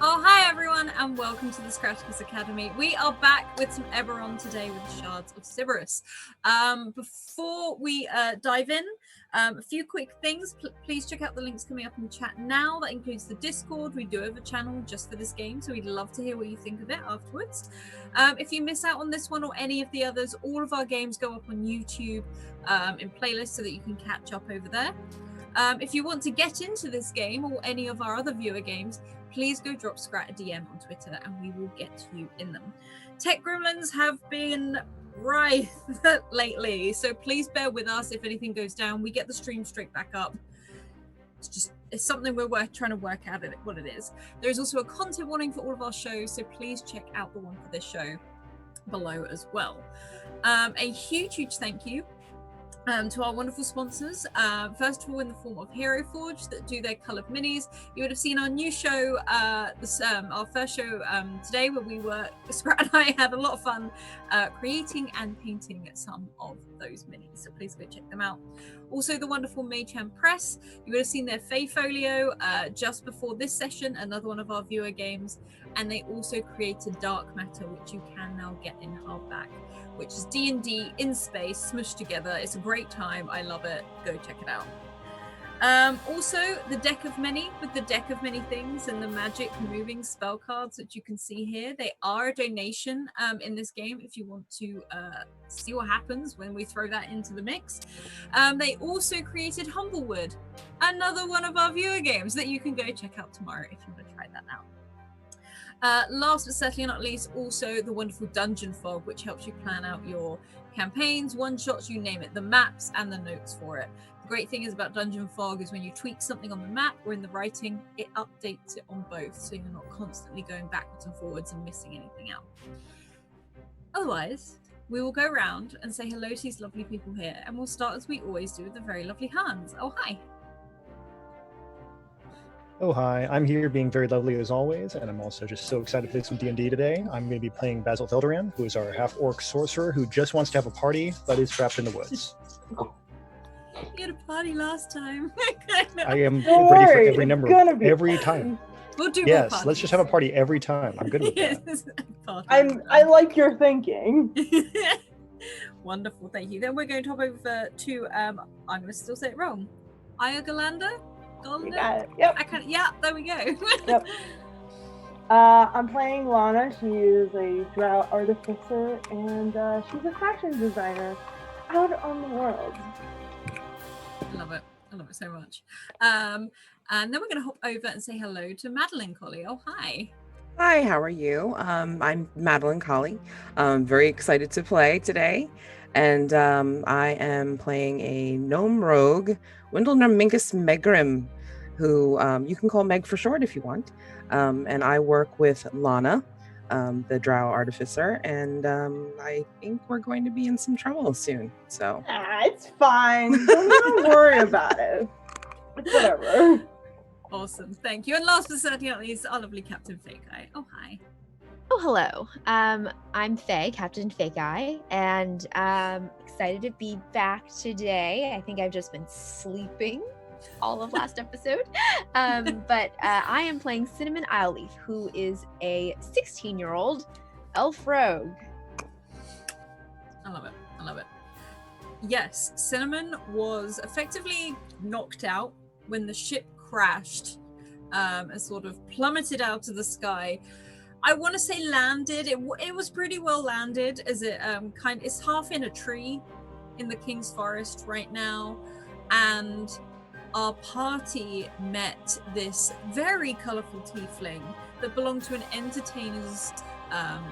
Oh, hi everyone, and welcome to the Scratticus Academy. We are back with some Eberron today with the Shards of Siberys. Before we dive in, a few quick things. Please check out the links coming up in the chat now. That includes the Discord. We do have a channel just for this game, so we'd love to hear what you think of it afterwards. If you miss out on this one or any of the others, all of our games go up on YouTube in playlists so that you can catch up over there. If you want to get into this game or any of our other viewer games, please go drop Scrat a DM on Twitter and we will get you in them. Tech gremlins have been rife lately, so please bear with us if anything goes down. We get the stream straight back up. It's something we're trying to work out what it is. There's also a content warning for all of our shows, so please check out the one for this show below as well. A huge thank you to our wonderful sponsors. First of all, in the form of Hero Forge that do their coloured minis. You would have seen our new show, our first show today, where Scrat and I had a lot of fun creating and painting some of those minis. So please go check them out. Also, the wonderful Maychan Press. You would have seen their Fae Folio just before this session, another one of our viewer games. And they also created Dark Matter, which you can now get in hardback, which is D&D in space, smushed together. It's a great time. I love it. Go check it out. Also, the Deck of Many, with the Deck of Many Things and the magic moving spell cards, which you can see here. They are a donation in this game if you want to see what happens when we throw that into the mix. They also created Humblewood, another one of our viewer games that you can go check out tomorrow if you want to try that out. Last but certainly not least, also the wonderful Dungeon Fog, which helps you plan out your campaigns, one-shots, you name it, the maps and the notes for it. The great thing is about Dungeon Fog is when you tweak something on the map or in the writing, it updates it on both, so you're not constantly going backwards and forwards and missing anything out. Otherwise, we will go around and say hello to these lovely people here, and we'll start as we always do with the very lovely Hans. Oh, hi. Oh, hi. I'm here being very lovely as always, and I'm also just so excited to play some D&D today. I'm going to be playing Basil Felderan, who is our half-orc sorcerer who just wants to have a party, but is trapped in the woods. You had a party last time. I am ready for every number, every time. We'll do yes, more let's just have a party every time. I'm good with that. I like your thinking. Wonderful, thank you. Then we're going to hop over to, I'm going to still say it wrong, Iogalander? You got it. Yep. Yeah, there we go. Yep. I'm playing Lana. She is a drow artificer, and she's a fashion designer out on the world. I love it. I love it so much. And then we're going to hop over and say hello to Madeline Colley. Oh, hi. Hi, how are you? I'm Madeline Colley. I'm very excited to play today. And I am playing a gnome rogue, Windlenormingus Megrim, who you can call Meg for short if you want. And I work with Lana, the drow artificer, and I think we're going to be in some trouble soon. So it's fine. Don't worry about it. It's whatever. Awesome, thank you. And last but certainly not least, our lovely Captain Fake Eye. Oh, hi. Oh, hello. I'm Faye, Captain Fake Eye, and excited to be back today. I think I've just been sleeping all of last episode. But I am playing Cinnamon Isleleaf, who is a 16-year-old elf rogue. I love it. I love it. Yes, Cinnamon was effectively knocked out when the ship crashed and sort of plummeted out of the sky. I want to say landed. It was pretty well landed, as it it's half in a tree in the King's Forest right now, and our party met this very colourful tiefling that belonged to an entertainer's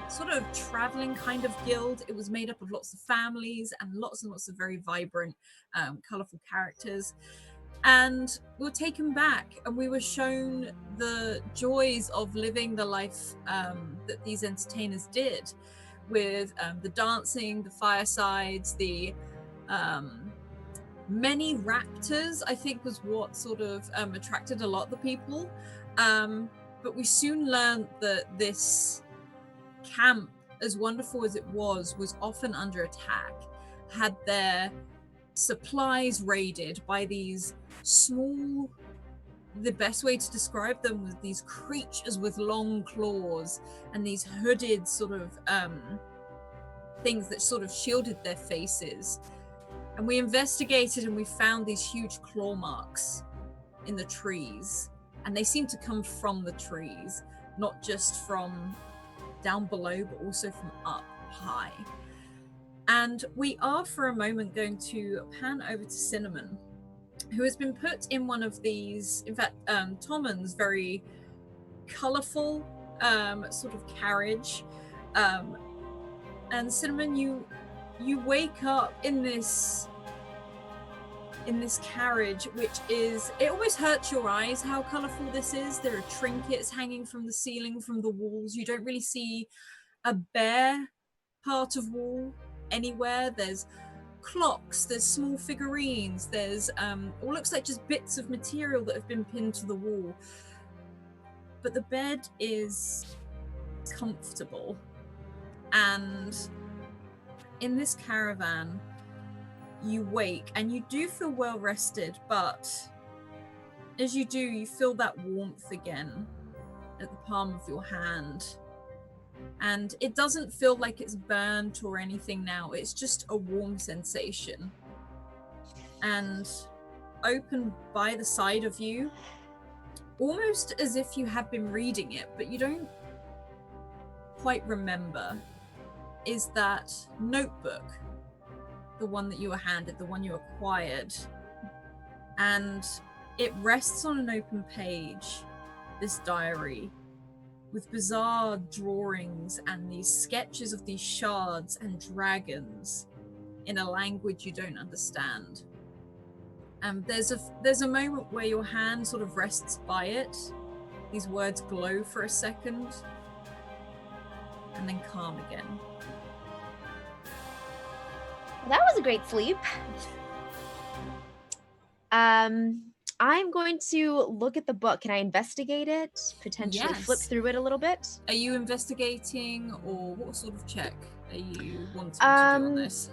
sort of traveling kind of guild. It was made up of lots of families and lots of very vibrant, colourful characters. And we were taken back and we were shown the joys of living the life that these entertainers did, with the dancing, the firesides, the many raptors, I think was what sort of attracted a lot of the people. But we soon learned that this camp, as wonderful as it was often under attack, had their supplies raided by these small the best way to describe them was these creatures with long claws and these hooded sort of things that sort of shielded their faces. And we investigated and we found these huge claw marks in the trees, and they seem to come from the trees, not just from down below, but also from up high. And we are for a moment going to pan over to Cinnamon, who has been put in one of these, in fact, Tommen's very colorful sort of carriage. And Cinnamon, you wake up in this carriage, which is, it always hurts your eyes how colorful this is. There are trinkets hanging from the ceiling, from the walls. You don't really see a bare part of wall anywhere. There's clocks, there's small figurines, there's what looks like just bits of material that have been pinned to the wall. But the bed is comfortable. And in this caravan, you wake and you do feel well rested, but as you do, you feel that warmth again at the palm of your hand. And it doesn't feel like it's burnt or anything now. It's just a warm sensation. And open by the side of you, almost as if you have been reading it, but you don't quite remember, is that notebook, the one that you were handed, the one you acquired. And it rests on an open page, this diary, with bizarre drawings and these sketches of these shards and dragons in a language you don't understand. And there's a moment where your hand sort of rests by it. These words glow for a second and then calm again. Well, that was a great sleep. I'm going to look at the book. Can I investigate it? Potentially flip through it a little bit? Are you investigating, or what sort of check are you wanting to do on this?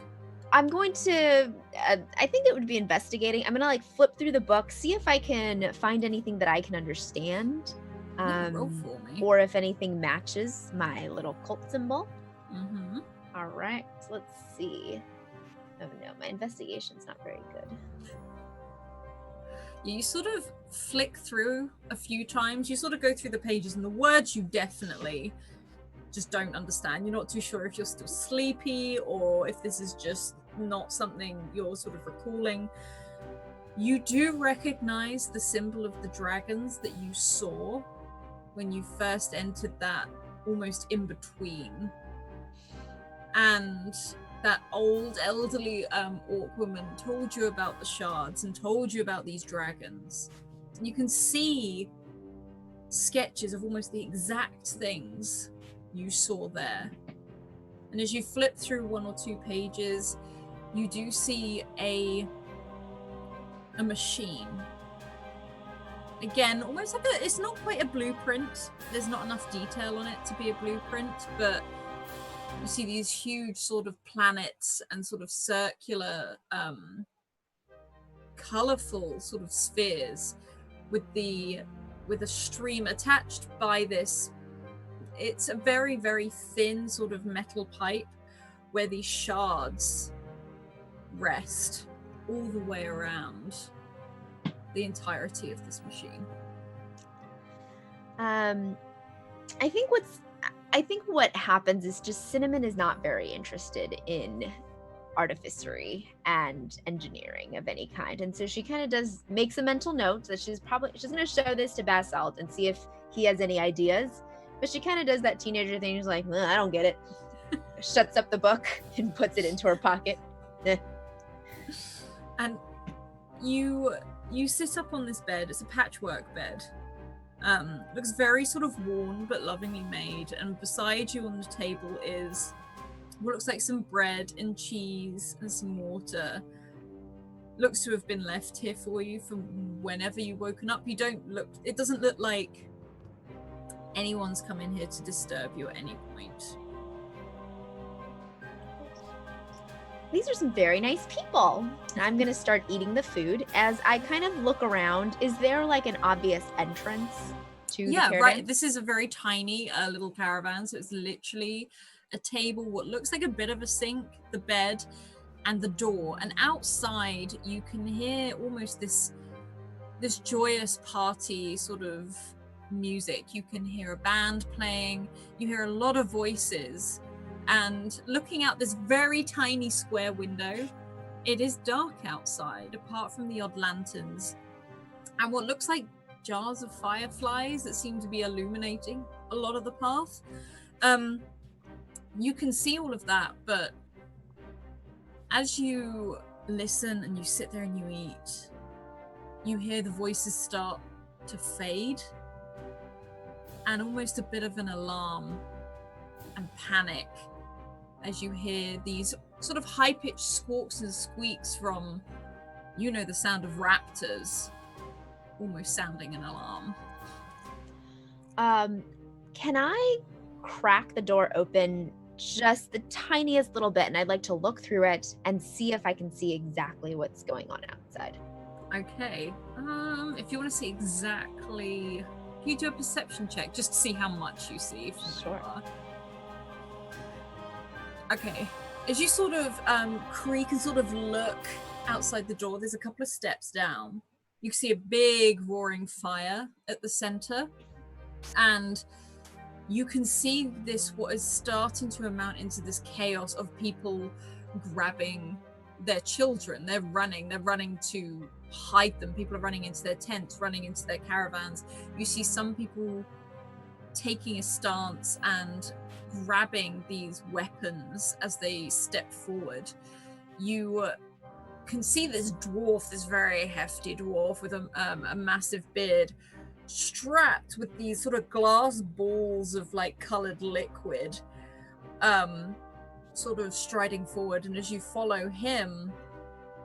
I'm going to, I think it would be investigating. I'm going to flip through the book, see if I can find anything that I can understand. Roll for me. Or if anything matches my little cult symbol. Mm-hmm. All right, let's see. Oh no, my investigation's not very good. You sort of flick through a few times. You sort of go through the pages, and the words you definitely just don't understand. You're not too sure if you're still sleepy or if this is just not something you're sort of recalling. You do recognize the symbol of the dragons that you saw when you first entered that almost in between. And that old elderly orc woman told you about the shards and told you about these dragons. You can see sketches of almost the exact things you saw there. And as you flip through one or two pages, you do see a machine. Again, almost like it's not quite a blueprint. There's not enough detail on it to be a blueprint, but you see these huge sort of planets and sort of circular, colorful sort of spheres with a stream attached by this. It's a very, very thin sort of metal pipe where these shards rest all the way around the entirety of this machine. I think what happens is just Cinnamon is not very interested in artificery and engineering of any kind. And so she kind of makes a mental note that she's going to show this to Basalt and see if he has any ideas. But she kind of does that teenager thing. She's like, I don't get it. Shuts up the book and puts it into her pocket. And you sit up on this bed. It's a patchwork bed. Looks very sort of worn but lovingly made, and beside you on the table is what looks like some bread and cheese and some water. Looks to have been left here for you from whenever you woken up. It doesn't look like anyone's come in here to disturb you at any point. these are some very nice people. And I'm gonna start eating the food. As I kind of look around, is there like an obvious entrance to the caravan? Right. This is a very tiny little caravan, so it's literally a table, what looks like a bit of a sink, the bed, and the door. And outside, you can hear almost this joyous party sort of music. You can hear a band playing. You hear a lot of voices. And looking out this very tiny square window, it is dark outside, apart from the odd lanterns and what looks like jars of fireflies that seem to be illuminating a lot of the path. You can see all of that, but as you listen and you sit there and you eat, you hear the voices start to fade, and almost a bit of an alarm and panic as you hear these sort of high-pitched squawks and squeaks from, the sound of raptors, almost sounding an alarm. Can I crack the door open just the tiniest little bit, and I'd like to look through it and see if I can see exactly what's going on outside. Okay. If you want to see exactly, can you do a perception check just to see how much you see from Sure. afar? Okay. As you sort of creak and sort of look outside the door, there's a couple of steps down. You can see a big roaring fire at the center, and you can see this, what is starting to amount into this chaos of people grabbing their children. They're running to hide them. People are running into their tents, running into their caravans. You see some people taking a stance and grabbing these weapons as they step forward. You can see this dwarf, this very hefty dwarf with a massive beard, strapped with these sort of glass balls of like colored liquid, sort of striding forward. And as you follow him,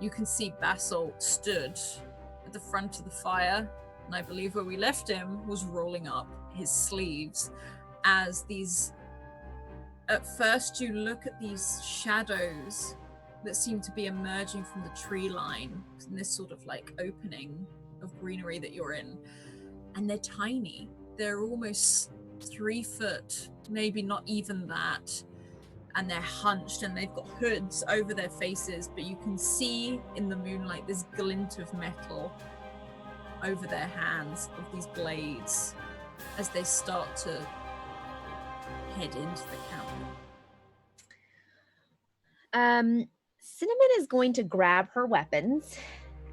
you can see Basalt stood at the front of the fire, and I believe where we left him was rolling up his sleeves as these, at first you look at these shadows that seem to be emerging from the tree line in this sort of like opening of greenery that you're in, and they're tiny. They're almost 3 foot, maybe not even that, and they're hunched and they've got hoods over their faces, but you can see in the moonlight this glint of metal over their hands of these blades as they start to head into the camp. Cinnamon is going to grab her weapons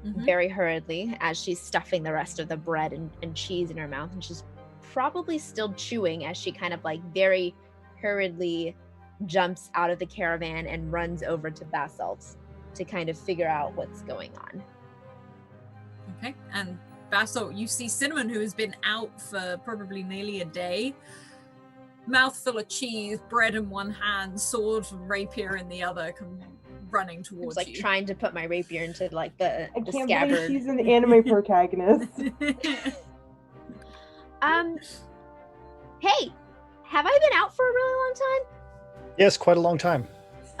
very hurriedly as she's stuffing the rest of the bread and cheese in her mouth, and she's probably still chewing as she kind of like very hurriedly jumps out of the caravan and runs over to Basalt to kind of figure out what's going on. Okay, and Basalt, you see Cinnamon, who has been out for probably nearly a day, mouthful of cheese, bread in one hand, sword and rapier in the other, running towards like you. Trying to put my rapier into like the I can't scabbard. believe she's an anime protagonist. Hey, have I been out for a really long time? Yes, quite a long time.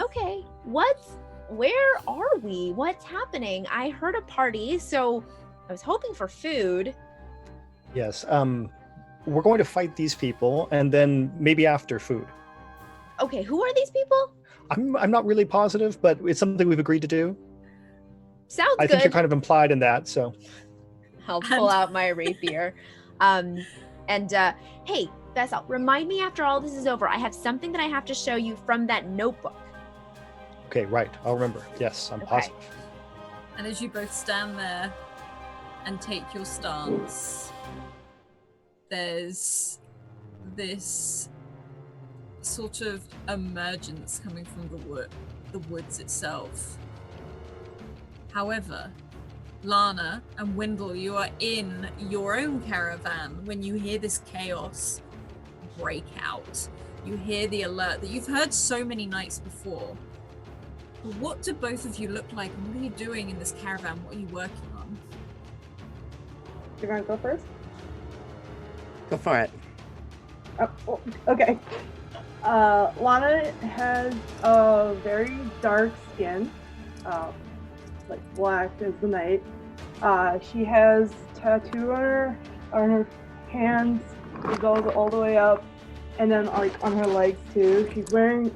Okay, where are we? What's happening? I heard a party, so I was hoping for food. Yes, we're going to fight these people, and then maybe after food. Okay, who are these people? I'm not really positive, but it's something we've agreed to do. Sounds I good. think you're kind of implied in that, so. I'll pull out my rapier. Hey, Basalt, remind me after all this is over. I have something that I have to show you from that notebook. Okay, right. I'll remember. Yes, I'm positive. And as you both stand there and take your stance, there's this sort of emergence coming from the woods itself. However, Lana and Wendell, you are in your own caravan when you hear this chaos break out. You hear the alert that you've heard so many nights before. But what do both of you look like, and what are you doing in this caravan? What are you working on? You're gonna go first? Go for it. Oh, okay. Lana has a very dark skin, like black as the night. She has tattoo on her hands. It goes all the way up, and then like on her legs too. She's wearing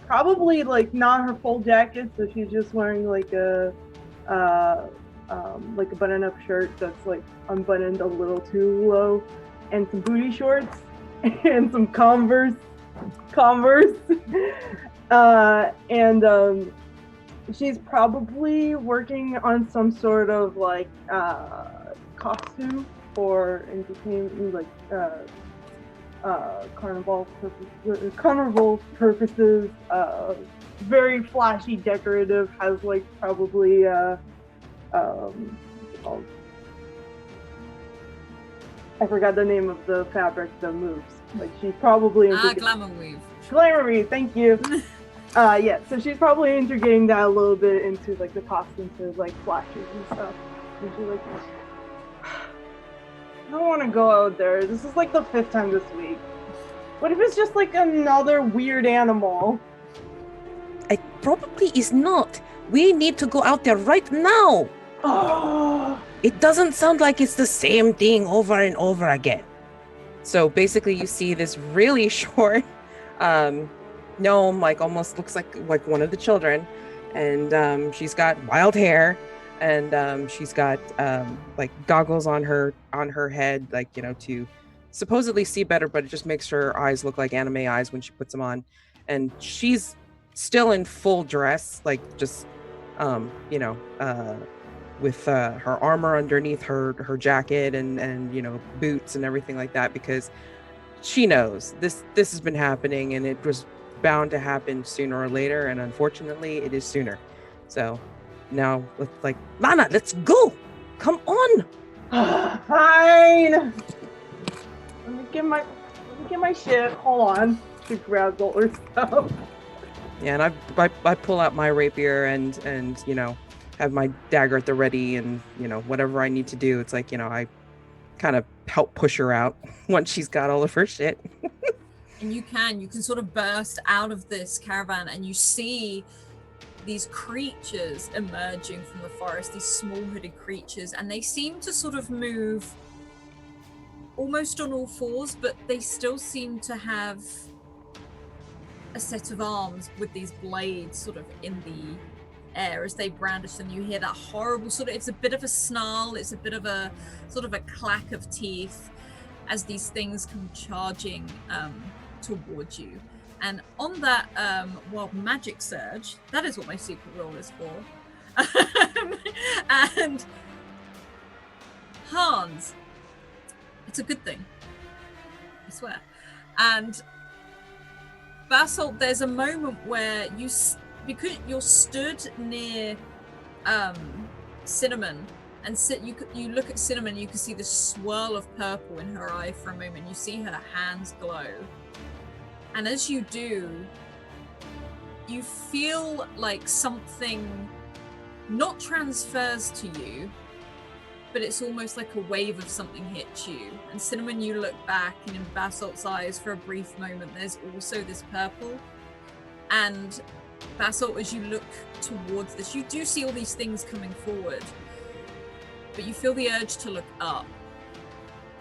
probably like not her full jacket, so she's just wearing like a button-up shirt that's like unbuttoned a little too low, and some booty shorts, and some Converse. And she's probably working on some sort of like costume for entertainment, like carnival purposes. Very flashy, decorative. Has like probably called? I forgot the name of the fabric that moves. Like she's probably into glamour weave. Glamour weave, thank you. Yeah, so she's probably integrating that a little bit into like the costumes, like flashes and stuff. And she's like, I don't want to go out there. This is like the 5th time this week. What if it's just like another weird animal? It probably is not. We need to go out there right now. Oh. It doesn't sound like it's the same thing over and over again. So basically you see this really short gnome, like almost looks like one of the children. And she's got wild hair, and she's got like goggles on her head, like, you know, to supposedly see better, but it just makes her eyes look like anime eyes when she puts them on. And she's still in full dress, like just with her armor underneath her jacket, and you know, boots and everything like that, because she knows this has been happening, and it was bound to happen sooner or later, and unfortunately it is sooner. So now Lana, let's go. Come on. Fine. Let me get my shit. Hold on. She grabs all her stuff. Yeah, and I pull out my rapier and you know, have my dagger at the ready, and you know, whatever I need to do. It's like, you know, I kind of help push her out once she's got all of her shit. And you can sort of burst out of this caravan, and you see these creatures emerging from the forest, these small hooded creatures, and they seem to sort of move almost on all fours, but they still seem to have a set of arms with these blades sort of in the air as they brandish them. You hear that horrible sort of, it's a bit of a snarl, it's a bit of a sort of a clack of teeth as these things come charging towards you. And on that wild magic surge, that is what my secret roll is for. And Hans, it's a good thing, I swear. And Basalt, there's a moment where because you're stood near Cinnamon, and you look at Cinnamon, you can see the swirl of purple in her eye for a moment. You see her hands glow. And as you do, you feel like something not transfers to you, but it's almost like a wave of something hits you. And Cinnamon, you look back, and in Basalt's eyes for a brief moment, there's also this purple. And Basalt, as you look towards this, you do see all these things coming forward, but you feel the urge to look up.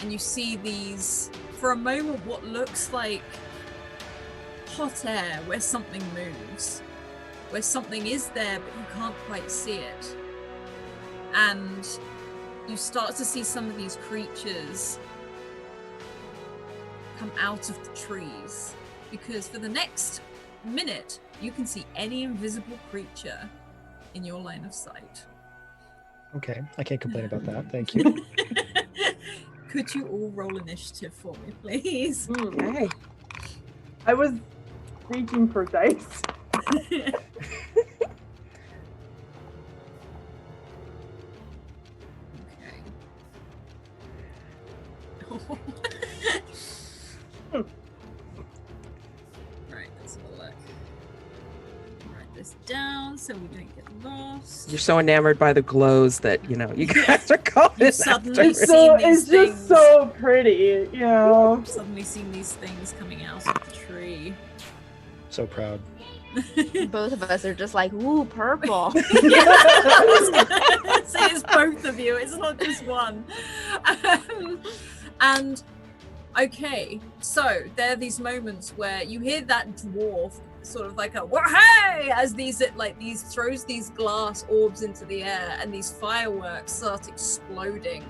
And you see these, for a moment, what looks like hot air where something moves, where something is there but you can't quite see it. And you start to see some of these creatures come out of the trees, because for the next minute you can see any invisible creature in your line of sight. Okay, I can't complain about that. Thank you. Could you all roll initiative for me, please? Okay. I was reaching for dice. Okay. Right, let's have a look. Write this down. so we don't get lost. You're so enamored by the glows that, you know, you guys are going You've suddenly It's seen so these it's just things. so pretty, you know. I've suddenly seen these things coming out of the tree. So proud. Both of us are just like, ooh, purple. Yeah, I was gonna say it's both of you. It's not just one. And okay, so there are these moments where you hear that dwarf sort of like a "Wah-hey!" as these throws these glass orbs into the air, and these fireworks start exploding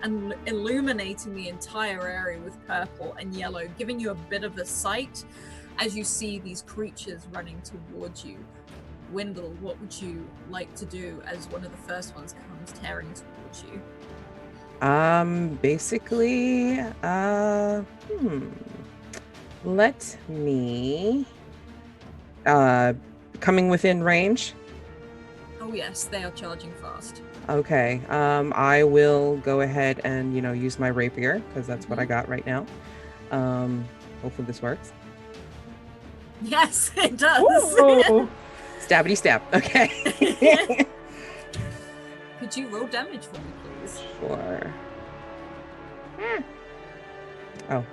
and illuminating the entire area with purple and yellow, giving you a bit of a sight as you see these creatures running towards you. Wendell, what would you like to do as one of the first ones comes tearing towards you? Basically, let me, coming within range. Oh yes, they are charging fast. Okay, I will go ahead and, you know, use my rapier, because that's what I got right now. Hopefully this works. Yes, it does. Ooh. Stabbity stab. Okay. Could you roll damage for me, please? Sure. Oh,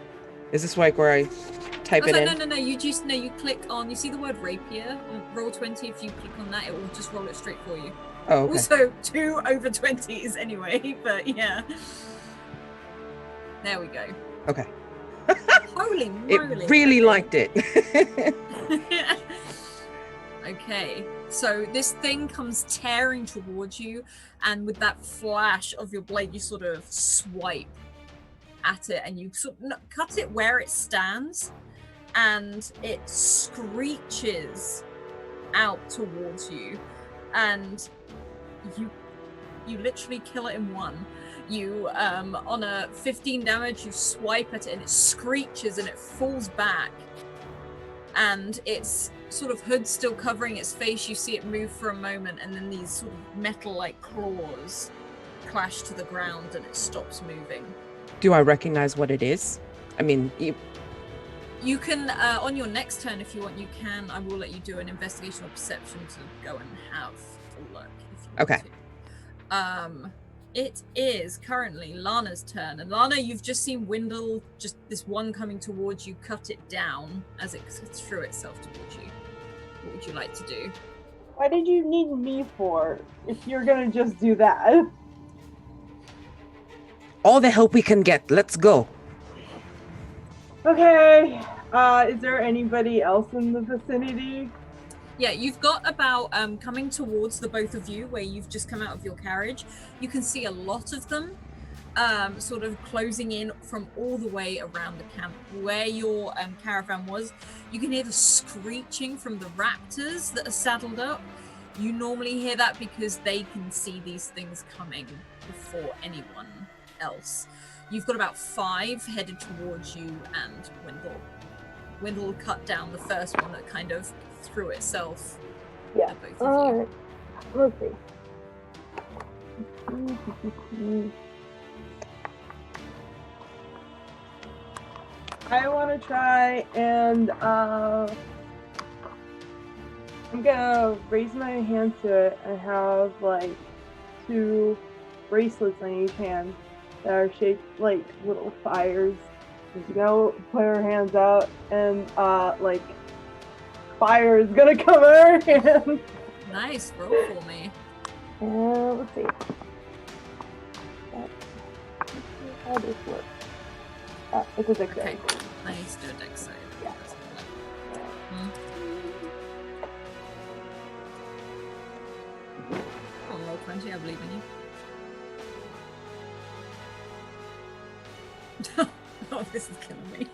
is this like where I type Oh, it sorry, in? no. You click on. You see the word rapier on roll 20. If you click on that, it will just roll it straight for you. Oh, okay. Also, 2 over 20s anyway. But yeah, there we go. Okay. Holy It moly! really Okay. liked it. Okay, so this thing comes tearing towards you, and with that flash of your blade, you sort of swipe at it, and you sort of cut it where it stands, and it screeches out towards you, and you literally kill it in one. You on a 15 damage, you swipe at it, and it screeches, and it falls back, and its sort of hood still covering its face. You see it move for a moment, and then these sort of metal-like claws clash to the ground, and it stops moving. Do I recognize what it is? I mean, You can on your next turn, if you want, you can. I will let you do an investigation or perception to go and have a look if you want Okay. to. It is currently Lana's turn, and Lana, you've just seen Wendell, just this one coming towards you, cut it down as it threw itself towards you. What would you like to do? Why did you need me for if you're gonna just do that? all the help we can get. Let's go. Okay. Is there anybody else in the vicinity? Yeah, you've got about coming towards the both of you where you've just come out of your carriage. You can see a lot of them sort of closing in from all the way around the camp where your caravan was. You can hear the screeching from the raptors that are saddled up. You normally hear that because they can see these things coming before anyone else. You've got about 5 headed towards you, and Wendell cut down the first one that kind of threw itself Yeah. at both of you. Alright. Let's see. I want to try and I'm gonna raise my hand to it and have like 2 bracelets on each hand that are shaped like little fires. She's gonna put her hands out and like fire is gonna come her hand. Nice, roll for me. Let's see. How this works. It's a dexterity. Okay, nice, do a dex save. Yeah. Come on, roll 20, I believe in you. Oh, this is killing me.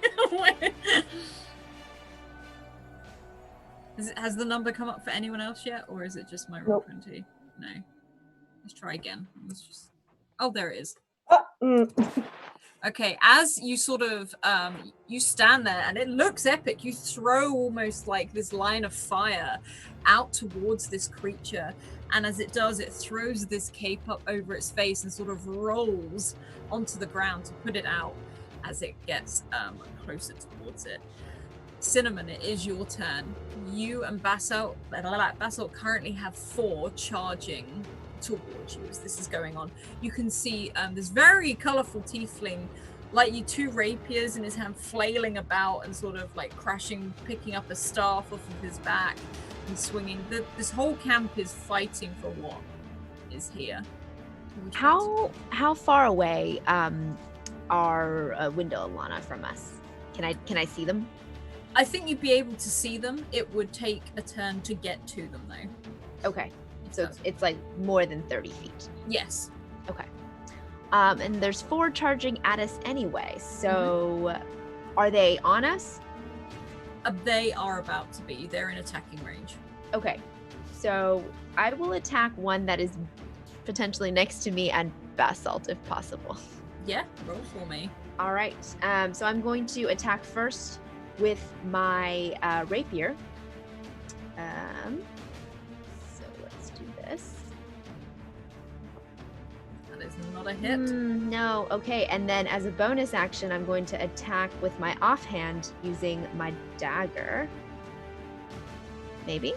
Has the number come up for anyone else yet, or is it just my roll 20? No. Let's try again. Oh, there it is. Okay, as you sort of you stand there and it looks epic. You throw almost like this line of fire out towards this creature, and as it does, it throws this cape up over its face and sort of rolls onto the ground to put it out as it gets closer towards it. Cinnamon, it is your turn. You and Basalt currently have 4 charging towards you as this is going on. You can see this very colourful tiefling, like you, 2 rapiers in his hand, flailing about and sort of like crashing, picking up a staff off of his back and swinging. This whole camp is fighting for what is here. How far away are Wendell and Lana from us? Can I see them? I think you'd be able to see them. It would take a turn to get to them, though. Okay, so it's like more than 30 feet. Yes. Okay. And there's 4 charging at us anyway. So, are they on us? They are about to be. They're in attacking range. Okay. So I will attack one that is potentially next to me and Basalt if possible. Yeah, roll for me. All right. So I'm going to attack first with my rapier. So let's do this. That is not a hit. No. Okay. And then as a bonus action, I'm going to attack with my offhand using my dagger. Maybe?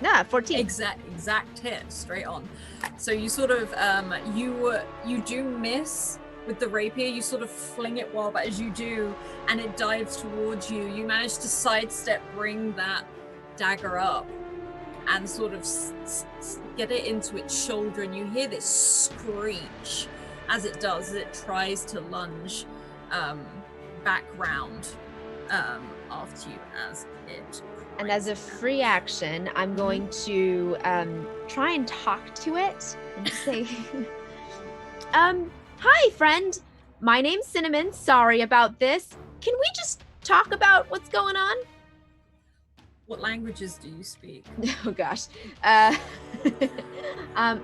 Nah, 14. Exact hit, straight on. So you sort of, you do miss with the rapier. You sort of fling it well, but as you do, and it dives towards you, you manage to sidestep, bring that dagger up, and sort of get it into its shoulder, and you hear this screech as it does, as it tries to lunge back round after you as it. And as a free action, I'm going to try and talk to it and say, hi, friend. My name's Cinnamon. Sorry about this. Can we just talk about what's going on? What languages do you speak? Oh, gosh.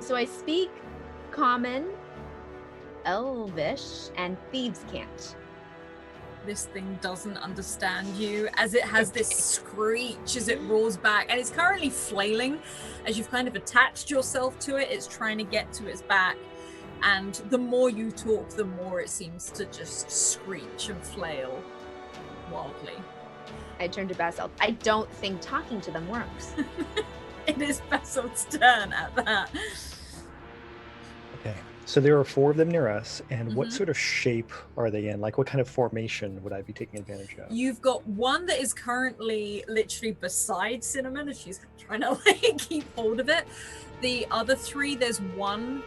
So I speak Common, Elvish, and Thieves' Cant. This thing doesn't understand you as it has this screech as it roars back, and it's currently flailing as you've kind of attached yourself to it. It's trying to get to its back, and the more you talk, the more it seems to just screech and flail wildly. I turn to Basalt. I don't think talking to them works. It is Basalt's turn at that. Okay, so there are 4 of them near us, and what sort of shape are they in? Like, what kind of formation would I be taking advantage of? You've got one that is currently literally beside Cinnamon as she's trying to like keep hold of it. The other 3, there's one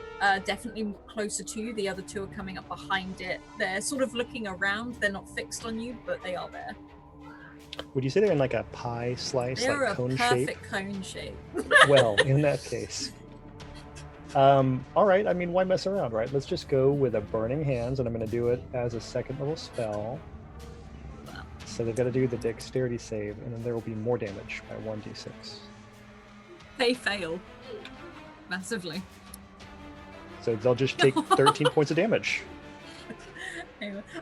definitely closer to you. The other 2 are coming up behind it. They're sort of looking around. They're not fixed on you, but they are there. Would you say they're in like a pie slice, They're like a cone shape? perfect cone shape. Well, in that case. All right, I mean, why mess around, right? Let's just go with a Burning Hands, and I'm going to do it as a 2nd level spell. Wow. So they've got to do the dexterity save, and then there will be more damage by 1d6. They fail massively. So they'll just take 13 points of damage.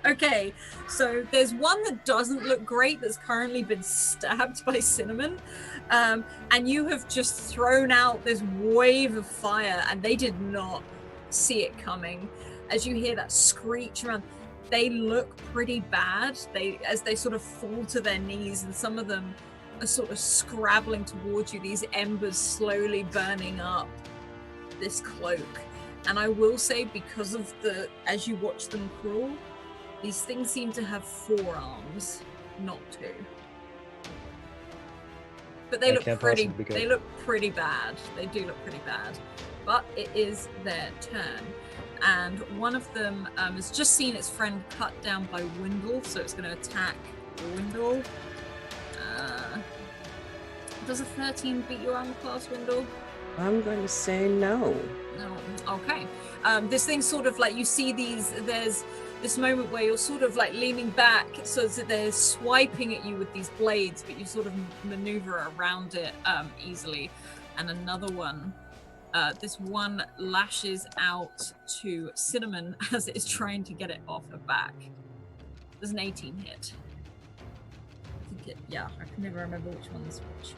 Okay, so there's one that doesn't look great that's currently been stabbed by Cinnamon, and you have just thrown out this wave of fire, and they did not see it coming. As you hear that screech around, they look pretty bad. As they sort of fall to their knees, and some of them are sort of scrabbling towards you, these embers slowly burning up this cloak. And I will say, because of as you watch them crawl, these things seem to have 4 arms, not 2. But they look pretty bad. They do look pretty bad. But it is their turn. And one of them has just seen its friend cut down by Wendell, so it's going to attack Wendell. Does a 13 beat your armor class, Wendell? I'm going to say no. No. Okay. This thing sort of like, you see there's this moment where you're sort of like leaning back so that they're swiping at you with these blades, but you sort of maneuver around it easily. And another one, this one lashes out to Cinnamon as it is trying to get it off her back. There's an 18 hit. Yeah, I can never remember which one's which.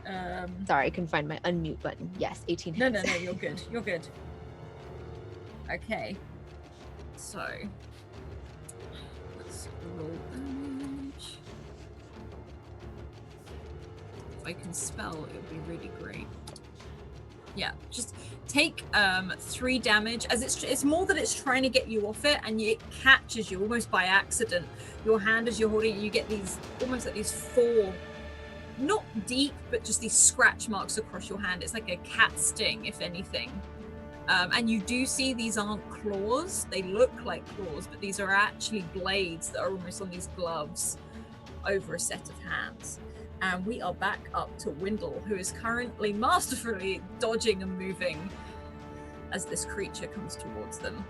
Sorry, I couldn't find my unmute button. Yes, 18 hits. No, you're good. You're good. Okay. So, let's roll damage. I can spell, it would be really great. Yeah, just take 3 damage, as it's more that it's trying to get you off it, and it catches you almost by accident. Your hand, as you're holding it, you get these almost like these 4, not deep, but just these scratch marks across your hand. It's like a cat sting, if anything. And you do see these aren't claws. They look like claws, but these are actually blades that are almost on these gloves over a set of hands. And we are back up to Windle, who is currently masterfully dodging and moving as this creature comes towards them.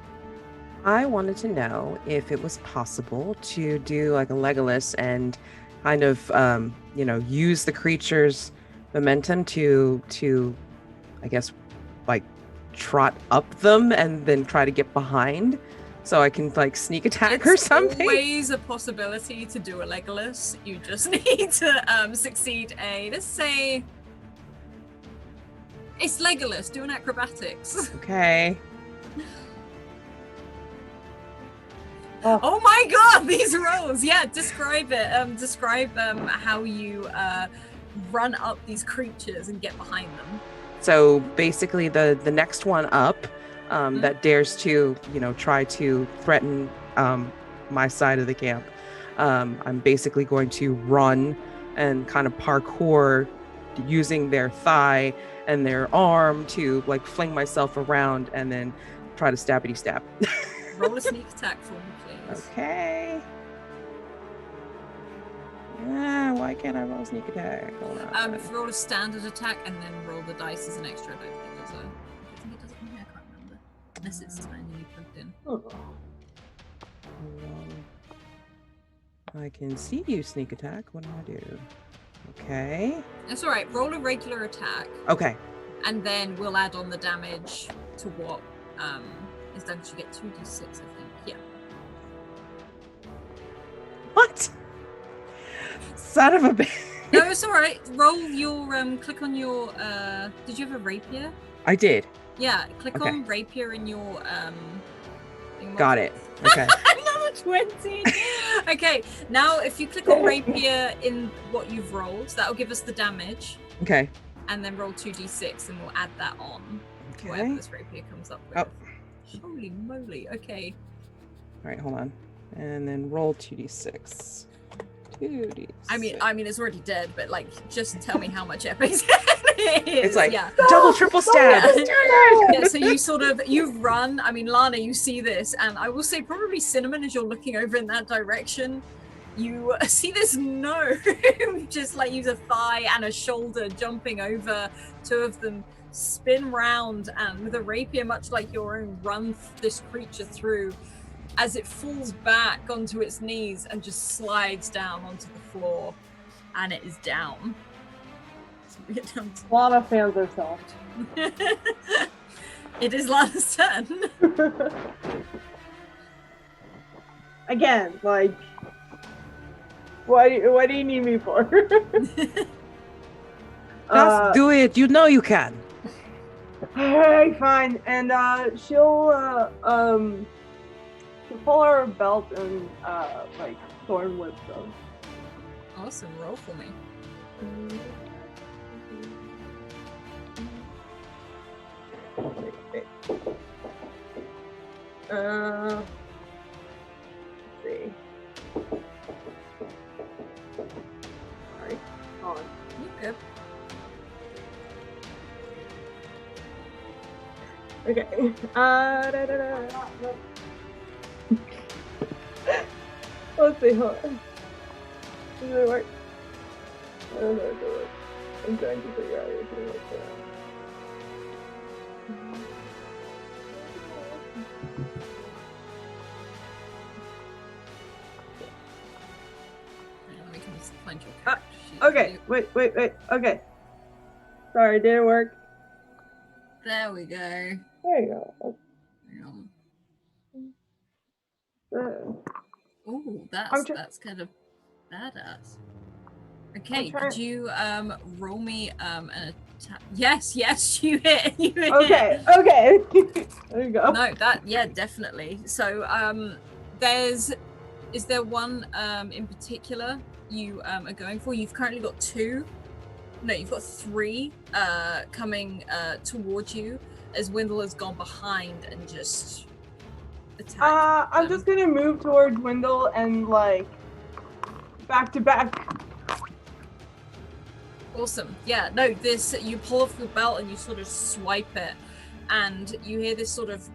I wanted to know if it was possible to do like a Legolas and kind of, use the creature's momentum to, I guess, like trot up them and then try to get behind, so I can like sneak attack or something. It's always a possibility to do a Legolas. You just need to succeed let's say it's Legolas, do an acrobatics. Okay. Oh my god, these rolls! Yeah, describe it. Describe how you run up these creatures and get behind them. So basically the next one up that dares to, try to threaten my side of the camp, I'm basically going to run and kind of parkour using their thigh and their arm to like fling myself around and then try to stabbity stab. Roll a sneak attack for me, please. Okay. Why can't I roll sneak attack? Hold on. If you roll a standard attack and then roll the dice as an extra, I don't think there's a. I think it does it in here, I can't remember. Unless it's manually plugged in. I can see you sneak attack. What do I do? Okay. That's alright, roll a regular attack. Okay. And then we'll add on the damage to what is done. You get 2d6, I think. Yeah. What? Son of a bitch. No, it's alright. Roll your click on your did you have a rapier? I did. Yeah, click Okay. on rapier in your Got it. Okay. Another 20. Okay, now if you click on rapier in what you've rolled, that'll give us the damage. Okay. And then roll 2d6 and we'll add that on to whatever Okay. this rapier comes up with. Oh. Holy moly, okay. All right, hold on. And then roll 2d6. 2d6. I mean it's already dead, but like just tell me how much epic it is. It's like yeah. double, triple stab. Yeah, so you've run. I mean, Lana, you see this, and I will say probably Cinnamon, as you're looking over in that direction, you see this gnome just like use a thigh and a shoulder jumping over. 2 of them spin round and with a rapier, much like your own, run this creature through as it falls back onto its knees and just slides down onto the floor, and it is down. So we get down to Lana fans herself. It is Lana's turn. Again, like, what do you need me for? Just do it. You know you can. Alright, fine. And she'll pull her belt and like thorn whip them. Awesome, roll for me. Let's see. Sorry. Hold on. You're good. Okay. Let's see, hold on. Does it work? I don't know if it works. I'm trying to figure out if it works. Let me find your Ah, character sheet. Okay, wait. Okay. Sorry, did it work? There we go. There you go. Hang on. Uh, Oh, I'm that's kind of badass. Okay, trying- could you roll me an attack? Yes, you hit. You hit. Okay. There you go. No, definitely. So is there one in particular you are going for? You've currently got 2 No, you've got 3 coming towards you as Wendell has gone behind and just attacked. I'm just gonna move toward Wendell and like back to back. Awesome. Yeah, no, this, you pull off your belt and you sort of swipe it, and you hear this sort of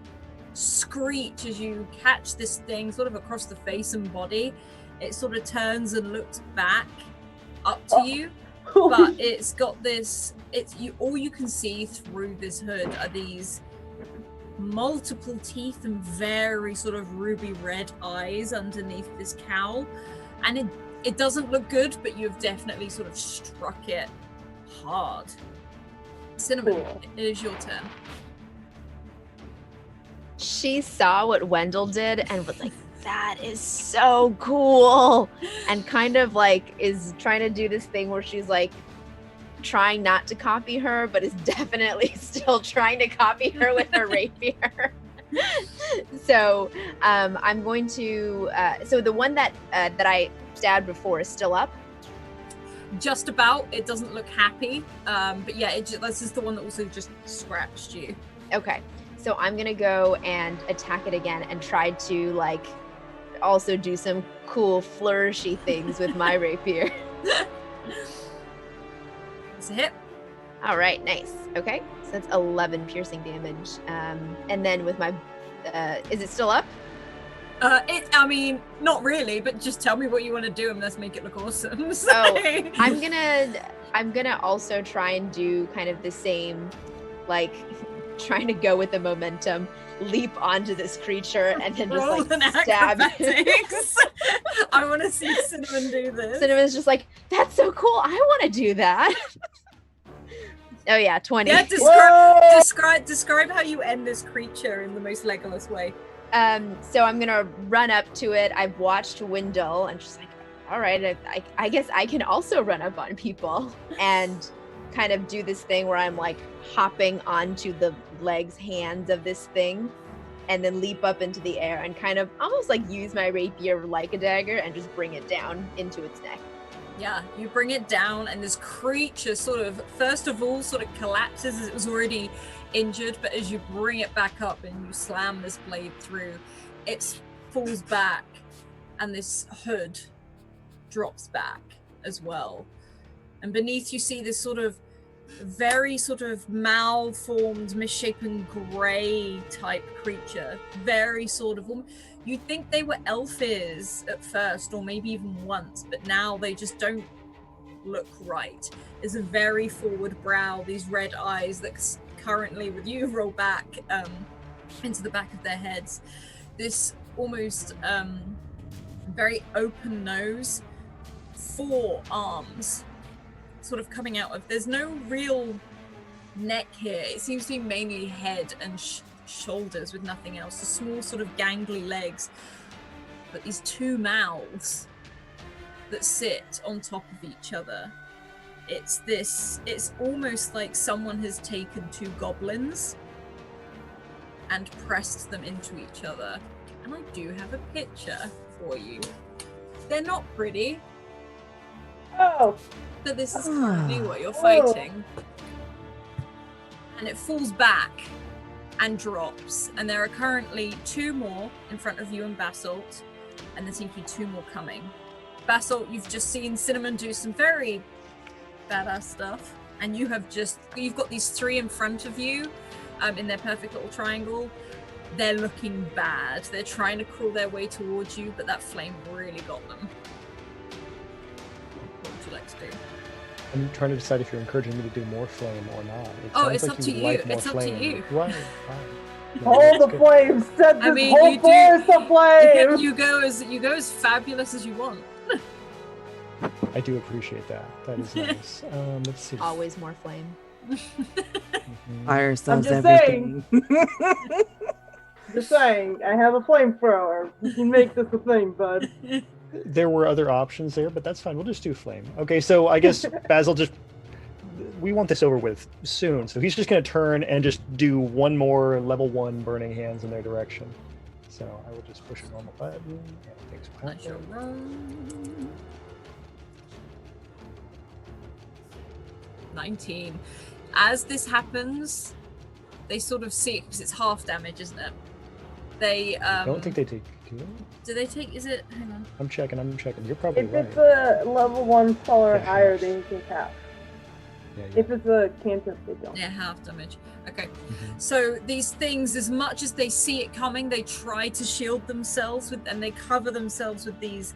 screech as you catch this thing sort of across the face and body. It sort of turns and looks back up to you, but it's got this, all you can see through this hood are these multiple teeth and very sort of ruby red eyes underneath this cowl, and it doesn't look good, but you've definitely sort of struck it hard. Cinnamon, it is your turn. She saw what Wendell did and was like, that is so cool. And kind of like is trying to do this thing where she's like trying not to copy her, but is definitely still trying to copy her with her rapier. So I'm going to, so the one that I stabbed before is still up. Just about. It doesn't look happy, but yeah, this is the one that also just scratched you. Okay, so I'm gonna go and attack it again and try to like also do some cool flourishy things with my rapier. It's a hit. All right, nice. Okay, so that's 11 piercing damage, and then with my, is it still up? I mean, not really, but just tell me what you want to do and let's make it look awesome. So. Oh, I'm gonna also try and do kind of the same, like trying to go with the momentum, leap onto this creature and then just Roll like an stab. acrobatics. I want to see Cinnamon do this. Cinnamon's just like, that's so cool. I want to do that. Oh yeah, 20. Yeah, describe how you end this creature in the most Legolas way. So I'm gonna run up to it. I've watched Wendell and she's like, all right, I guess I can also run up on people and kind of do this thing where I'm like hopping onto the legs, hands of this thing and then leap up into the air and kind of almost like use my rapier like a dagger and just bring it down into its neck. Yeah, you bring it down and this creature sort of, first of all, sort of collapses as it was already injured, but as you bring it back up and you slam this blade through, it falls back and this hood drops back as well. And beneath you see this sort of very sort of malformed, misshapen grey type creature. Very sort of, you'd think they were elfish at first, or maybe even once, but now they just don't look right. There's a very forward brow, these red eyes that currently with you roll back into the back of their heads. This almost very open nose, 4 arms sort of coming out of, there's no real neck here. It seems to be mainly head and shoulders with nothing else. The small sort of gangly legs, but these 2 mouths that sit on top of each other. It's almost like someone has taken 2 goblins and pressed them into each other. And I do have a picture for you. They're not pretty. Oh. But this is currently what you're fighting. And it falls back and drops. And there are currently 2 more in front of you and Basalt. And there seem to be 2 more coming. Basalt, you've just seen Cinnamon do some very badass stuff. And you've got these 3 in front of you in their perfect little triangle. They're looking bad. They're trying to crawl their way towards you, but that flame really got them. What would you like to do? I'm trying to decide if you're encouraging me to do more flame or not. It's up to you. It's up to you. Right. Hold the flames. Set this whole forest aflame. You go as fabulous as you want. I do appreciate that. That is nice. Let's see. Always more flame. Fire sells just everything. Just saying, I have a flamethrower. We can make this a thing, bud. There were other options there, but that's fine. We'll just do flame. Okay, so I guess Basil we want this over with soon. So he's just going to turn and just do 1 more level 1 burning hands in their direction. So I will just push a normal button. And things will happen. 19. As this happens, they sort of see it because it's half damage, isn't it? They I don't think they take. Do they take? Is it? Hang on. I'm checking. You're probably If right. it's a level 1 spell or Yeah, higher, half. they take half. Yeah. If it's a cantrip, they don't. Yeah, half damage. Okay. Mhm. So these things, as much as they see it coming, they try to shield themselves with, and they cover themselves with these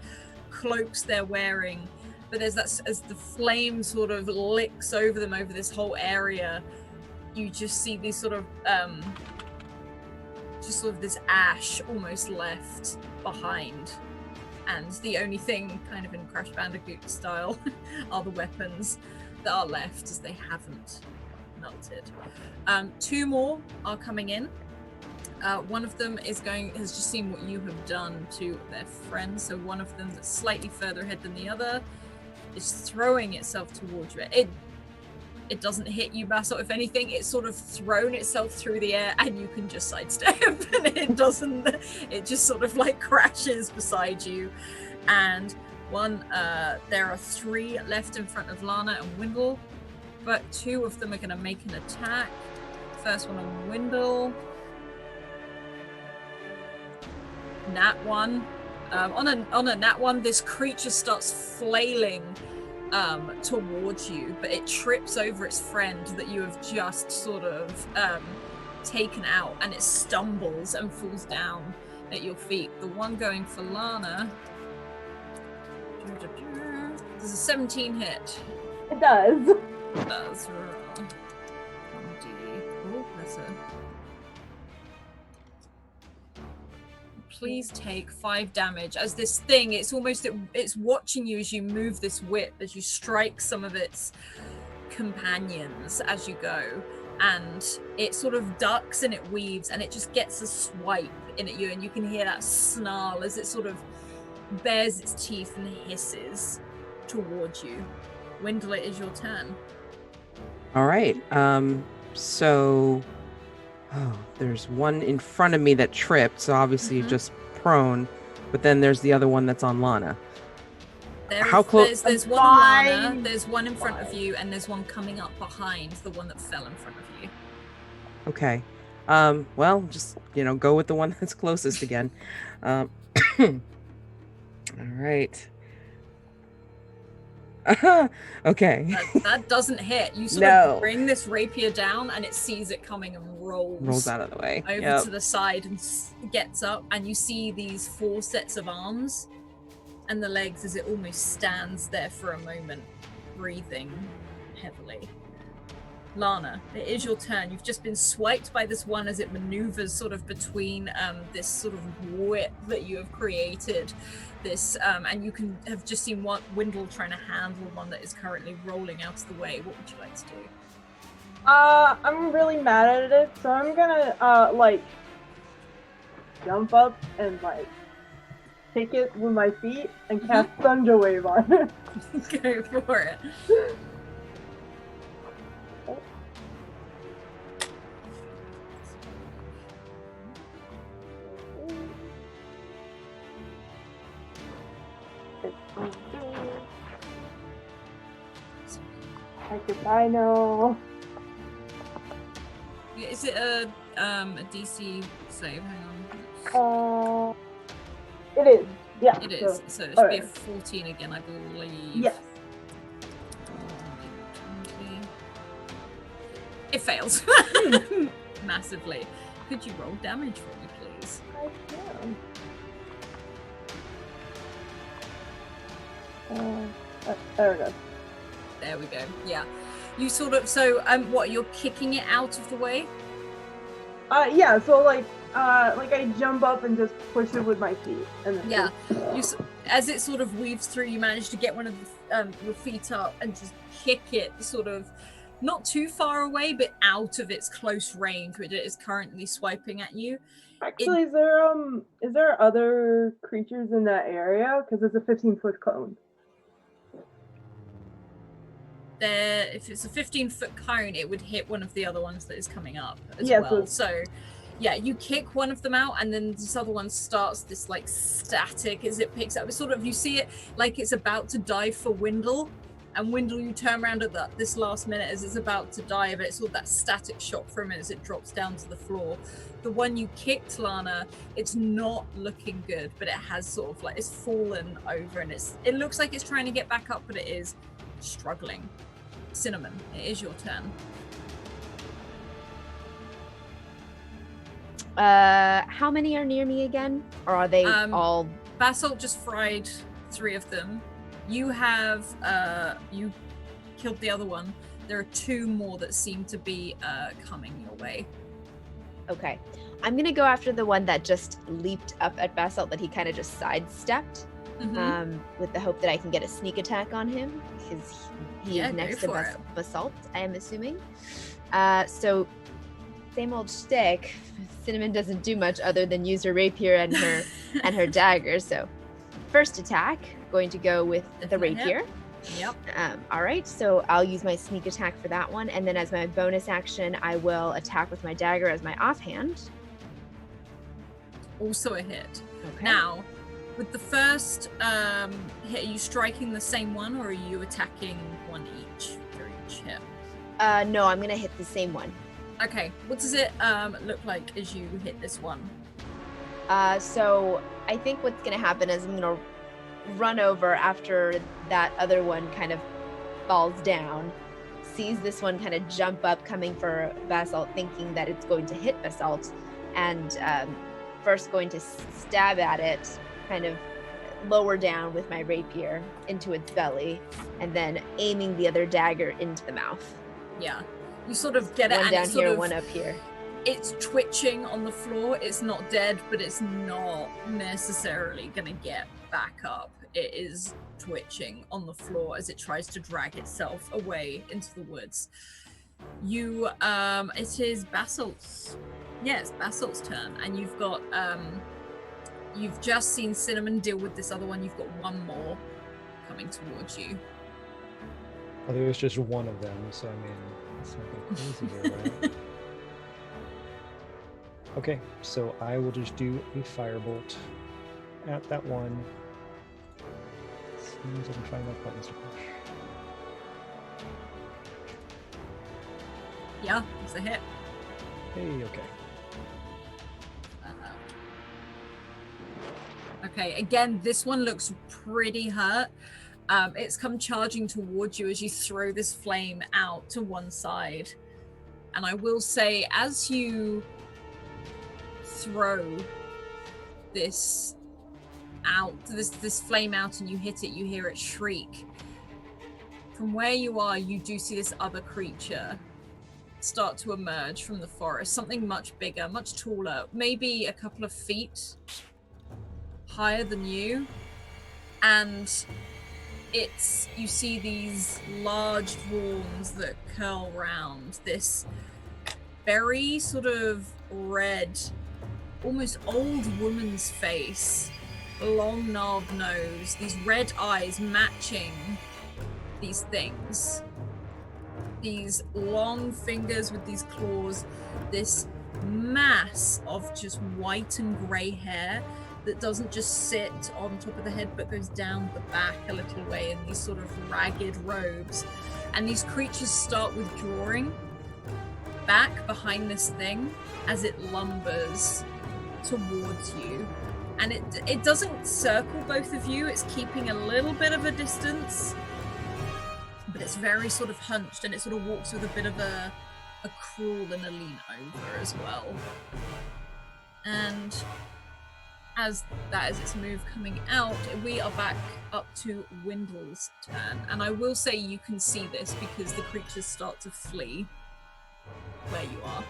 cloaks they're wearing. But there's that, as the flame sort of licks over them over this whole area, you just see these sort of just sort of this ash almost left behind, and the only thing kind of in Crash Bandicoot style are the weapons that are left, as they haven't melted. 2 more are coming in. One of them has just seen what you have done to their friend, so one of them that's slightly further ahead than the other is throwing itself towards you. It doesn't hit you, Basil. If anything, it's sort of thrown itself through the air and you can just sidestep, and it just sort of like crashes beside you. And there are 3 left in front of Lana and Windle, but 2 of them are going to make an attack. First one on Windle. Nat 1. On a Nat 1, this creature starts flailing towards you, but it trips over its friend that you have just sort of taken out, and it stumbles and falls down at your feet. The one going for Lana, there's a 17 hit. It does. That's right. Oh, that's a... Please take 5 damage as this thing, it's watching you as you move this whip, as you strike some of its companions as you go, and it sort of ducks and it weaves, and it just gets a swipe in at you, and you can hear that snarl as it sort of bares its teeth and hisses towards you. Windle, it is your turn. All right. So there's one in front of me that tripped, so obviously just prone, but then there's the other one that's on Lana. How close? There's one on Lana, there's one in front of you, and there's one coming up behind the one that fell in front of you. Okay. Well, just, go with the one that's closest again. All right. Okay. That doesn't hit. You sort of bring this rapier down, and it sees it coming and rolls out of the way over to the side and gets up, and you see these 4 sets of arms and the legs as it almost stands there for a moment, breathing heavily. Lana, it is your turn. You've just been swiped by this one as it maneuvers sort of between this sort of whip that you have created. This and you can have just seen one Windle trying to handle one that is currently rolling out of the way. What would you like to do? I'm really mad at it, so I'm gonna jump up and take it with my feet and cast Thunder Wave on it. Go for it. I know. Is it a DC save? Hang on. It is. Yeah. It is. So it should be a 14 again, I believe. Yes. It fails massively. Could you roll damage for me, please? I can. There we go. There we go. Yeah. You sort of, so what, you're kicking it out of the way? Yeah, so I jump up and just push it with my feet, and then as it sort of weaves through, you manage to get one of your feet up and just kick it sort of not too far away, but out of its close range, which it is currently swiping at you. Actually, is there other creatures in that area? Because it's a 15-foot cone. If it's a 15-foot cone, it would hit one of the other ones that is coming up as well. So yeah, you kick one of them out, and then this other one starts this static as it picks up. It's sort of, you see it like it's about to dive for Windle, And Windle, you turn around at this last minute as it's about to dive. It's all that static shock for a minute as it drops down to the floor. The one you kicked, Lana, it's not looking good, but it has sort of like, it's fallen over and it looks like it's trying to get back up, but it is struggling. Cinnamon, it is your turn. How many are near me again? Or are they all... Basalt just fried 3 of them. You have, you killed the other one. There are 2 more that seem to be coming your way. Okay. I'm going to go after the one that just leaped up at Basalt that he kind of just sidestepped, with the hope that I can get a sneak attack on him, because he is next to Basalt, I am assuming. So, same old shtick. Cinnamon doesn't do much other than use her rapier and her and her dagger. So, first attack, going to go with the rapier. Yep. All right, so I'll use my sneak attack for that one, and then as my bonus action, I will attack with my dagger as my offhand. Also a hit. Okay. Now, with the first hit, are you striking the same one, or are you attacking one each for each hit? No, I'm gonna hit the same one. Okay. What does it look like as you hit this one? So I think what's gonna happen is I'm gonna run over after that other one kind of falls down, sees this one kind of jump up coming for Basalt, thinking that it's going to hit Basalt, and first going to stab at it, kind of lower down with my rapier into its belly, and then aiming the other dagger into the mouth. Yeah. You sort of get it, one and down it's sort here, of, one up here. It's twitching on the floor. It's not dead, but it's not necessarily going to get back up. It is twitching on the floor as it tries to drag itself away into the woods. You, it is Basalt's. Yeah, it's Basalt's turn, and you've got, you've just seen Cinnamon deal with this other one. You've got one more coming towards you. Well, there's just one of them, so I mean, it's nothing crazy here, right? Okay, so I will just do a firebolt at that one. See if I can find my buttons to push. Yeah, it's a hit. Hey, okay. Okay, again, this one looks pretty hurt. It's come charging towards you as you throw this flame out to one side. And I will say, as you throw this out, this flame out, and you hit it, you hear it shriek. From where you are, you do see this other creature start to emerge from the forest. Something much bigger, much taller, maybe a couple of feet higher than you. And you see these large horns that curl round this very sort of red, almost old woman's face, long knobbed nose, these red eyes matching these things, these long fingers with these claws, this mass of just white and grey hair that doesn't just sit on top of the head but goes down the back a little way in these sort of ragged robes. And these creatures start withdrawing back behind this thing as it lumbers towards you. And it doesn't circle both of you, it's keeping a little bit of a distance, but it's very sort of hunched, and it sort of walks with a bit of a crawl and a lean over as well. And as that is its move coming out, we are back up to Windle's turn. And I will say you can see this because the creatures start to flee where you are.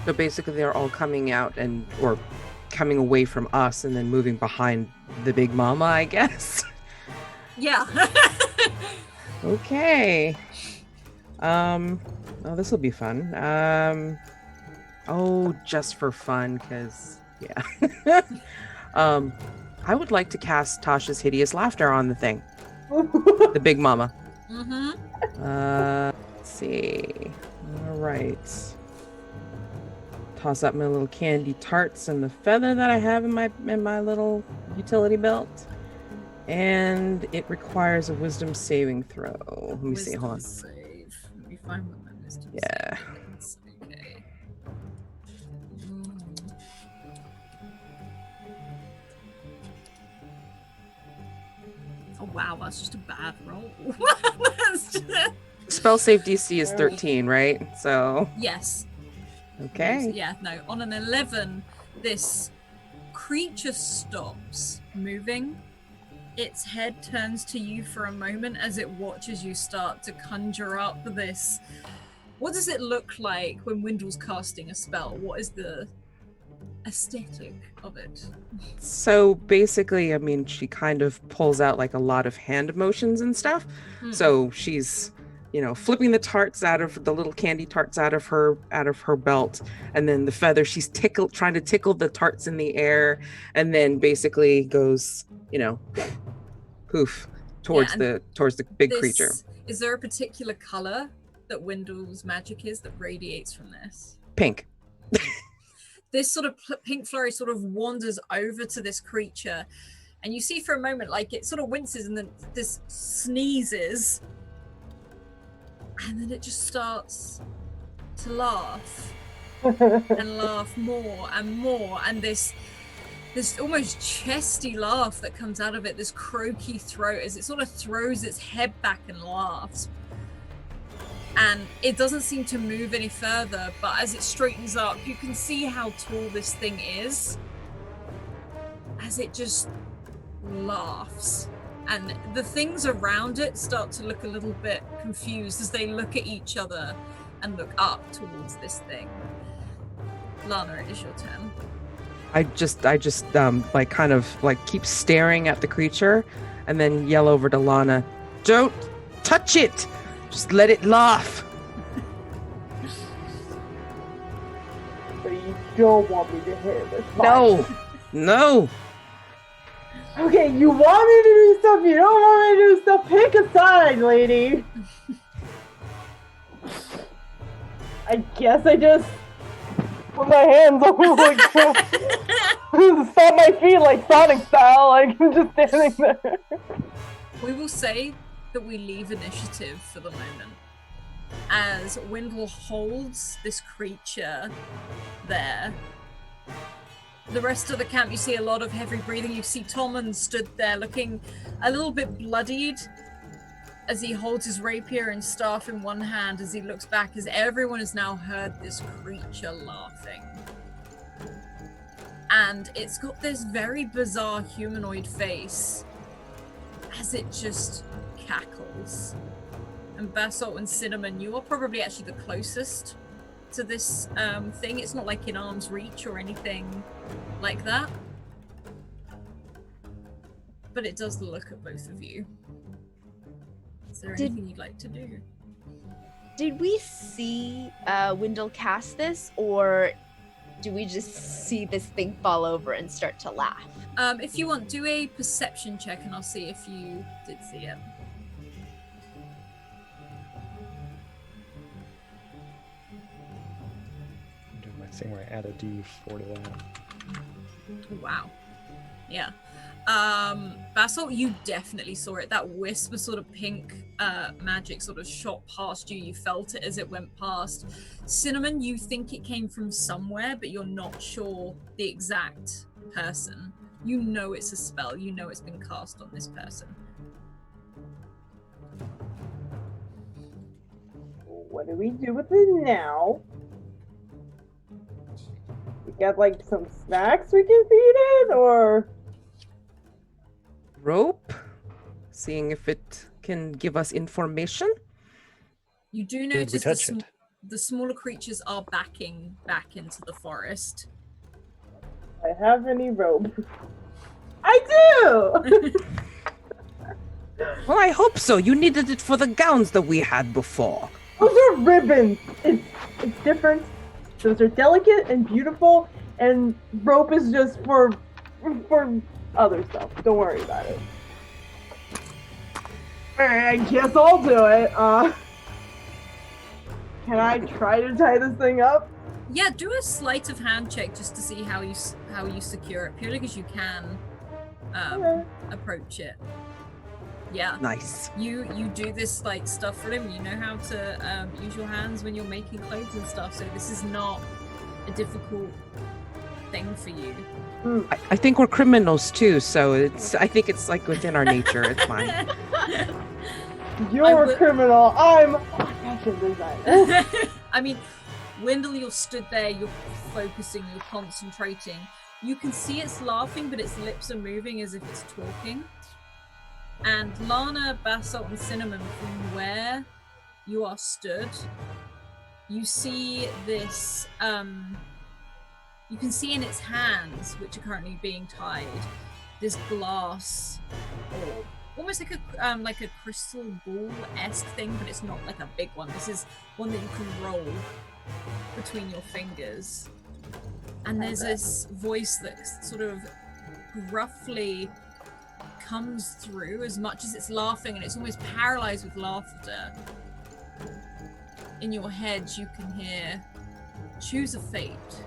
So basically they're all coming out or coming away from us and then moving behind the big mama, I guess. Yeah. Okay. Oh, this will be fun. Just for fun, because yeah. I would like to cast Tasha's Hideous Laughter on the thing. The big mama. Mm-hmm. Let's see. All right. Toss up my little candy tarts and the feather that I have in my little utility belt. And it requires a wisdom saving throw. Let me see. Hold on. Save. Let me find what my wisdom Yeah. save is. Okay. Oh wow, that's just a bad roll. That's just... Spell save DC is 13, right? So. Yes. Okay. Yeah, no. On an 11, this creature stops moving. Its head turns to you for a moment as it watches you start to conjure up this. What does it look like when Windle's casting a spell? What is the aesthetic of it? So basically, I mean, she kind of pulls out like a lot of hand motions and stuff. So she's, flipping the tarts out of the little candy tarts out of her belt, and then the feather. She's trying to tickle the tarts in the air, and then basically goes, poof towards the big creature. Is there a particular color that Windle's magic is that radiates from this? Pink. This sort of pink flurry sort of wanders over to this creature, and you see for a moment like it sort of winces and then this sneezes, and then it just starts to laugh and laugh more and more, and this almost chesty laugh that comes out of it, this croaky throat, as it sort of throws its head back and laughs. And it doesn't seem to move any further, but as it straightens up, you can see how tall this thing is as it just laughs. And the things around it start to look a little bit confused as they look at each other and look up towards this thing. Lana, it is your turn. I just like kind of like keep staring at the creature and then yell over to Lana, "Don't touch it! Just let it laugh." So you don't want me to hit it. It's fine. No. Okay, you want me to do stuff, you don't want me to do stuff. Pick a side, lady. I guess I just put my hands over like stomp my feet like Sonic style, like I'm just standing there. We will say that we leave initiative for the moment as Windle holds this creature there. The rest of the camp, you see a lot of heavy breathing. You see Tommen stood there looking a little bit bloodied as he holds his rapier and staff in one hand as he looks back, as everyone has now heard this creature laughing. And it's got this very bizarre humanoid face as it just cackles. And Basalt and Cinnamon, you are probably actually the closest to this thing. It's not like in arm's reach or anything like that, but it does look at both of you. Is there anything you'd like to do? Did we see Windle cast this, or do we just see this thing fall over and start to laugh? If you want, do a perception check and I'll see if you did see it. I'm doing my thing where I add a D4 to that. Wow. Yeah. Basalt, you definitely saw it. That wisp of sort of pink magic sort of shot past you. You felt it as it went past. Cinnamon, you think it came from somewhere, but you're not sure the exact person. You know it's a spell. You know it's been cast on this person. What do we do with it now? We got like some snacks we can feed it, or Rope, seeing if it can give us information. You do Did we notice touch it? the smaller creatures are backing back into the forest. I have any rope? I do. Well, I hope so. You needed it for the gowns that we had before. Those are ribbons. It's different. Those are delicate and beautiful, and rope is just for other stuff. Don't worry about it. Alright, I guess I'll do it. Can I try to tie this thing up? Yeah, do a sleight of hand check just to see how you secure it, purely because you can. approach it. Yeah. Nice. You do this like stuff for him. You know how to use your hands when you're making clothes and stuff. So this is not a difficult thing for you. I think we're criminals too, so I think it's like within our nature. It's fine. You're a criminal. I'm a fashion designer. I mean, Wendell, you're stood there. You're focusing. You're concentrating. You can see it's laughing, but its lips are moving as if it's talking. And Lana, Basalt, and Cinnamon, from where you are stood, you see this, you can see in its hands, which are currently being tied, this glass, almost like a crystal ball-esque thing, but it's not like a big one. This is one that you can roll between your fingers. And there's this voice that sort of gruffly comes through as much as it's laughing, and it's almost paralyzed with laughter. In your head, you can hear, "Choose a fate."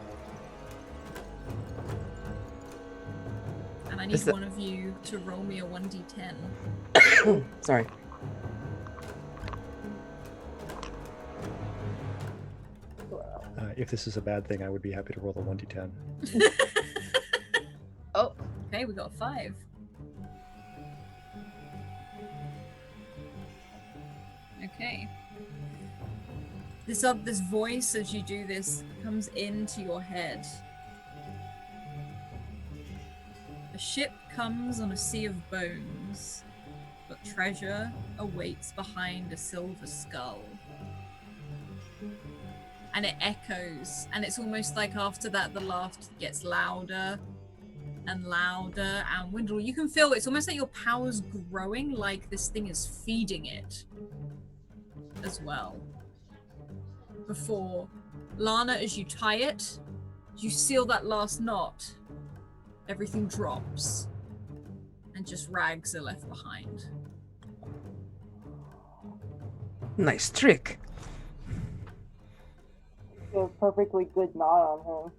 And I need one of you to roll me a 1d10. Sorry. If this is a bad thing, I would be happy to roll the 1d10. Oh, okay, we got a 5. Okay. This voice, as you do this, comes into your head. A ship comes on a sea of bones, but treasure awaits behind a silver skull. And it echoes, and it's almost like after that the laughter gets louder and louder. And Wendell, you can feel it's almost like your power's growing, like this thing is feeding it as well. Before Lana, as you tie it, you seal that last knot, everything drops, and just rags are left behind. Nice trick. A perfectly good knot on him.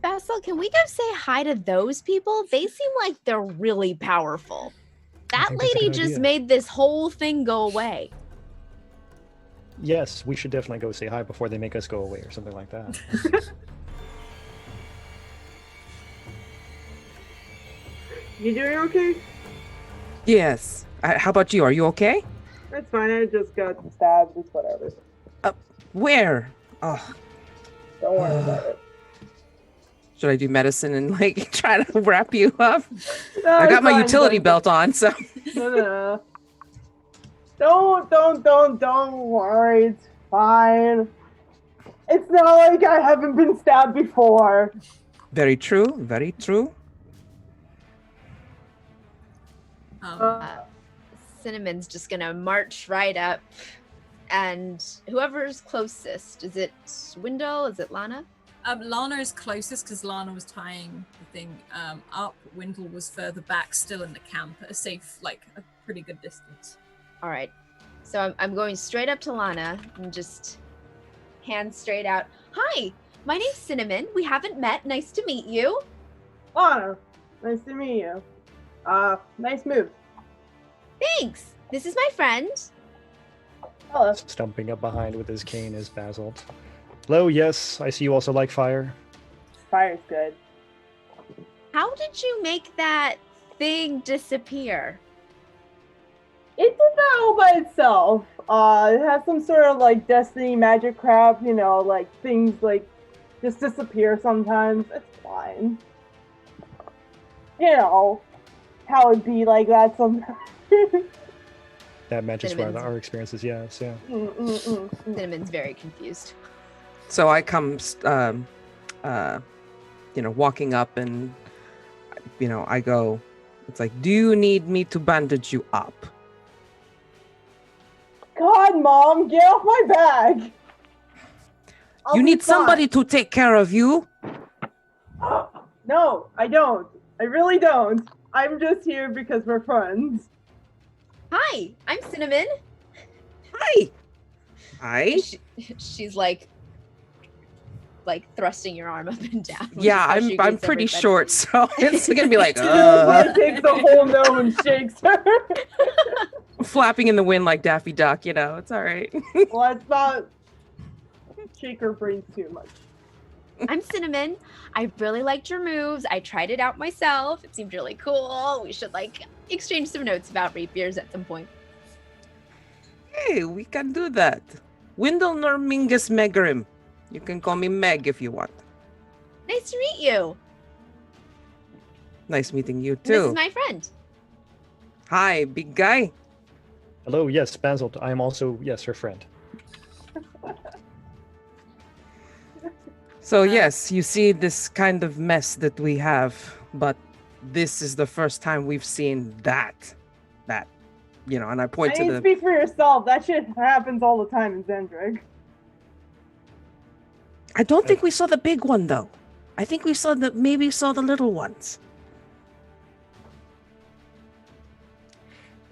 Basil, can we go say hi to those people? They seem like they're really powerful. That lady just made this whole thing go away. Yes, we should definitely go say hi before they make us go away or something like that. You doing okay? Yes. How about you? Are you okay? That's fine. I just got stabbed. It's whatever. Where? Oh. Don't worry about it. Should I do medicine and like try to wrap you up? No, I got my utility belt on, so. No. Don't worry. It's fine. It's not like I haven't been stabbed before. Very true. Very true. Cinnamon's just gonna march right up, and whoever's closest, is it Wendell? Is it Lana? Lana is closest because Lana was tying the thing up. Wendell was further back, still in the camp, at a safe, like a pretty good distance. All right, so I'm going straight up to Lana and just hands straight out. Hi, my name's Cinnamon. We haven't met. Nice to meet you. Lana, nice to meet you. Nice move. Thanks. This is my friend. Hello. Stumping up behind with his cane is Basalt. Hello, yes, I see you also like fire. Fire's good. How did you make that thing disappear? It did that all by itself. It has some sort of like destiny magic crap, you know, like things like just disappear sometimes. It's fine. You know, how it'd be like that sometimes. That matches our experiences, yes, yeah. Cinnamon's very confused. So I come, walking up and, I go, it's like, do you need me to bandage you up? God, Mom, get off my back! You need somebody to take care of you? No, I don't. I really don't. I'm just here because we're friends. Hi, I'm Cinnamon. Hi. Hi. She's like like thrusting your arm up and down. which Yeah, is how I'm she I'm greets pretty everybody. short, so it's gonna be like He takes the whole gnome and shakes her. flapping in the wind like Daffy Duck. It's all right. Let's not shake her brains too much. I'm Cinnamon. I really liked your moves. I tried it out myself. It seemed really cool. We should like exchange some notes about rapiers at some point. Hey, we can do that. Windle Normingus Megrim. You can call me Meg if you want. Nice to meet you. Nice meeting you This is too. my friend. Hi, big guy. Hello, yes, Basil. I am also, yes, her friend. So yes, you see this kind of mess that we have, but this is the first time we've seen that, and I point I to mean, the. speak for yourself. That shit happens all the time in Zendrig. I don't think we saw the big one though. I think we saw maybe saw the little ones.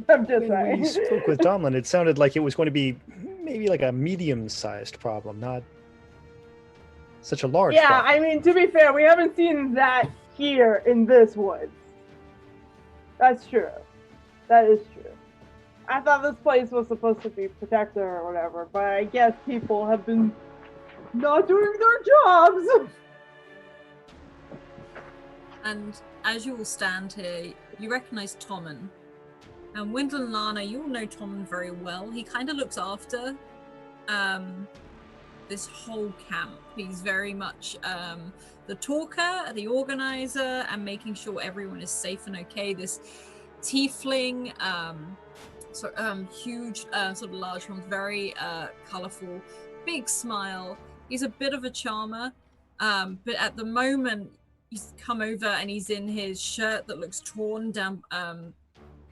I'm just When we saying. spoke with Domlin, it sounded like it was going to be maybe like a medium-sized problem, not such a large Yeah, problem. I mean, to be fair, we haven't seen that here in this woods. That's true. That is true. I thought this place was supposed to be protected or whatever, but I guess people have been not doing their jobs. And as you all stand here, you recognize Tommen. And Wendell and Lana, you all know Tommen very well. He kind of looks after this whole camp. He's very much the talker, the organizer, and making sure everyone is safe and okay. This tiefling, huge, sort of large ones, very colorful, big smile. He's a bit of a charmer, but at the moment, he's come over and he's in his shirt that looks torn down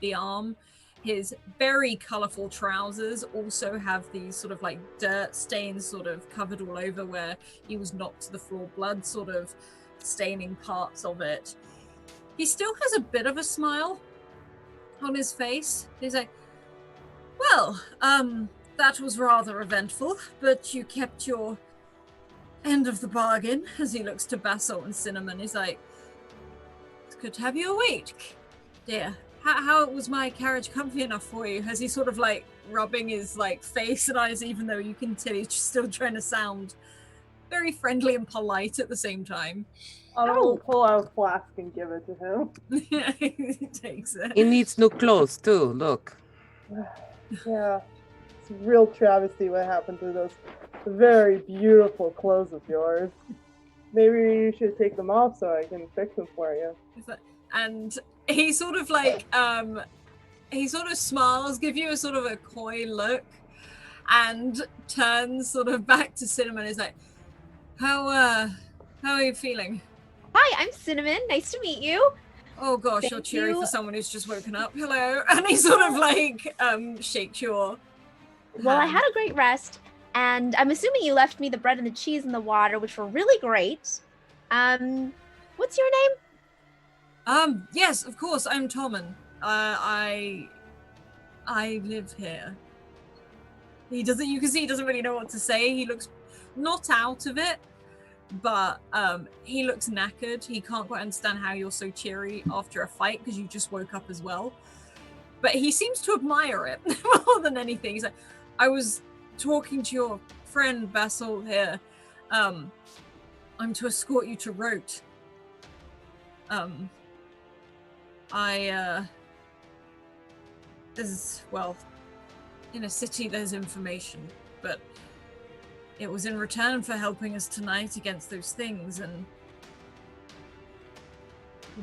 the arm. His very colorful trousers also have these sort of like dirt stains sort of covered all over where he was knocked to the floor, blood sort of staining parts of it. He still has a bit of a smile on his face. He's like, well, that was rather eventful, but you kept your end of the bargain. As he looks to Basil and Cinnamon, he's like, it's good to have you awake, dear. How was my carriage comfy enough for you? As he's sort of like rubbing his like face and eyes, even though you can tell he's still trying to sound very friendly and polite at the same time. I will pull out a flask and give it to him. He takes it. He needs new clothes too. Look. Yeah, it's a real travesty what happened to those very beautiful clothes of yours. Maybe you should take them off so I can fix them for you. And he sort of like he sort of smiles, give you a sort of a coy look, and turns sort of back to Cinnamon. He's like, how are you feeling? Hi, I'm Cinnamon. Nice to meet you. Oh gosh, you're Thank cheery you. for someone who's just woken up. Hello. And he sort of like shakes your Well, I hand. had a great rest, and I'm assuming you left me the bread and the cheese and the water, which were really great. What's your name? Yes, of course, I'm Tommen. I live here. He doesn't, you can see he doesn't really know what to say. He looks not out of it, but he looks knackered. He can't quite understand how you're so cheery after a fight because you just woke up as well. But he seems to admire it more than anything. He's like, I was talking to your friend Basil here. I'm to escort you to Rote. There's, well, in a city there's information, but it was in return for helping us tonight against those things, and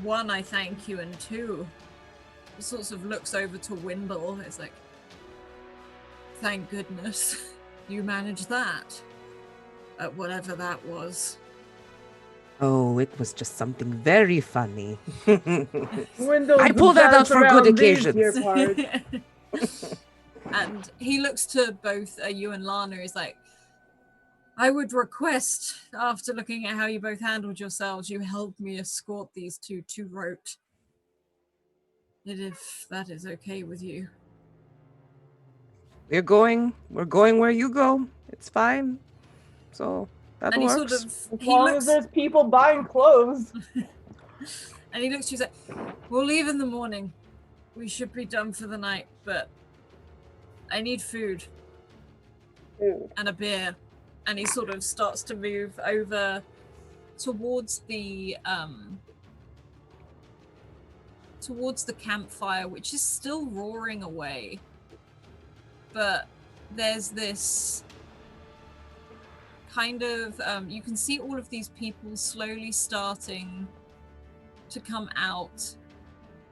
one, I thank you, and two, he sort of looks over to Wimble. It's like, thank goodness you managed that, whatever that was. Oh, it was just something very funny. Windows I pull that out for good around these here occasions. parts. And he looks to both you and Lana. He's like, I would request, after looking at how you both handled yourselves, you help me escort these two to Rote. If that is okay with you. We're going where you go. It's fine. So That And he works. sort of As he long as looks there's people buying clothes. and he looks to you and says, "We'll leave in the morning. We should be done for the night, but I need food Dude. and a beer." And he sort of starts to move over towards the campfire, which is still roaring away. But there's this kind of you can see all of these people slowly starting to come out.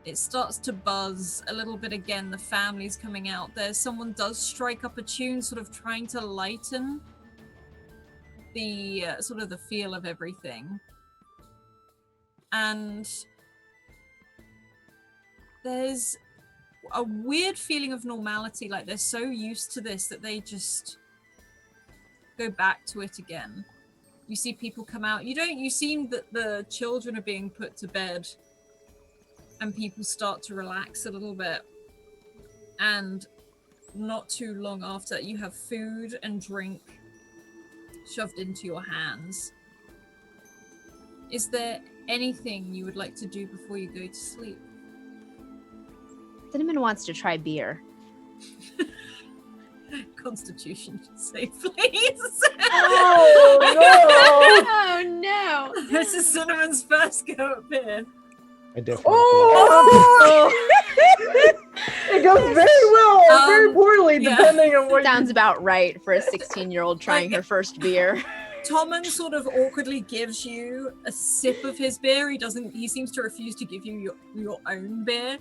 It starts to buzz a little bit again. The family's coming out. Someone does strike up a tune, sort of trying to lighten the sort of the feel of everything. And there's a weird feeling of normality, like they're so used to this that they just go back to it again. You see people come out. You see that the children are being put to bed and people start to relax a little bit. And not too long after that, you have food and drink shoved into your hands. Is there anything you would like to do before you go to sleep? Cinnamon wants to try beer. Constitution save, please. Oh Oh no! no! This is Cinnamon's first go at beer. I definitely. Oh! It goes very well or very poorly, yeah. depending on what Sounds about right for a 16-year-old trying her first beer. Tommen sort of awkwardly gives you a sip of his beer. He seems to refuse to give you your own beer.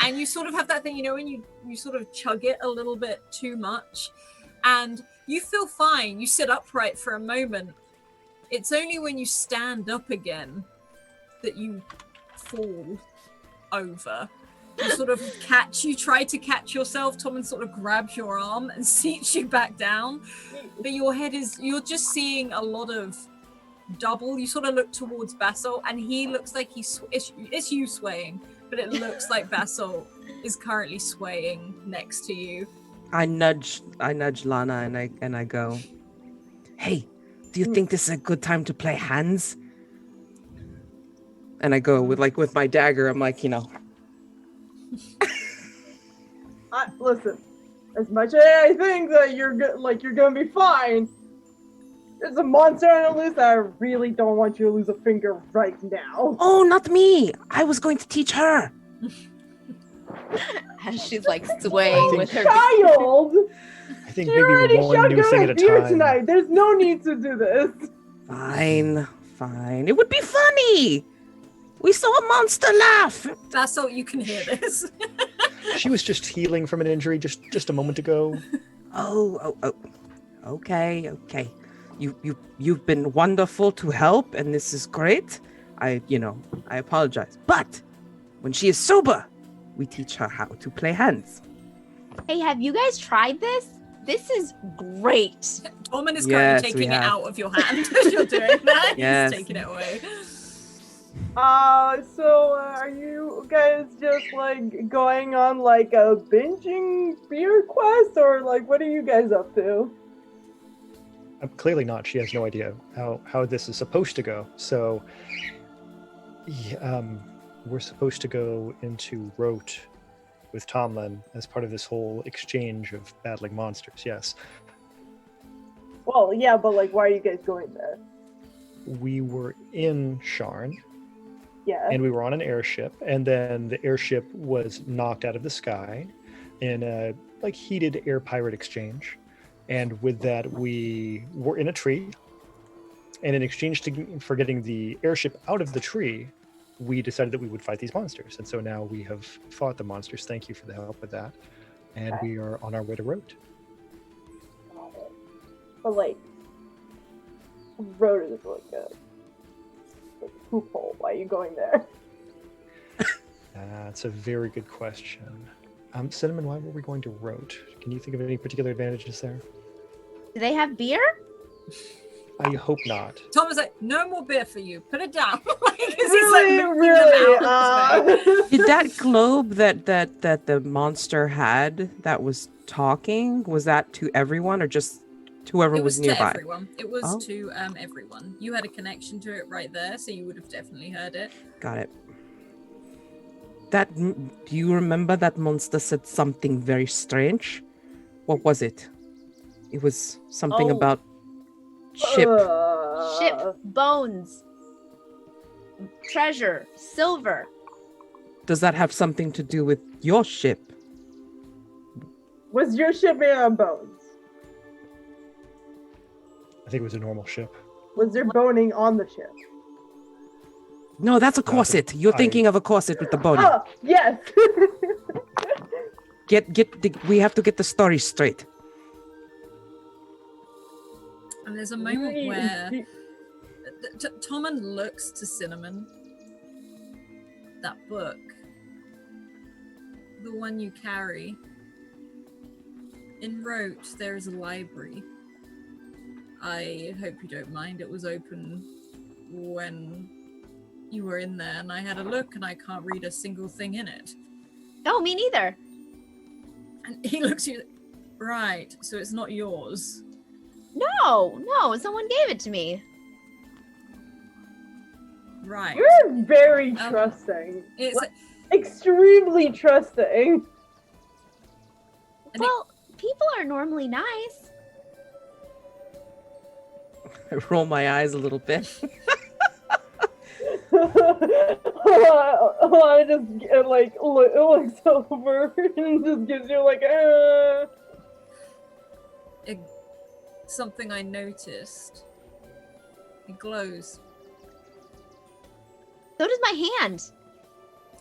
And you sort of have that thing, when you sort of chug it a little bit too much and you feel fine. You sit upright for a moment. It's only when you stand up again that you fall over. You try to catch yourself. Tommen sort of grabs your arm and seats you back down. But you're just seeing a lot of double. You sort of look towards Basalt and he looks like it's you swaying, but it looks like Basalt is currently swaying next to you. I nudge Lana and I go, "Hey, do you think this is a good time to play hands?" And I go with my dagger. I'm like, listen, as much as I think that you're gonna be fine, there's a monster on the loose that I really don't want you to lose a finger right now. "Oh, not me. I was going to teach her." As she's like swaying with her. Child! I think You already maybe one new thing at a beer time. tonight. There's no need to do this. Fine. It would be funny. We saw a monster laugh. Basalt, you can hear this. She was just healing from an injury just a moment ago. Oh. Okay. You've been wonderful to help, and this is great. I apologize. But when she is sober, we teach her how to play hands. Hey, have you guys tried this? This is great. Tommen is Yes, currently we taking it have. out of your hand as you're doing that. Yes. He's taking it away. So are you guys just like going on like a binging beer quest, or like what are you guys up to? Clearly not. She has no idea how this is supposed to go. So, we're supposed to go into Rote with Tomlin as part of this whole exchange of battling monsters. Yes. Well, yeah, but like, why are you guys going there? We were in Sharn, Yeah. and we were on an airship, and then the airship was knocked out of the sky in a heated air pirate exchange. And with that, we were in a tree, and in exchange for getting the airship out of the tree, we decided that we would fight these monsters. And so now we have fought the monsters. Thank you for the help with that. And we are on our way to Rote. But like, road is like a poop hole. Why are you going there? That's a very good question. Cinnamon, why were we going to Rote? Can you think of any particular advantages there? Do they have beer? I hope not. Tom was like, "No more beer for you. Put it down." Did that globe that the monster had that was talking, was that to everyone or just to whoever It was was nearby. to everyone. It was Oh. to everyone. You had a connection to it right there, so you would have definitely heard it. Got it. Do you remember that monster said something very strange? What was it? It was something Oh. about ship. Ship, bones, treasure, silver. Does that have something to do with your ship? Was your ship made out of bones? I think it was a normal ship. Was there boning on the ship? No, that's a corset. You're thinking of a corset with the boning. Oh, yes. We have to get the story straight. And there's a moment where Tommen looks to Cinnamon. That book, the one you carry. In Rote, there is a library. I hope you don't mind. It was open when you were in there, and I had a look, and I can't read a single thing in it. No, me neither. And he looks at you. Right, so it's not yours. No, someone gave it to me. Right. You're very trusting. It's Extremely trusting. Well, people are normally nice. I roll my eyes a little bit. I just get, like looks over and just gives you like something I noticed. It glows. So does my hand.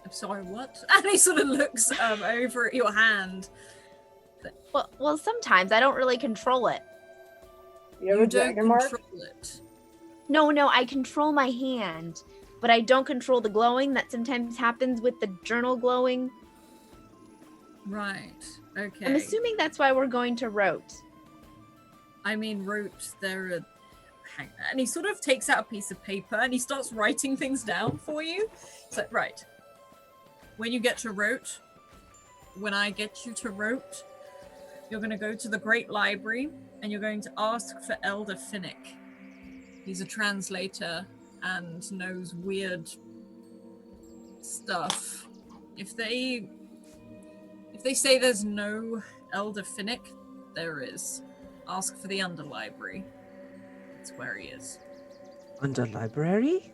I'm sorry, what? And he sort of looks over at your hand. Well, sometimes I don't really control it. You have You a don't dragon mark? control it. No, I control my hand, but I don't control the glowing that sometimes happens with the journal glowing. Right. Okay. I'm assuming that's why we're going to Rote. I mean, Rote, and he sort of takes out a piece of paper and he starts writing things down for you. It's like, right. When you get to Rote, when I get you to Rote, you're going to go to the Great Library and you're going to ask for Elder Finnick. He's a translator and knows weird stuff. If they say there's no Elder Finnick, there is. Ask for the Underlibrary. That's where he is. Underlibrary?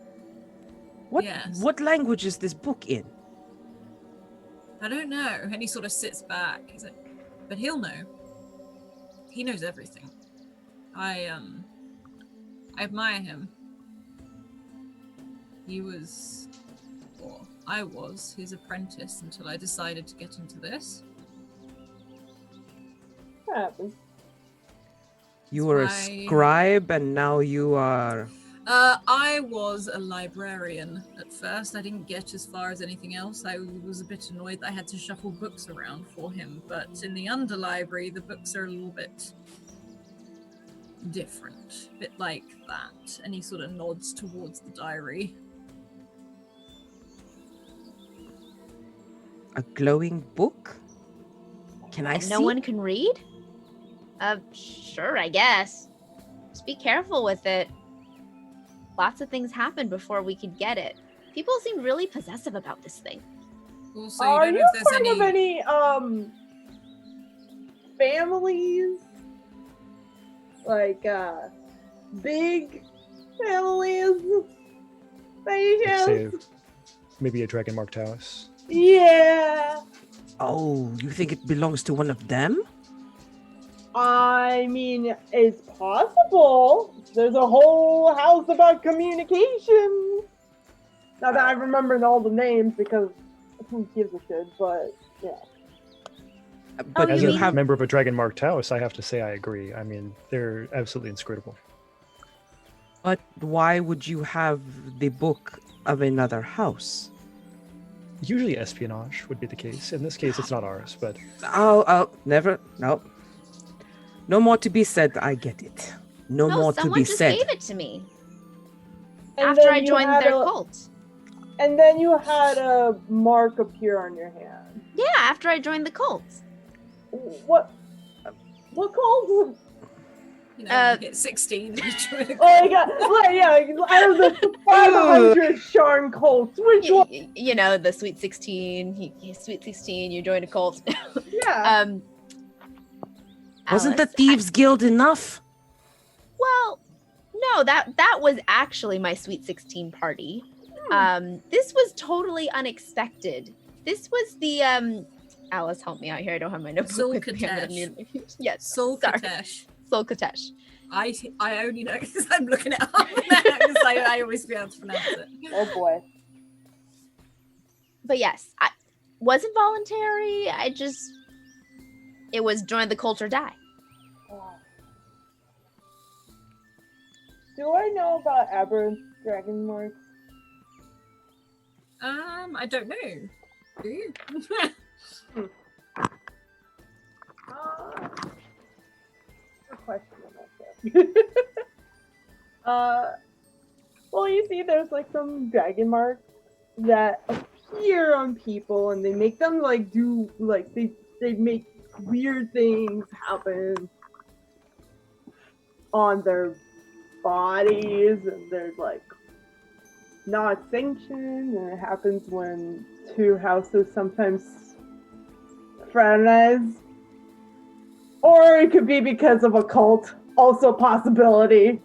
Yes. What language is this book in? I don't know. And he sort of sits back. He's like, but he'll know. He knows everything. I admire him. I was his apprentice until I decided to get into this. What happened? You were a scribe and now you are... I was a librarian at first. I didn't get as far as anything else. I was a bit annoyed that I had to shuffle books around for him. But in the Underlibrary, the books are a little bit different. A bit like that. And he sort of nods towards the diary. A glowing book? Can I see? No one can read? Sure, I guess. Just be careful with it. Lots of things happened before we could get it. People seem really possessive about this thing. Also, Are you if part there's of any families? Like big families? By any Let's say chance? maybe a dragon marked house. Yeah. Oh, you think it belongs to one of them? I mean, it's possible. There's a whole house about communication. Not that I remember all the names because who gives a shit, but yeah. But As you a have... member of a dragon marked house, I have to say I agree. I mean, they're absolutely inscrutable. But why would you have the book of another house? Usually espionage would be the case. In this case, it's not ours, but... Oh, never. No. No more to be said. I get it. No more to someone be just said. gave it to me And after then I you joined had their a- cult. And then you had a mark appear on your hand. Yeah, after I joined the cult. What cult? You know, you hit 16 and you join a Oh my god! Like, yeah, out of the 500 Sharn cults, which one? You know, the Sweet 16. Sweet 16. You joined a cult. Yeah. Wasn't the Alice, Thieves Guild enough? Well, no, that was actually my Sweet 16 party. This was totally unexpected. This was the Alice, help me out here. I don't have my notebook with me. I'm gonna need yes. Solkatesh. Solkatesh. I only know because I'm looking it up now because I always be able to pronounce it. Oh boy. But yes, I wasn't voluntary. It was join the cult or die. Do I know about Aberrant's dragon marks? I don't know. Do you? Good question about that. Well, you see, there's like some dragon marks that appear on people, and they make them like do like they make weird things happen on their bodies, and they're like not sanctioned, and it happens when two houses sometimes fraternize. Or it could be because of a cult, also a possibility.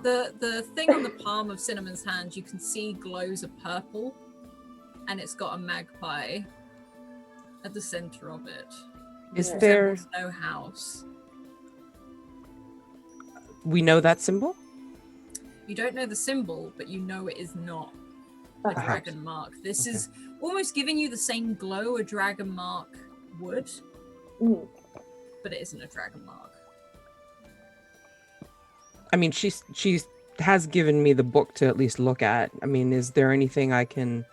The thing on the palm of Cinnamon's hand, you can see glows of purple, and it's got a magpie at the center of it. Is It there... resembles no house. We know that symbol? You don't know the symbol, but you know it is not a Perhaps. dragon mark. This Okay. is almost giving you the same glow a dragon mark would, Mm. but it isn't a dragon mark. I mean, she has given me the book to at least look at. I mean, is there anything I can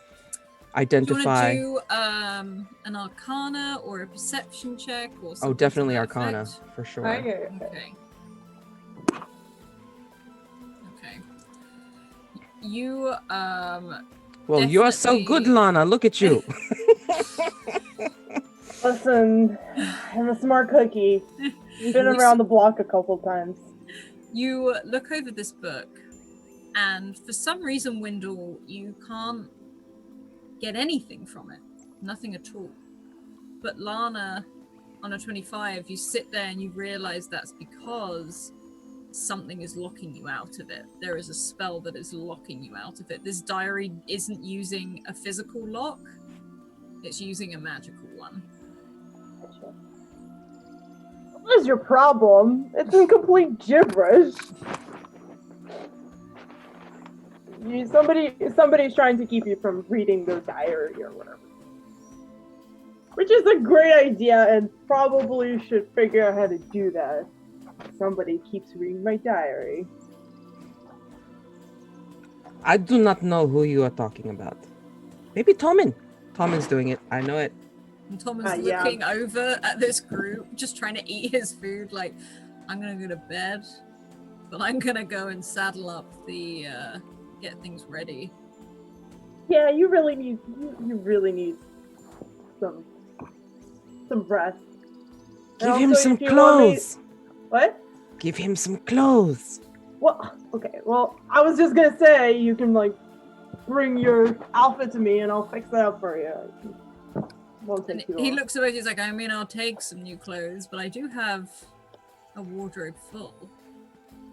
identify? Do you want to do an arcana or a perception check or something? Oh, definitely to that arcana, effect? for sure. Okay. Okay. Okay. You Well, you are so good, definitely- Lana. Look at you. Listen, I'm a smart cookie. Been around the block a couple times. You look over this book, and for some reason, Wendell, you can't get anything from it. Nothing at all. But Lana, on a 25, you sit there and you realize that's because something is locking you out of it. There is a spell that is locking you out of it. This diary isn't using a physical lock, it's using a magical one. What is your problem? It's in complete gibberish. Somebody's trying to keep you from reading their diary or whatever. Which is a great idea, and probably should figure out how to do that. Somebody keeps reading my diary. I do not know who you are talking about. Maybe Tommen. Tommen's doing it. I know it. And Tom is Yeah. looking over at this group, just trying to eat his food, like, I'm gonna go to bed, but I'm gonna go and saddle up the, get things ready. Yeah, you really need some rest. And Give him also, some if you want me- clothes. What? Give him some clothes. Well, okay. Well, I was just gonna say you can like bring your outfit to me, and I'll fix that up for you. Won't And take too he long. looks away, he's like, I mean, I'll take some new clothes, but I do have a wardrobe full.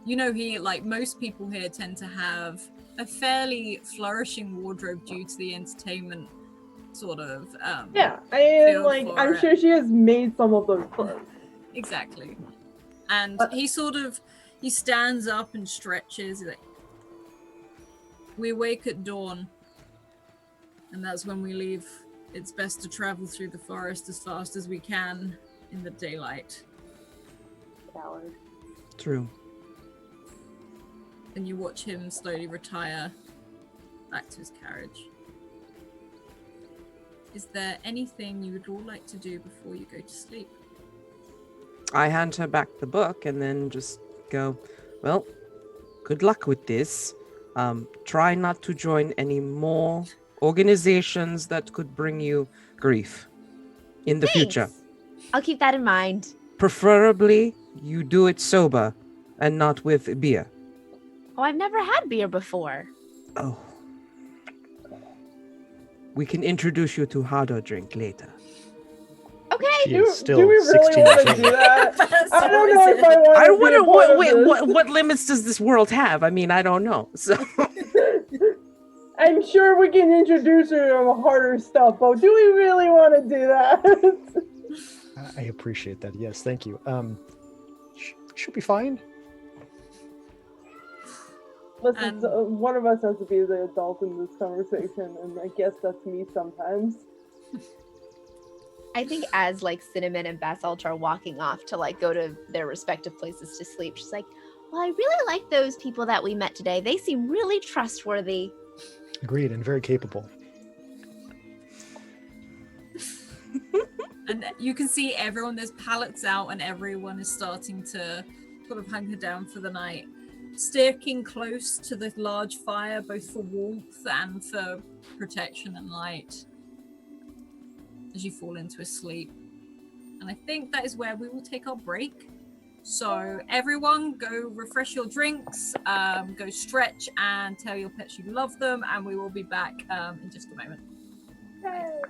You know, like, most people here tend to have a fairly flourishing wardrobe due to the entertainment sort of, Yeah, and feel like for I'm it. sure she has made some of those clothes. Exactly. And But- he stands up and stretches. He's like, we wake at dawn, and that's when we leave. It's best to travel through the forest as fast as we can in the daylight. Coward. True. And you watch him slowly retire back to his carriage. Is there anything you would all like to do before you go to sleep? I hand her back the book and then just go, well, good luck with this. Try not to join any more organizations that could bring you grief in the future. Thanks. I'll keep that in mind. Preferably, you do it sober. and not with beer. Oh, I've never had beer before. Oh. We can introduce you to harder drink later. Okay. She is still do we really 16 want years to old. do that? That's I don't know always if I it. want I to be wonder a part of wait, this. what limits does this world have? I mean, I don't know. So I'm sure we can introduce her to harder stuff, but do we really want to do that? I appreciate that. Yes, thank you. She'll be fine. Listen, so one of us has to be the adult in this conversation, and I guess that's me sometimes. I think as like Cinnamon and Basalt are walking off to like go to their respective places to sleep, she's like, well, I really like those people that we met today. They seem really trustworthy. Agreed, and very capable. And you can see everyone, there's pallets out and everyone is starting to sort of hunker down for the night. Sticking close to the large fire, both for warmth and for protection and light, as you fall into a sleep. And I think that is where we will take our break. So everyone go refresh your drinks, go stretch and tell your pets you love them, and we will be back in just a moment. Yay.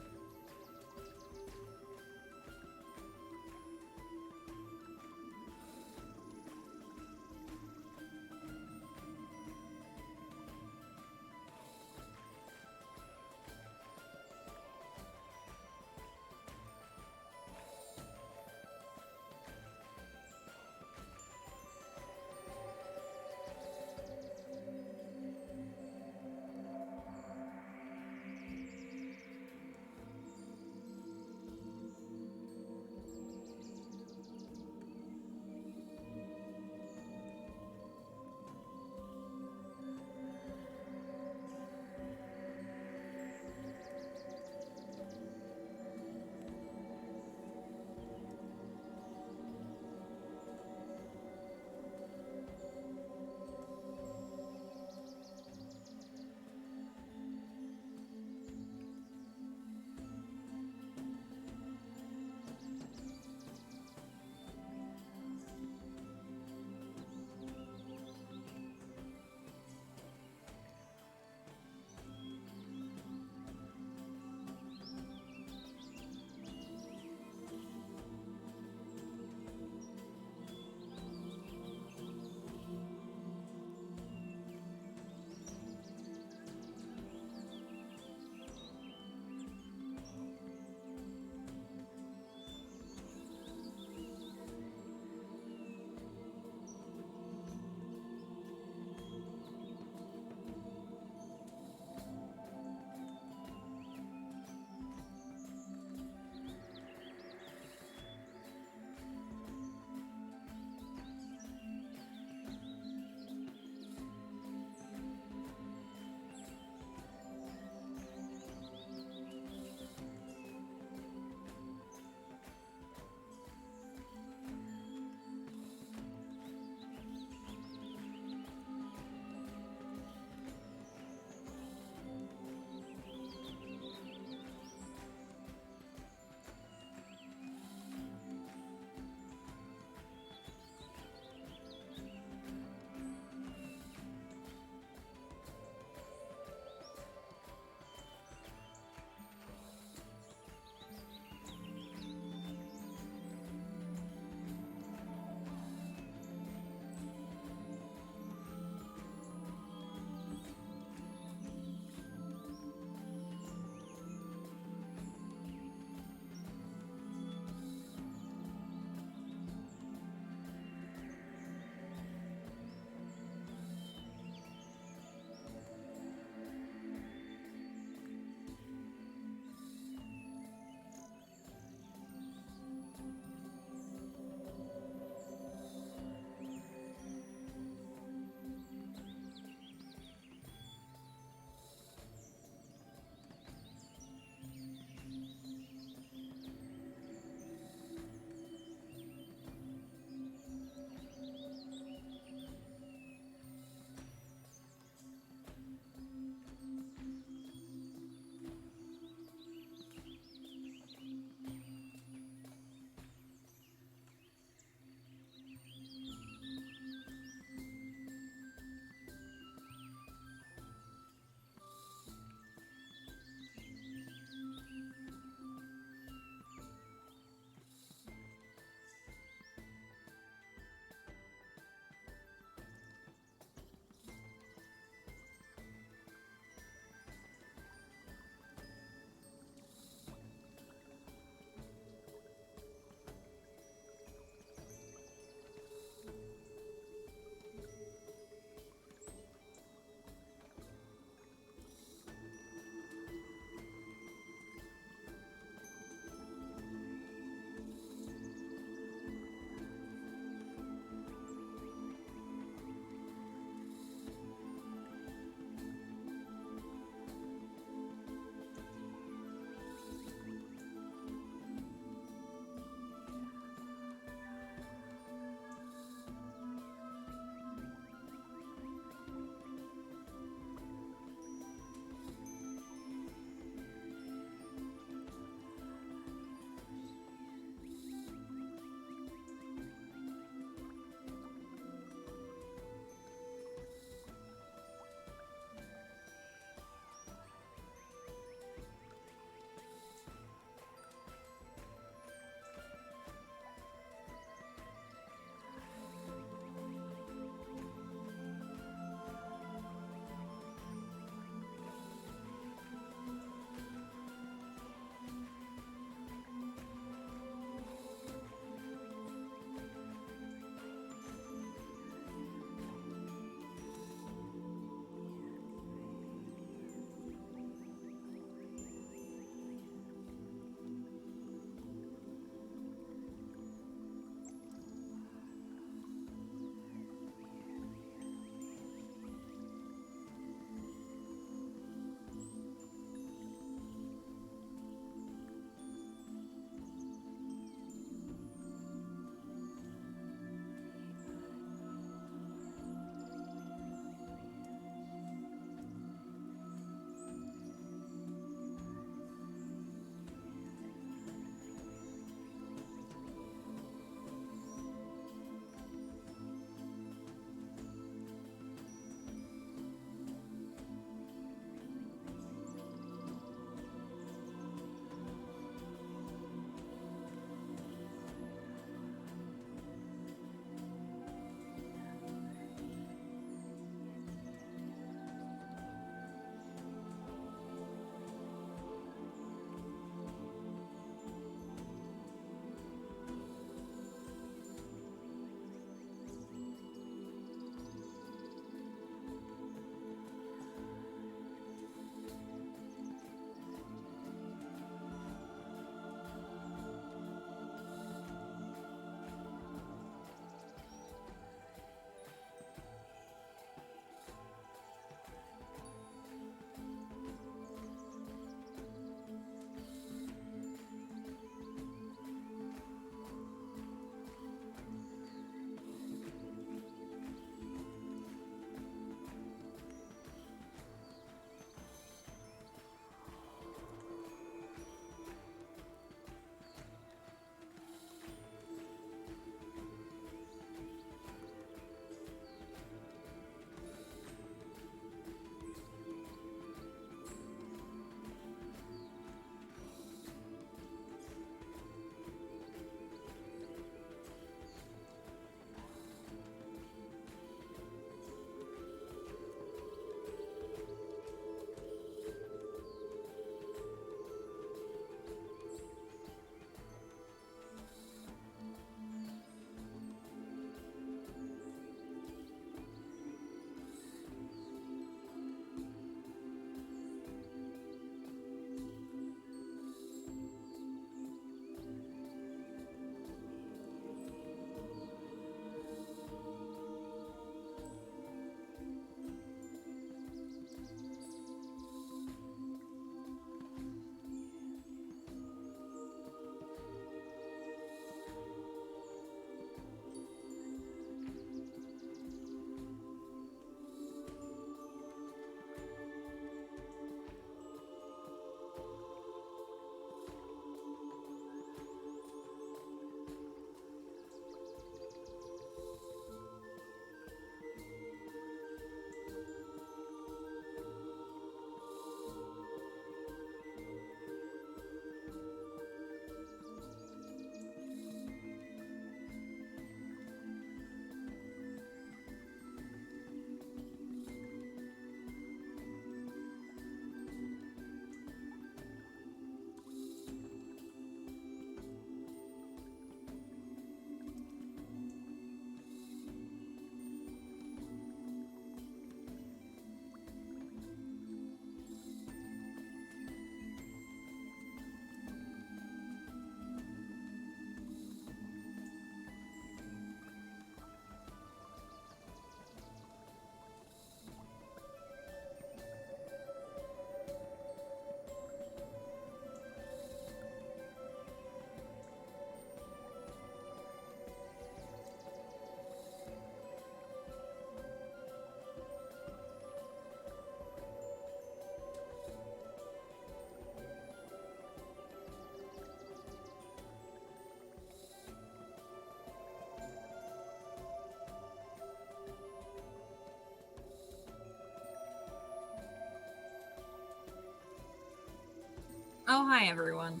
Oh, hi everyone.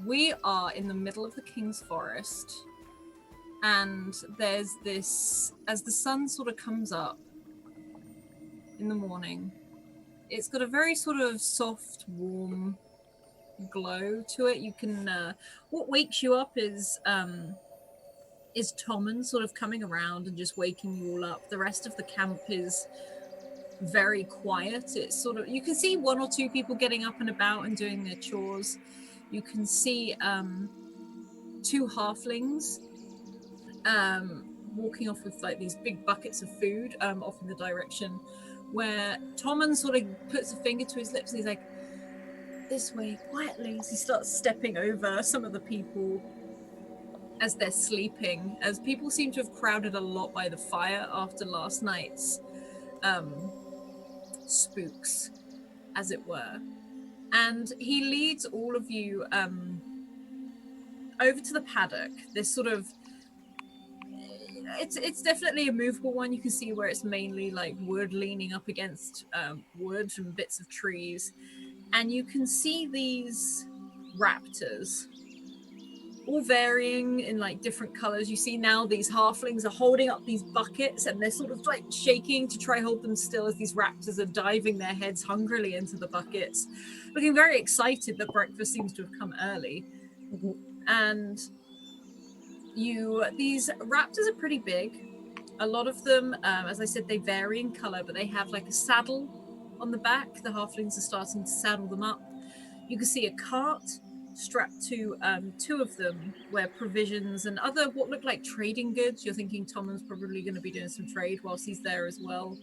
We are in the middle of the King's Forest, and there's this, as the sun sort of comes up in the morning, it's got a very sort of soft, warm glow to it. You can, what wakes you up is Tommen sort of coming around and just waking you all up. The rest of the camp is very quiet. It's sort of, you can see one or two people getting up and about and doing their chores. You can see two halflings walking off with like these big buckets of food off in the direction where Tommen sort of puts a finger to his lips and he's like, this way, quietly, as he starts stepping over some of the people as they're sleeping, as people seem to have crowded a lot by the fire after last night's spooks, as it were. And he leads all of you over to the paddock. This sort of, it's definitely a movable one. You can see where it's mainly like wood leaning up against wood and bits of trees. And you can see these raptors, all varying in like different colors. You see now these halflings are holding up these buckets and they're sort of like shaking to try hold them still as these raptors are diving their heads hungrily into the buckets, looking very excited that breakfast seems to have come early. And these raptors are pretty big. A lot of them, as I said, they vary in color, but they have like a saddle on the back. The halflings are starting to saddle them up. You can see a cart strapped to two of them where provisions and other what look like trading goods. You're thinking Tommen's probably going to be doing some trade whilst he's there as well.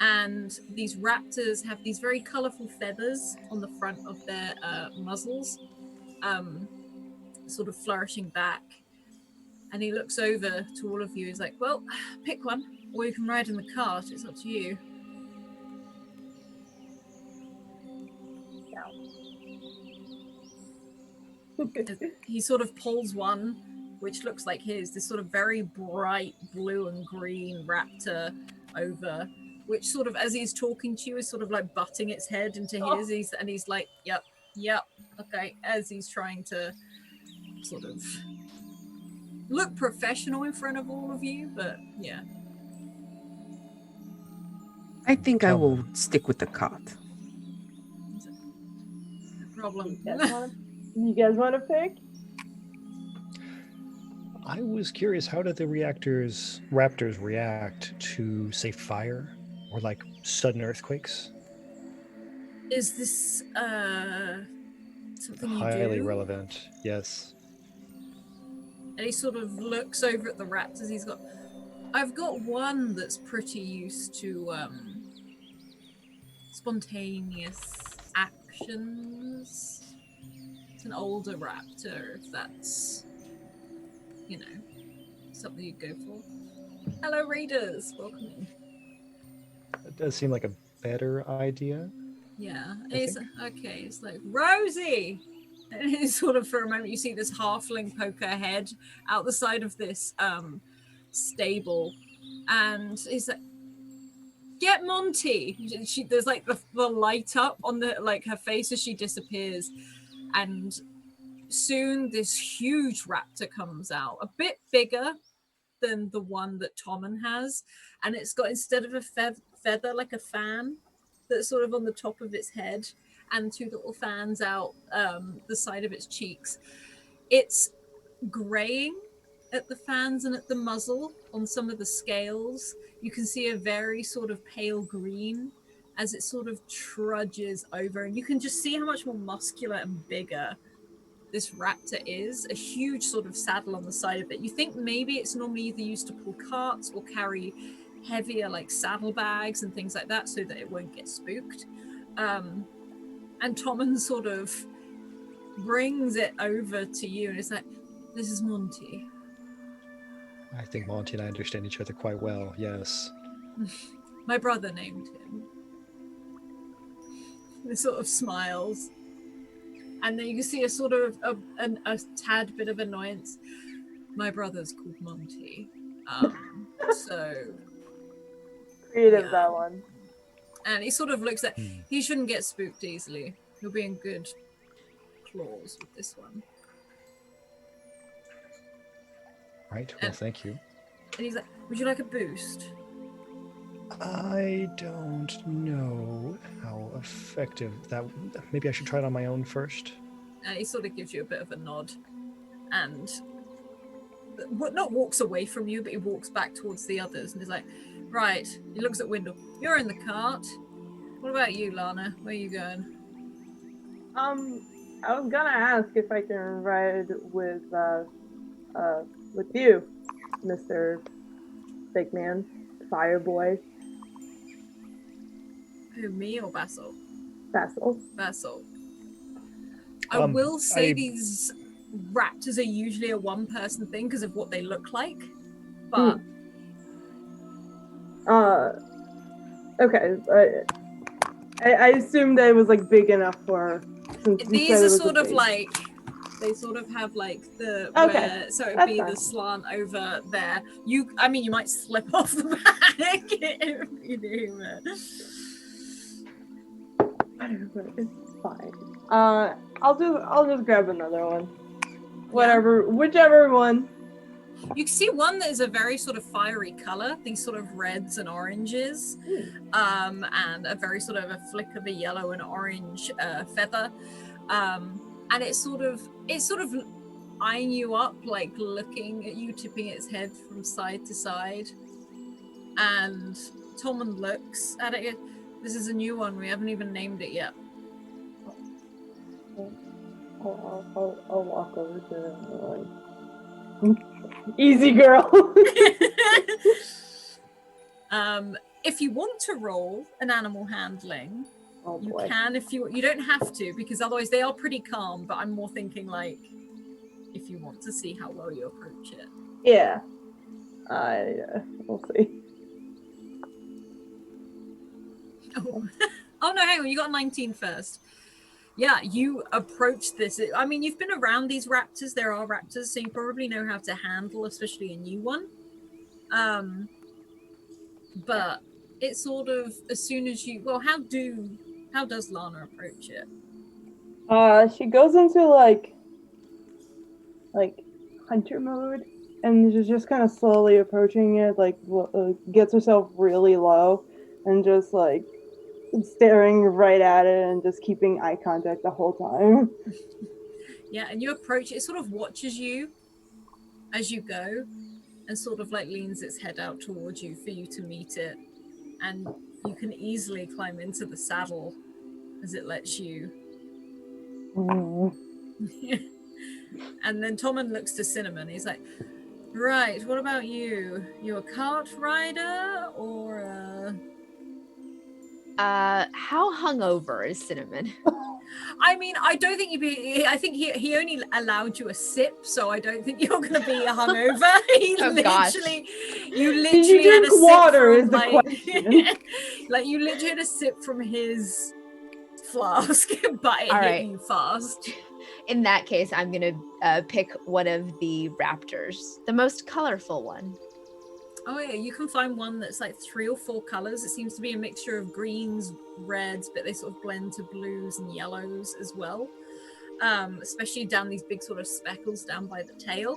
And these raptors have these very colorful feathers on the front of their muzzles, sort of flourishing back. And he looks over to all of you. He's like, well, pick one, or you can ride in the cart. It's up to you. He sort of pulls one, which looks like his, this sort of very bright blue and green raptor over, which sort of, as he's talking to you, is sort of like butting its head into his. He's like, yep, okay, as he's trying to sort of look professional in front of all of you, but yeah. I think I will stick with the cart. No problem. You guys want to pick? I was curious, how do the raptors react to, say, fire or like sudden earthquakes? Is this something you do? Highly relevant, yes. And he sort of looks over at the raptors. I've got one that's pretty used to spontaneous actions. It's an older raptor, if that's, something you'd go for. Hello, readers. Welcome in. That does seem like a better idea. Yeah. It's like, Rosie! And it's sort of, for a moment, you see this halfling poke her head out the side of this stable. And he's like, get Monty! There's like the light up on her face as she disappears. And soon this huge raptor comes out, a bit bigger than the one that Tommen has, and it's got, instead of a feather, like a fan that's sort of on the top of its head, and two little fans out the side of its cheeks. It's graying at the fans and at the muzzle. On some of the scales you can see a very sort of pale green as it sort of trudges over, and you can just see how much more muscular and bigger this raptor is. A huge sort of saddle on the side of it. You think maybe it's normally either used to pull carts or carry heavier like saddlebags and things like that so that it won't get spooked. And Tommen sort of brings it over to you and it's like, this is Monty. I think Monty and I understand each other quite well, yes. My brother named him. He sort of smiles. And then you can see a sort of a tad bit of annoyance. My brother's called Monty. So creative, that one. And he sort of looks at, he shouldn't get spooked easily. He'll be in good claws with this one. Right. Well, thank you. And he's like, would you like a boost? I don't know how effective that. Maybe I should try it on my own first. And he sort of gives you a bit of a nod, and not walks away from you, but he walks back towards the others, and he's like, right. He looks at Wendell. You're in the cart. What about you, Lana? Where are you going? I was gonna ask if I can ride with you, Mr. Big Man, Fire Boy, Who, me or Basil? Basil. Basil. I will say I- these raptors are usually a one-person thing because of what they look like, but Okay. I assumed that it was like big enough for. Since you these said it are was a sort of big- like they sort of have like the Okay, where, so it'd that's be fine. the slant over there. I mean, you might slip off the back if you do. Whatever, it's fine. I'll just grab another one. Whatever, whichever one. You can see one that is a very sort of fiery color, these sort of reds and oranges, and a very sort of a flick of a yellow and orange feather, and it's sort of eyeing you up, like looking at you, tipping its head from side to side. And Tommen looks at it. This is a new one. We haven't even named it yet. I'll walk over to them. Easy girl. If you want to roll an animal handling, Oh you boy. can. If you don't have to, because otherwise they are pretty calm. But I'm more thinking like, if you want to see how well you approach it. Yeah. We'll see. Oh no, hang on, you got a 19 first. Yeah, you approach this. I mean, you've been around these raptors. There are raptors, so you probably know how to handle, especially a new one. But it's sort of as soon as you. Well, how does Lana approach it? She goes into like hunter mode, and she's just kind of slowly approaching it. Like gets herself really low, and just like staring right at it and just keeping eye contact the whole time. Yeah, and you approach it. It sort of watches you as you go, and sort of like leans its head out towards you for you to meet it, and you can easily climb into the saddle as it lets you. And then Tommen looks to Cinnamon. He's like, right, what about you? You a cart rider or How hungover is Cinnamon? I mean, I don't think I think he only allowed you a sip, so I don't think you're gonna be hungover. You literally Did you had a drink sip water from, is the like, question. like you literally had a sip from his flask, but it All hit right. you fast. In that case, I'm gonna pick one of the raptors, the most colorful one. Oh yeah, you can find one that's like 3 or 4 colors. It seems to be a mixture of greens, reds, but they sort of blend to blues and yellows as well. Especially down these big sort of speckles down by the tail.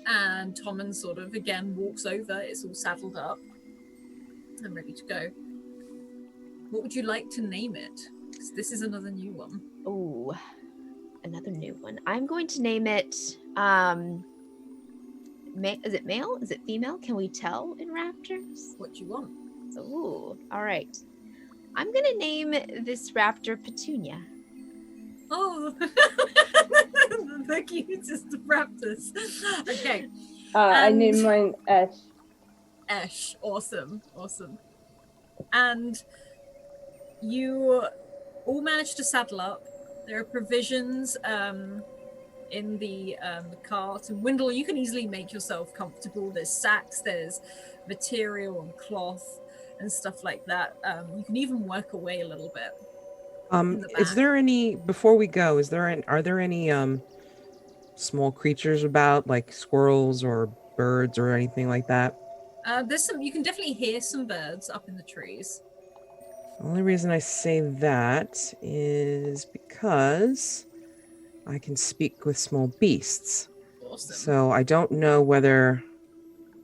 And Tommen sort of again walks over. It's all saddled up and ready to go. What would you like to name it? 'Cause this is another new one. Ooh, another new one. I'm going to name it. Is it male? Is it female? Can we tell in raptors? What do you want? Ooh, all right. I'm gonna name this raptor Petunia. Oh, the cutest of raptors. Okay. I And- named mine Ash. Esh, awesome. And you all managed to saddle up. There are provisions in the cart, and Wendell, you can easily make yourself comfortable. There's sacks, there's material and cloth and stuff like that. You can even work away a little bit. Is back. there any, before we go, are there any small creatures about, like squirrels or birds or anything like that? There's some. You can definitely hear some birds up in the trees. The only reason I say that is because I can speak with small beasts. Awesome. So I don't know whether,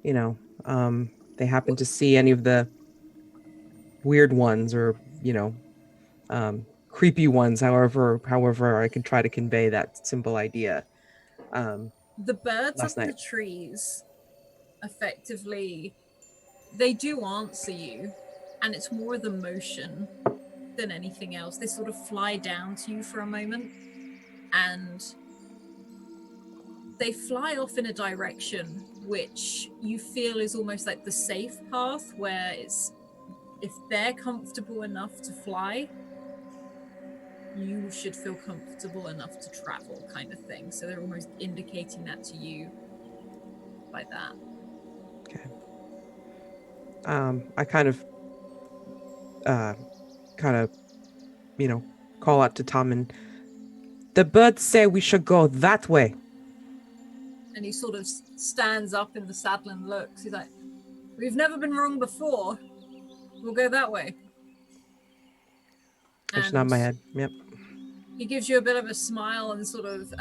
they happen to see any of the weird ones or, creepy ones, however I can try to convey that simple idea. The birds up Last in the night. trees, effectively, they do answer you, and it's more the motion than anything else. They sort of fly down to you for a moment, and they fly off in a direction which you feel is almost like the safe path, where it's, if they're comfortable enough to fly, you should feel comfortable enough to travel, kind of thing. So they're almost indicating that to you by that. Okay. I kind of, call out to Tom, and the birds say we should go that way. And he sort of stands up in the saddle and looks. He's like, "We've never been wrong before. We'll go that way." I just nod my head. Yep. He gives you a bit of a smile and sort of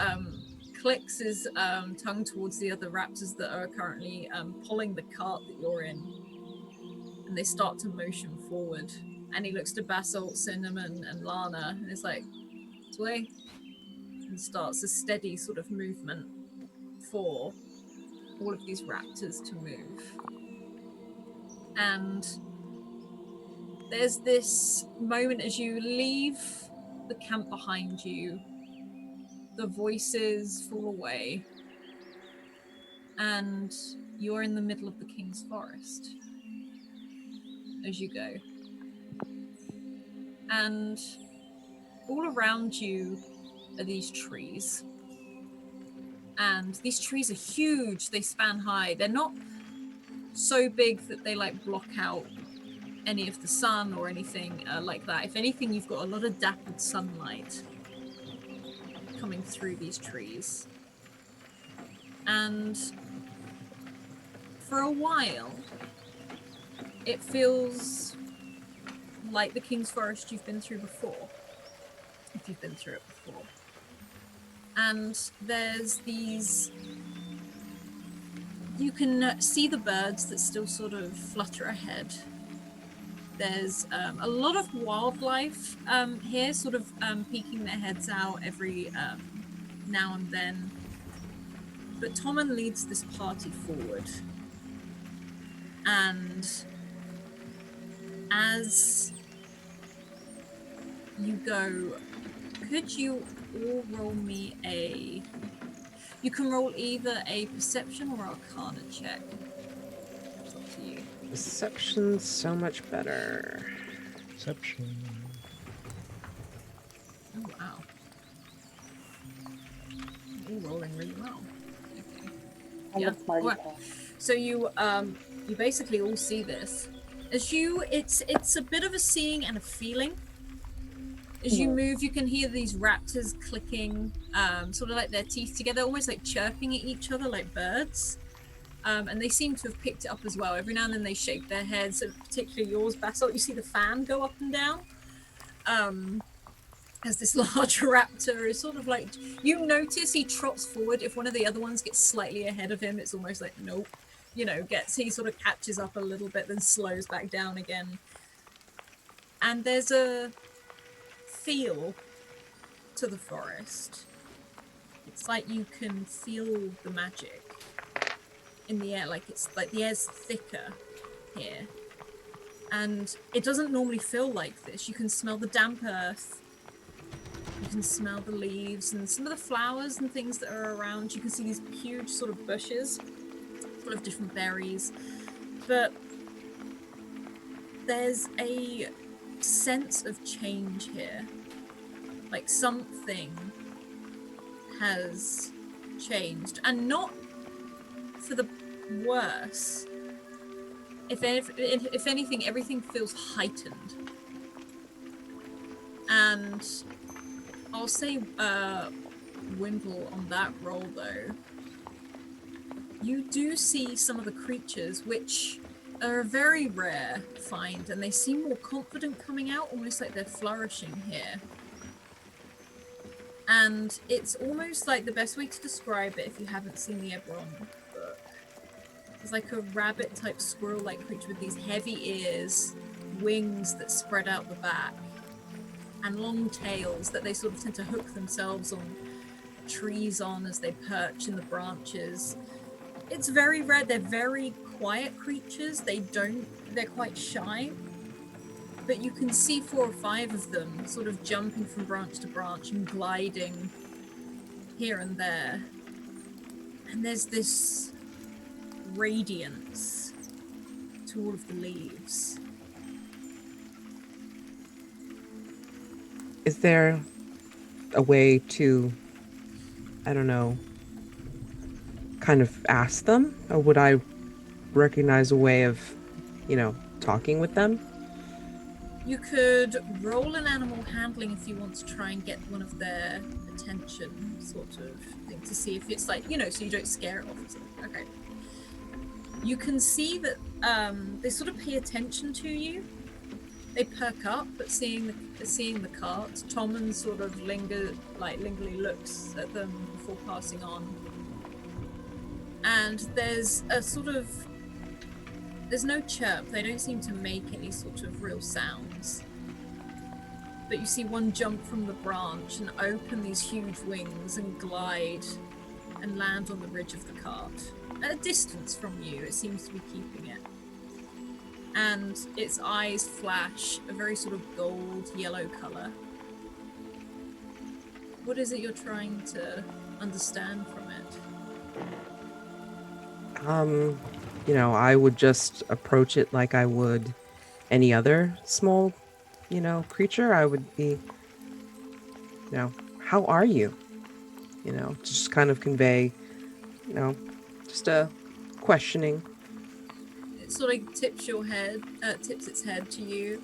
clicks his tongue towards the other raptors that are currently pulling the cart that you're in. And they start to motion forward. And he looks to Basalt, Cinnamon, and Lana, and is like, "This way," and starts a steady sort of movement for all of these raptors to move. And there's this moment as you leave the camp behind you, the voices fall away, and you're in the middle of the King's Forest as you go. And all around you are these trees. And these trees are huge, they span high. They're not so big that they like block out any of the sun or anything like that. If anything, you've got a lot of dappled sunlight coming through these trees. And for a while, it feels like the King's Forest you've been through before, if you've been through it before. And there's these, you can see the birds that still sort of flutter ahead. There's a lot of wildlife here, sort of peeking their heads out every now and then. But Tommen leads this party forward. And as you go, could you all roll me a... You can roll either a perception or arcana check. It's up to you. Perception's so much better. Perception. Oh, wow. You're all rolling really well. Okay. I'm Yeah. a smarty Alright. cat. So you basically all see this. As you, it's a bit of a seeing and a feeling. As you move, you can hear these raptors clicking, sort of like their teeth together, almost like chirping at each other like birds. And they seem to have picked it up as well. Every now and then they shake their heads, and particularly yours, Basalt. You see the fan go up and down. As this large raptor is sort of like, you notice he trots forward. If one of the other ones gets slightly ahead of him, it's almost like, nope. You know, he sort of catches up a little bit, then slows back down again. And there's a feel to the forest. It's like you can feel the magic in the air, like it's like the air's thicker here. And it doesn't normally feel like this. You can smell the damp earth. You can smell the leaves and some of the flowers and things that are around. You can see these huge sort of bushes full of different berries. But there's a sense of change here. Like something has changed. And not for the worse. If anything, everything feels heightened. And I'll say Wimble on that roll though. You do see some of the creatures which are a very rare find, and they seem more confident coming out, almost like they're flourishing here. And it's almost like the best way to describe it, if you haven't seen the Eberron book, it's like a rabbit-type squirrel-like creature with these heavy ears, wings that spread out the back, and long tails that they sort of tend to hook themselves on trees on as they perch in the branches. It's very rare. They're very quiet creatures. They're quite shy. But you can see 4 or 5 of them sort of jumping from branch to branch and gliding here and there. And there's this radiance to all of the leaves. Is there a way to, I don't know, kind of ask them? Or would I recognize a way of, talking with them? You could roll an animal handling if you want to try and get one of their attention, sort of thing, to see if it's like, so you don't scare it off. Okay. You can see that they sort of pay attention to you. They perk up at seeing the cart. Tommen sort of lingerly looks at them before passing on. And there's no chirp. They don't seem to make any sort of real sounds. But you see one jump from the branch and open these huge wings and glide and land on the ridge of the cart. At a distance from you, it seems to be keeping it. And its eyes flash a very sort of gold yellow color. What is it you're trying to understand from it? I would just approach it like I would any other small, creature. I would be, how are you? Just kind of convey, just a questioning. It sort of tips its head to you,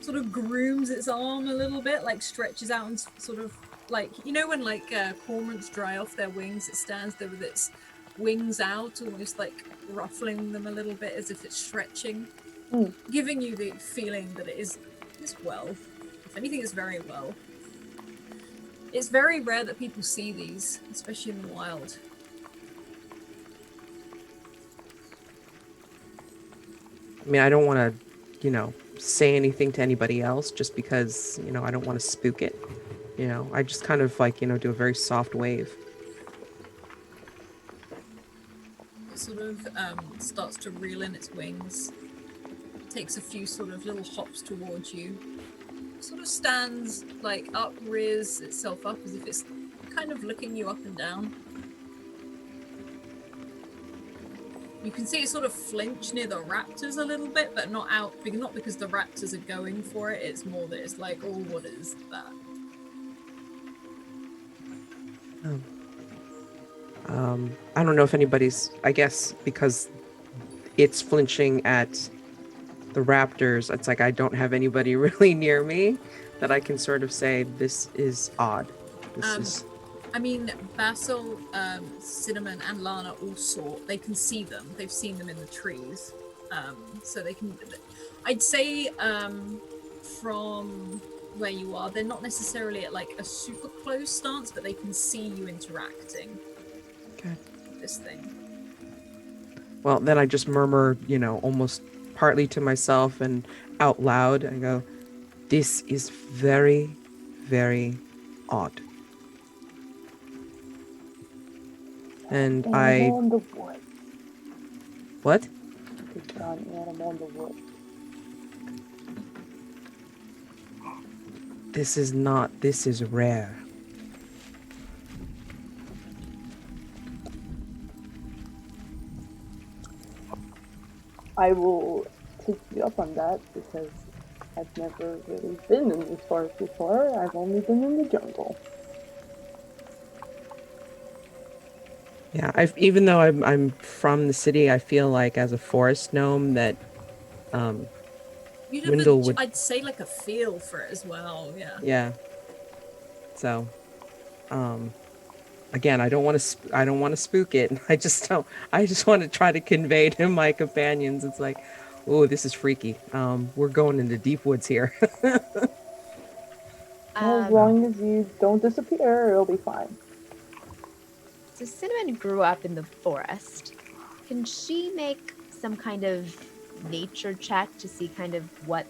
sort of grooms its arm a little bit, like stretches out and sort of like, when cormorants dry off their wings, it stands there with its wings out, almost like ruffling them a little bit as if it's stretching, giving you the feeling that it is well. If anything, it's very well. It's very rare that people see these, especially in the wild. I mean, I don't want to, say anything to anybody else just because, I don't want to spook it. I just kind of do a very soft wave. It sort of starts to reel in its wings, takes a few sort of little hops towards you, sort of stands up, rears itself up as if it's kind of looking you up and down. You can see it sort of flinch near the raptors a little bit, but not because the raptors are going for it. It's more that it's like, oh, what is that? I don't know if anybody's, I guess because it's flinching at the raptors, it's like I don't have anybody really near me that I can sort of say, this is odd. I mean, Basil, Cinnamon, and Lana all saw. They can see them. They've seen them in the trees. So they can... I'd say from where you are, they're not necessarily at a super close stance, but they can see you interacting. Okay. With this thing. Well, then I just murmur, almost partly to myself and out loud. I go, this is very, very odd. And animal in the wood. What? It's an animal in the wood. This is rare. I will take you up on that because I've never really been in this forest before. I've only been in the jungle. Yeah, even though I'm from the city, I feel like as a forest gnome that You'd Wendell have would... I'd say a feel for it as well, yeah. Yeah. So, again, I don't want to spook it. I just want to try to convey to my companions. It's like, oh, this is freaky. We're going into deep woods here. As long as you don't disappear, it'll be fine. So Cinnamon grew up in the forest. Can she make some kind of nature check to see kind of where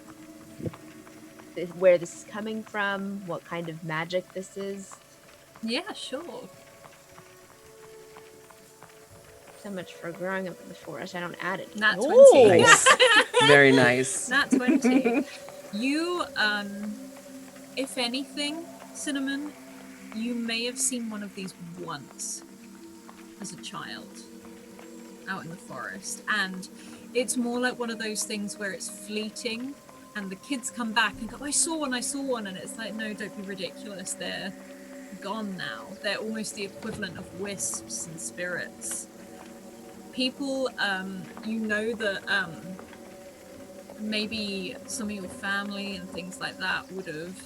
this is coming from, what kind of magic this is? Yeah, sure. So much for growing up in the forest. I don't add it. Nat 20. Ooh. Nice. Very nice. Nat 20. You, if anything, Cinnamon, you may have seen one of these once as a child out in the forest. And it's more like one of those things where it's fleeting and the kids come back and go, I saw one. And it's like, no, don't be ridiculous. They're gone now. They're almost the equivalent of wisps and spirits. People, you know that maybe some of your family and things like that would have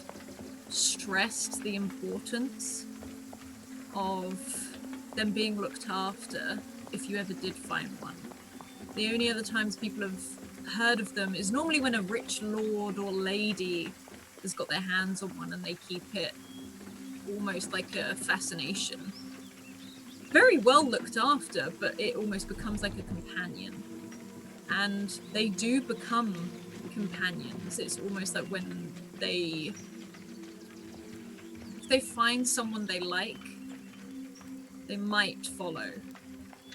stressed the importance of them being looked after if you ever did find one. The only other times people have heard of them is normally when a rich lord or lady has got their hands on one and they keep it almost like a fascination. Very well looked after, but it almost becomes like a companion. And they do become companions. It's almost like when if they find someone they like, they might follow.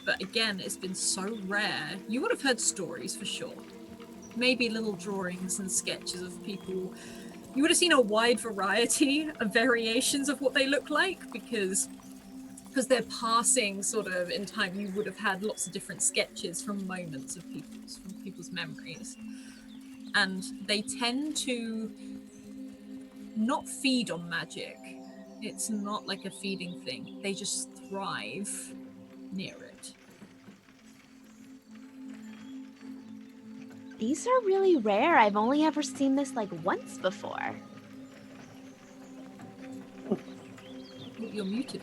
But again, it's been so rare. You would have heard stories for sure. Maybe little drawings and sketches of people. You would have seen a wide variety of variations of what they look like because they're passing sort of in time. You would have had lots of different sketches from moments of people's memories. And they tend to not feed on magic. It's not like a feeding thing. They just thrive near it. These are really rare. I've only ever seen this like once before. You're muted.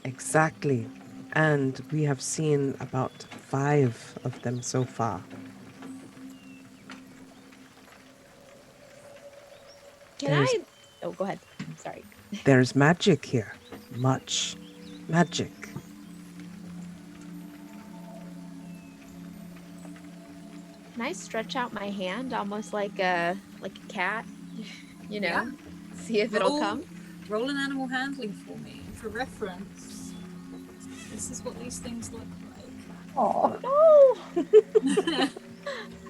Exactly. And we have seen about 5 of them so far. Oh, go ahead. I'm sorry. There's magic here. Much magic. Can I stretch out my hand almost like a cat? You know? Yeah. See if it'll come? Roll an animal handling for me. For reference, this is what these things look like. Oh No!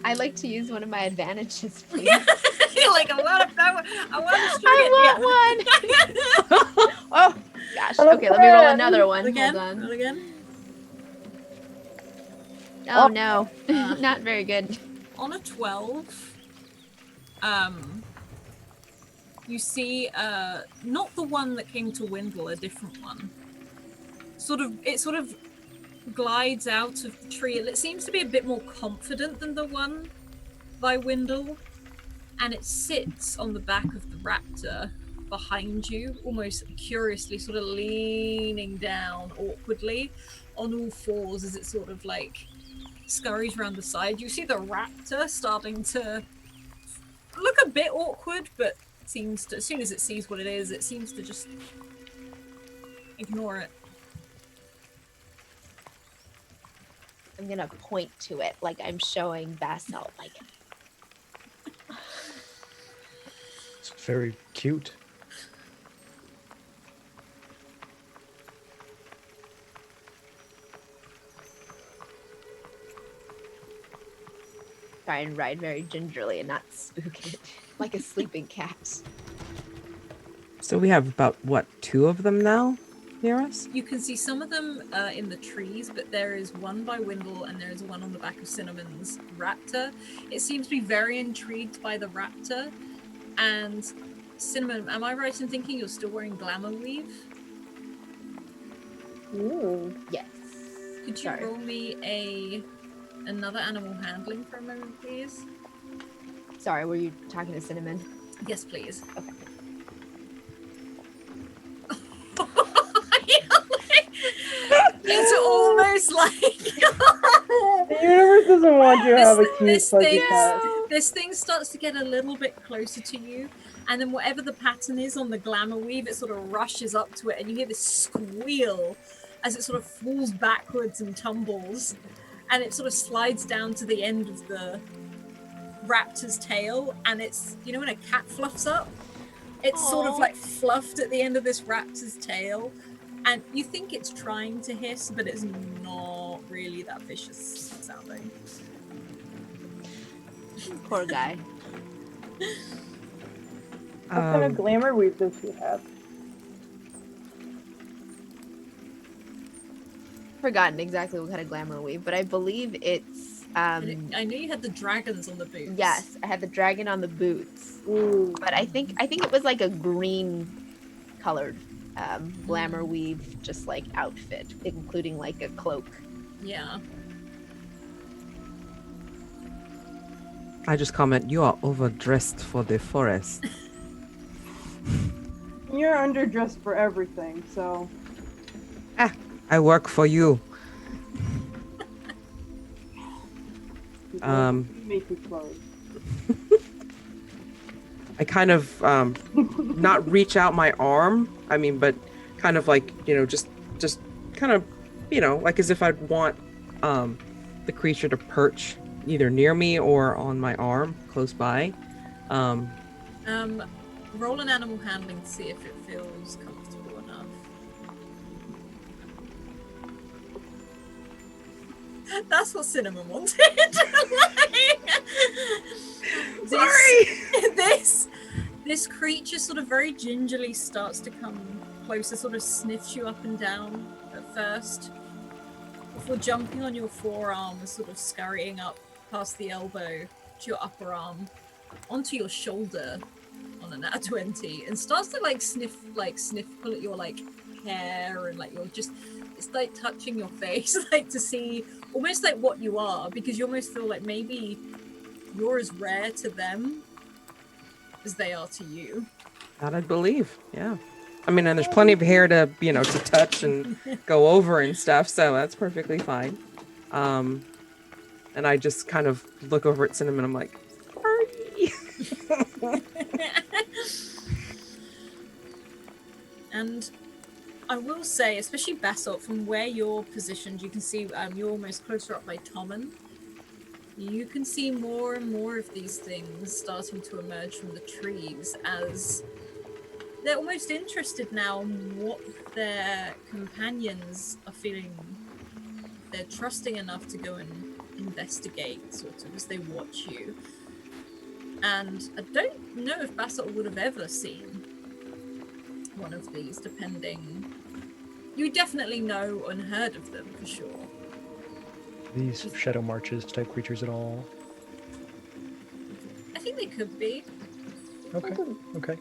I'd like to use one of my advantages, please. You're like, I want one! Oh, gosh. Okay, let me roll another one. Again? Hold on. Roll again? Oh, no. Not very good. On a 12, you see, not the one that came to Windle, a different one. It sort of glides out of the tree. It seems to be a bit more confident than the one by Windle, and it sits on the back of the raptor behind you, almost curiously, sort of leaning down awkwardly on all fours as it sort of like scurries around the side. You see the raptor starting to look a bit awkward, but seems to, as soon as it sees what it is, it seems to just ignore it. I'm gonna point to it like I'm showing Basalt, like. It's very cute. Try and ride very gingerly and not spook it, like a sleeping cat. So we have about, 2 of them now near us? You can see some of them in the trees, but there is one by Windle and there is one on the back of Cinnamon's raptor. It seems to be very intrigued by the raptor. And Cinnamon, am I right in thinking you're still wearing glamour weave? Ooh. Yes. Could you roll me another animal handling for a moment, please? Sorry, were you talking to Cinnamon? Yes, please. Okay. It's almost like The universe doesn't want you to have a cute fuzzy cat. This thing starts to get a little bit closer to you, and then whatever the pattern is on the glamour weave, it sort of rushes up to it, and you hear this squeal as it sort of falls backwards and tumbles, and it sort of slides down to the end of the raptor's tail, and it's, you know when a cat fluffs up? It's sort of like fluffed at the end of this raptor's tail, and you think it's trying to hiss, but it's not really that vicious sounding. Poor guy. What kind of glamour weave does he have? Forgotten exactly what kind of glamour weave, but I believe it's I knew you had the dragons on the boots. yes, I had the dragon on the boots. Ooh. But I think it was like a green colored glamour weave, just like outfit, including like a cloak. Yeah. I just comment, you are overdressed for the forest. You're underdressed for everything, so. I work for you. Make you clothes. I kind of not reach out my arm. I mean, but kind of like, just kind of, like as if I'd want the creature to perch either near me or on my arm close by. Roll an animal handling to see if it feels comfortable enough. That's what Cinnamon wanted. Sorry! This creature sort of very gingerly starts to come closer, sort of sniffs you up and down at first, before jumping on your forearm and sort of scurrying up past the elbow to your upper arm, onto your shoulder on a nat 20, and starts to sniff, pull at your hair, and it's like touching your face, to see almost like what you are, because you almost feel like maybe you're as rare to them as they are to you. That I believe, yeah. I mean, and there's plenty of hair to, to touch and go over and stuff, so that's perfectly fine. And I just kind of look over at Cinnamon, I'm like, sorry. And I will say, especially Basalt, from where you're positioned, you can see you're almost closer up by Tommen. You can see more and more of these things starting to emerge from the trees as they're almost interested now in what their companions are feeling. They're trusting enough to go and investigate, sort of, as they watch you. And I don't know if Basalt would have ever seen one of these, depending. You would definitely know and heard of them, for sure. These Shadow Marches type creatures at all? I think they could be. Okay. Do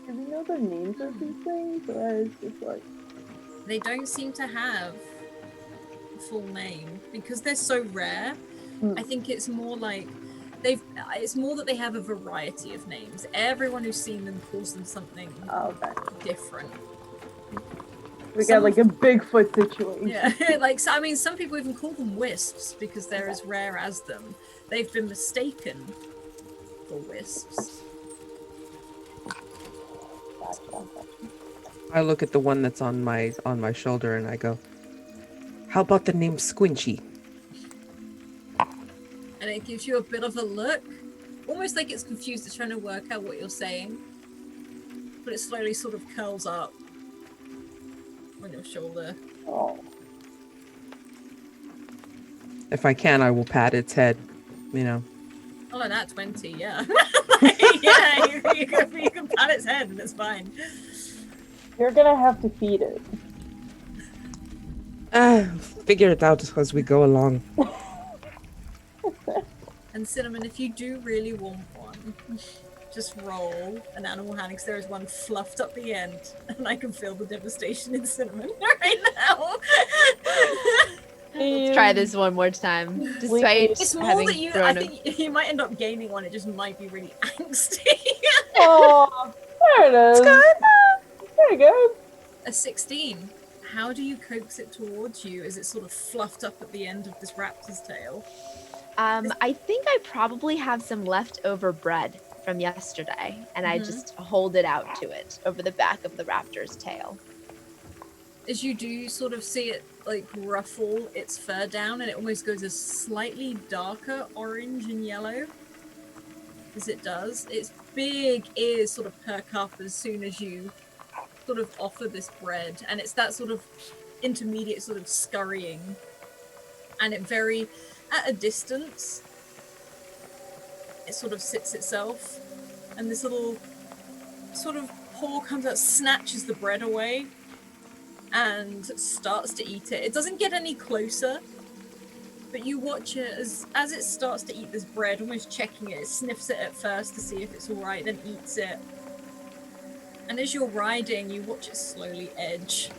we know the names of these things, or is it just like... They don't seem to have a full name because they're so rare. I think it's more like it's more that they have a variety of names. Everyone who's seen them calls them something different. We got like a Bigfoot situation. Yeah, some people even call them wisps because they're as rare as them. They've been mistaken for wisps. I look at the one that's on my shoulder and I go, how about the name Squinchy? And it gives you a bit of a look, almost like it's confused, it's trying to work out what you're saying, but it slowly sort of curls up on your shoulder. Oh. If I can, I will pat its head, Oh, nat 20, yeah. Yeah, you can pat its head and it's fine. You're gonna have to feed it. Figure it out as we go along. And Cinnamon, if you do really want one, just roll an animal handling, because there is one fluffed up the end, and I can feel the devastation in Cinnamon right now. Let's try this one more time. Despite It's more having that you, I think you might end up gaining one, it just might be really angsty. Oh, there it is. Very good. A 16. How do you coax it towards you? Is it sort of fluffed up at the end of this raptor's tail? I think I probably have some leftover bread from yesterday, and I just hold it out to it over the back of the raptor's tail. As you do, you sort of see it like ruffle its fur down, and it almost goes a slightly darker orange and yellow as it does. Its big ears sort of perk up as soon as you sort of offer this bread, and it's that sort of intermediate sort of scurrying, and it very at a distance it sort of sits itself, and this little sort of paw comes out, snatches the bread away, and starts to eat it. It doesn't get any closer, but you watch it as it starts to eat this bread, almost checking it. It sniffs it at first to see if it's all right, then eats it. And as you're riding, you watch it slowly edge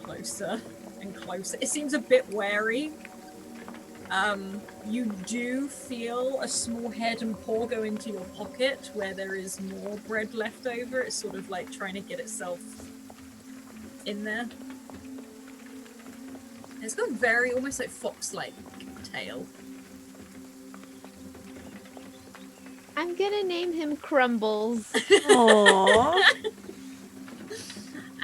closer and closer. It seems a bit wary. You do feel a small head and paw go into your pocket where there is more bread left over. It's sort of like trying to get itself in there. It's got a very almost like fox-like tail. I'm gonna name him Crumbles. Aww.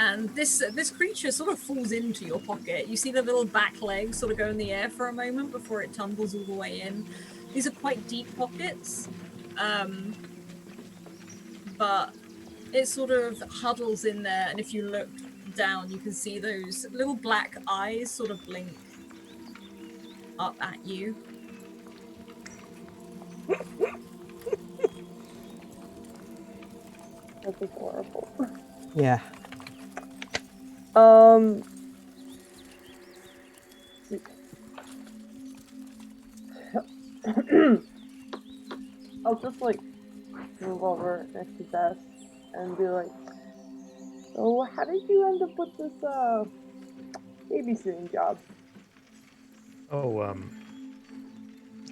And this creature sort of falls into your pocket. You see the little back legs sort of go in the air for a moment before it tumbles all the way in. These are quite deep pockets, but it sort of huddles in there, and if you look down, you can see those little black eyes sort of blink up at you. That's adorable. Yeah. I'll just like move over next to Bess and be like, so how did you end up with this babysitting job? Oh,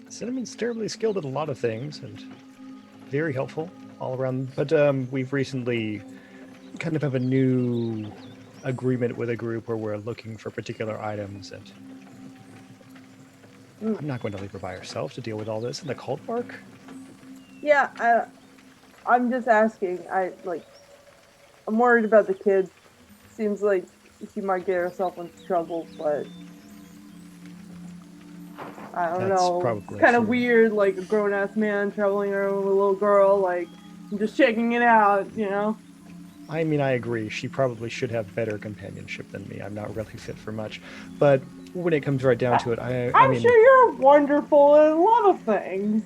Cinnamon's terribly skilled at a lot of things and very helpful all around. But we've recently kind of have a new agreement with a group where we're looking for particular items, and I'm not going to leave her by herself to deal with all this in the cult park. Yeah, I'm just asking. I'm worried about the kid. Seems like she might get herself into trouble, but I don't That's know. probably It's kind of true. weird, like a grown-ass man traveling around with a little girl. Like, I'm just checking it out, you know? I mean, I agree. She probably should have better companionship than me. I'm not really fit for much. But when it comes right down to it, I I'm mean, sure you're wonderful at a lot of things.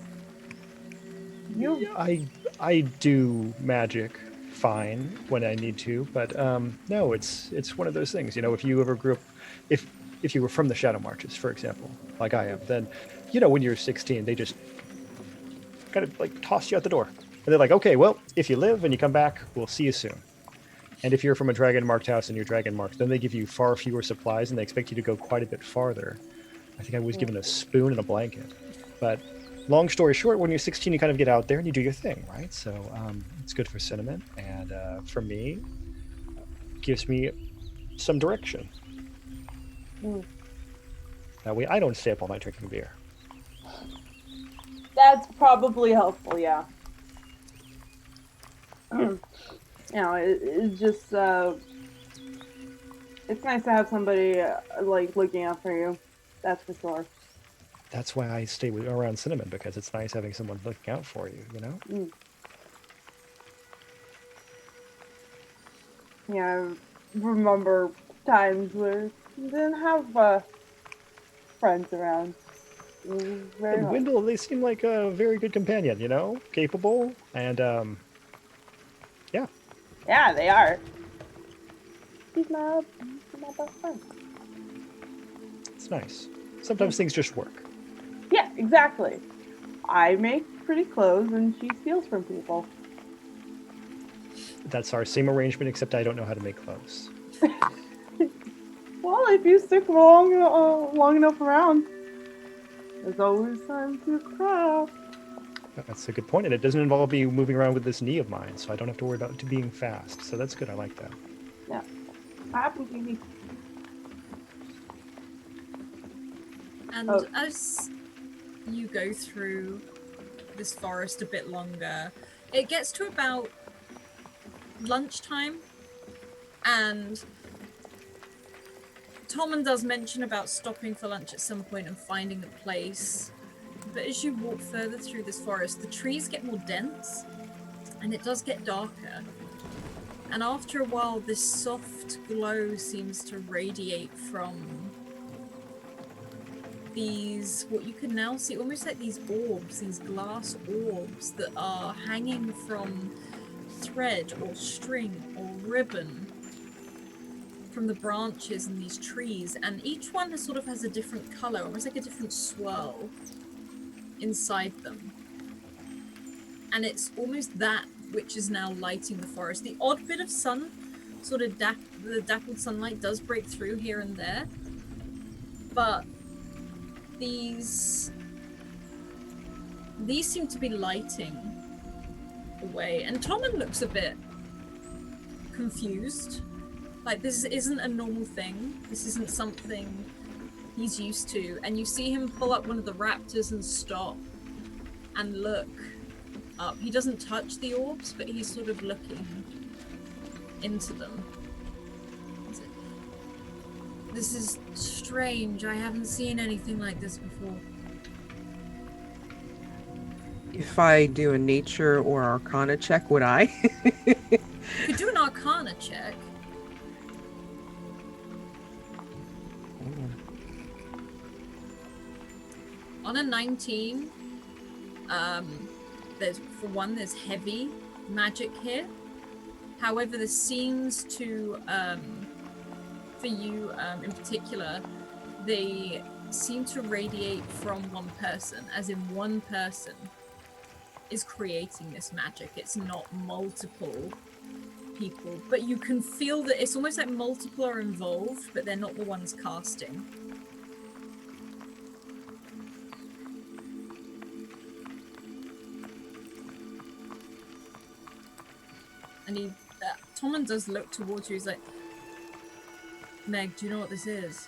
I do magic fine when I need to, but no, it's one of those things. You know, if you ever grew up, if you were from the Shadow Marches, for example, like I am, then when you're 16, they just kind of like toss you out the door, and they're like, okay, well, if you live and you come back, we'll see you soon. And if you're from a dragon marked house and you're dragon marked, then they give you far fewer supplies and they expect you to go quite a bit farther. I think I was given a spoon and a blanket. But long story short, when you're 16, you kind of get out there and you do your thing, right? So it's good for Cinnamon, and for me, gives me some direction. That way I don't stay up all night drinking beer. That's probably helpful, yeah. It's just, it's nice to have somebody, like, looking out for you. That's for sure. That's why I stay around Cinnamon, because it's nice having someone looking out for you, you know? Yeah, I remember times where you didn't have friends around. Very And hard. Wendell, they seem like a very good companion, you know? Capable, and yeah. Yeah, they are. He's my best friend. It's nice. Sometimes things just work. Yeah, exactly. I make pretty clothes and she steals from people. That's our same arrangement, except I don't know how to make clothes. Well, if you stick long enough around, there's always time to craft. That's a good point, and it doesn't involve me moving around with this knee of mine, so I don't have to worry about it being fast. So that's good. I like that. Yeah. Happy TV. And you go through this forest a bit longer, it gets to about lunchtime, and Tommen does mention about stopping for lunch at some point and finding a place. But as you walk further through this forest, the trees get more dense and it does get darker. And after a while, this soft glow seems to radiate from these, what you can now see, almost like these orbs, these glass orbs that are hanging from thread or string or ribbon from the branches in these trees, and each one sort of has a different color, almost like a different swirl inside them. And it's almost that which is now lighting the forest. The odd bit of sun, sort of the dappled sunlight does break through here and there, but these seem to be lighting the way. And Tommen looks a bit confused. Like, this isn't a normal thing. This isn't something he's used to. And you see him pull up one of the raptors and stop and look up. He doesn't touch the orbs, but he's sort of looking into them. This is strange. I haven't seen anything like this before. If I do a nature or arcana check, would I? You could do an arcana check. On a 19, there's heavy magic here. However, this seems to, for you in particular, they seem to radiate from one person, as in one person is creating this magic. It's not multiple people, but you can feel that it's almost like multiple are involved, but they're not the ones casting. And Tommen does look towards you. He's like, Meg, do you know what this is?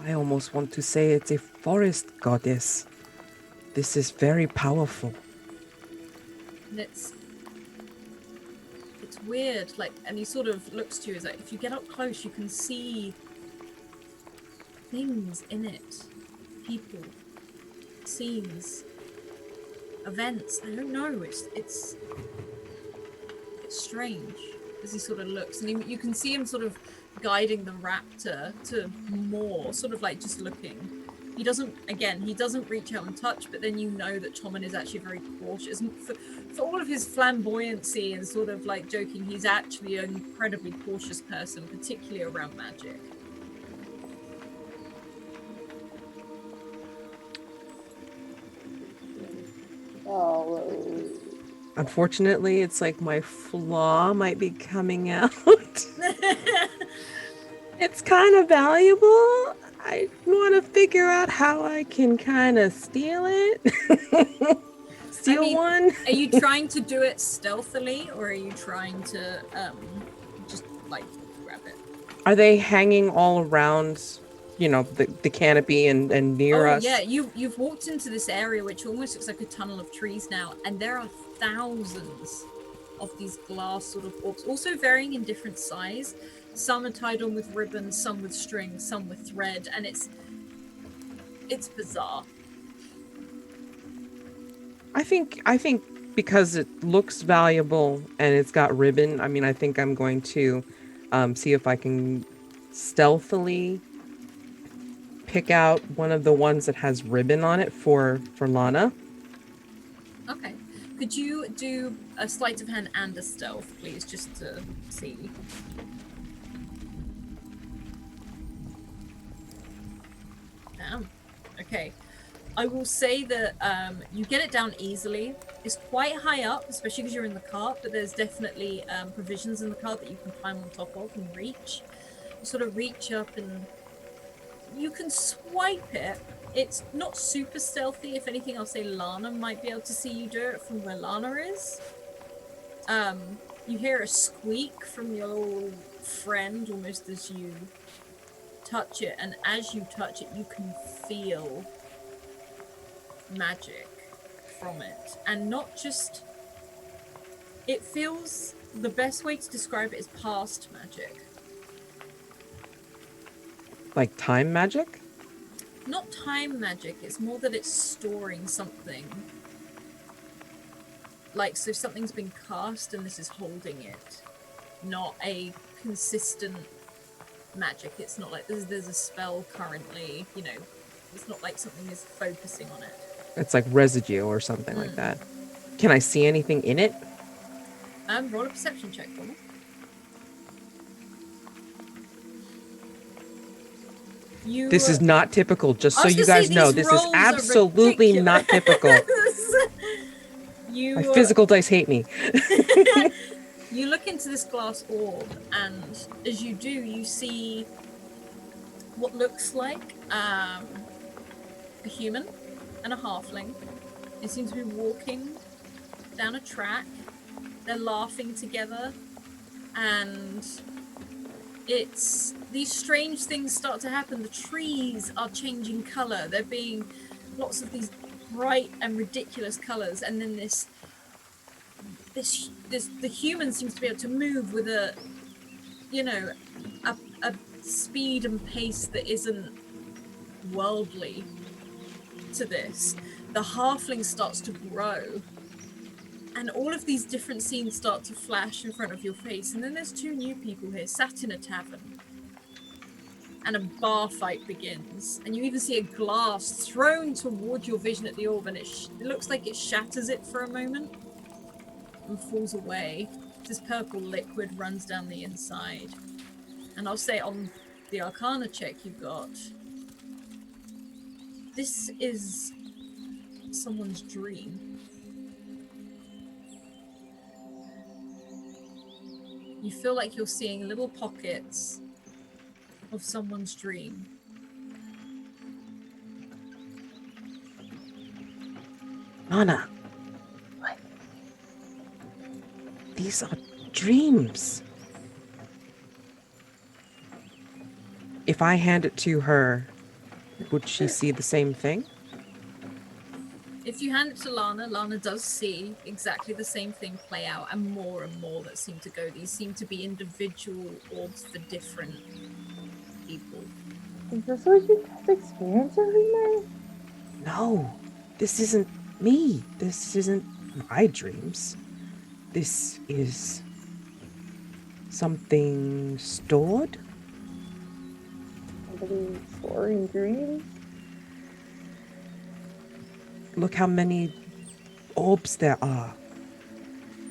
I almost want to say it's a forest goddess. This is very powerful. And it's weird, like, and he sort of looks to you, he's like, if you get up close, you can see things in it. People, scenes, events. I don't know, it's strange as he sort of looks, and you can see him sort of guiding the raptor to more, sort of like just looking. He doesn't reach out and touch, but then you know that Tommen is actually very cautious. And for all of his flamboyancy and sort of like joking, he's actually an incredibly cautious person, particularly around magic. Oh. Unfortunately, it's like my flaw might be coming out. It's kind of valuable. I want to figure out how I can kind of steal it. Steal one. Are you trying to do it stealthily, or are you trying to just like grab it? Are they hanging all around, the canopy and near us? Yeah, you've walked into this area which almost looks like a tunnel of trees now, and there are thousands of these glass sort of orbs, also varying in different size. Some are tied on with ribbons, some with string, some with thread, and it's bizarre. I think because it looks valuable and it's got ribbon, I think I'm going to see if I can stealthily pick out one of the ones that has ribbon on it for Lana. Okay. Could you do a sleight of hand and a stealth, please, just to see? Okay. I will say that you get it down easily. It's quite high up, especially because you're in the cart, but there's definitely provisions in the cart that you can climb on top of and reach. You sort of reach up and you can swipe it. It's not super stealthy. If anything, I'll say Lana might be able to see you do it from where Lana is. You hear a squeak from your friend almost as you touch it, and as you touch it, you can feel magic from it. And not just... It feels... The best way to describe it is past magic. Like time magic? Not time magic, it's more that it's storing something. Like, so something's been cast and this is holding it. Not a consistent magic. It's not like there's a spell currently, you know. It's not like something is focusing on it. It's like residue or something like that. Can I see anything in it? Roll a perception check for me. This is not typical, just so you gonna guys say know. these This is rolls are absolutely not typical. My physical dice hate me. You look into this glass orb, and as you do, you see what looks like a human and a halfling. They seem to be walking down a track. They're laughing together, and it's... These strange things start to happen. The trees are changing colour. There being lots of these bright and ridiculous colours, and then the human seems to be able to move with a, you know, a speed and pace that isn't worldly to this. The halfling starts to grow, and all of these different scenes start to flash in front of your face. And then there's two new people here, sat in a tavern, and a bar fight begins. And you even see a glass thrown toward your vision at the orb, and it looks like it shatters it for a moment and falls away. This purple liquid runs down the inside. And I'll say on the Arcana check you got, this is someone's dream. You feel like you're seeing little pockets of someone's dream. Nana. What? These are dreams. If I hand it to her, would she see the same thing? If you hand it to Lana, Lana does see exactly the same thing play out, and more that seem to go. These seem to be individual orbs for different people. Is this what you guys experience every night? No, this isn't me. This isn't my dreams. This is something stored? Somebody storing dreams? Look how many orbs there are.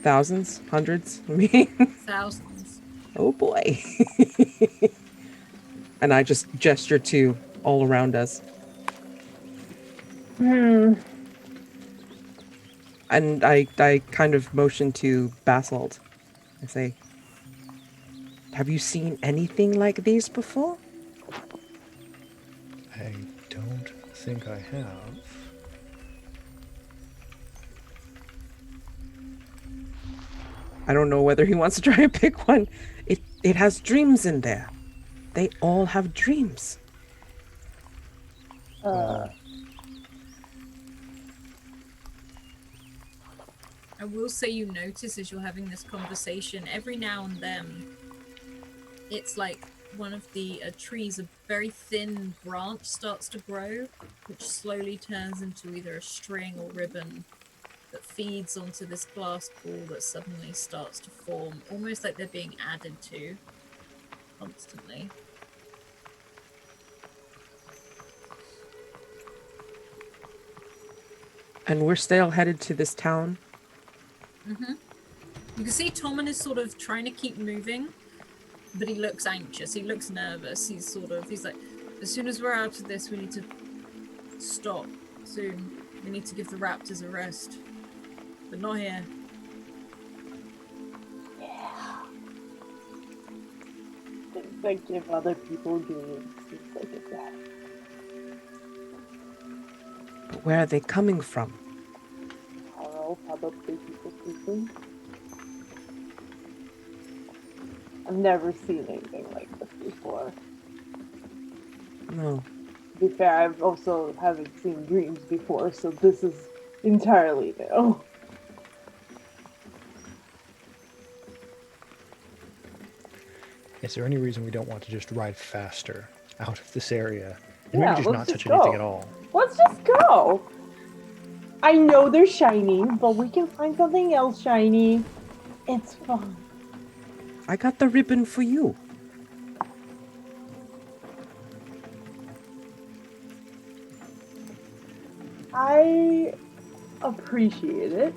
Thousands? Hundreds? I mean, Thousands. oh boy. And I just gesture to all around us. And I kind of motion to Basalt. I say, have you seen anything like these before? I don't think I have. I don't know whether he wants to try and pick one. It has dreams in there. They all have dreams. I will say you notice as you're having this conversation, every now and then, it's like one of the trees, a very thin branch starts to grow, which slowly turns into either a string or ribbon that feeds onto this glass ball that suddenly starts to form, almost like they're being added to constantly. And we're still headed to this town? Mm-hmm. You can see Tommen is sort of trying to keep moving, but he looks anxious, he looks nervous, he's like, as soon as we're out of this, we need to stop soon. We need to give the raptors a rest. But not here. Yeah. Things that give other people dreams. Things like that. But where are they coming from? I don't know, probably people sleeping. I've never seen anything like this before. No. To be fair, I've also haven't seen dreams before, so this is entirely new. Is there any reason we don't want to just ride faster out of this area? And Yeah, maybe just let's not just touch anything go. at all? Let's just go. I know they're shiny, but we can find something else shiny. It's fun. I got the ribbon for you. I appreciate it,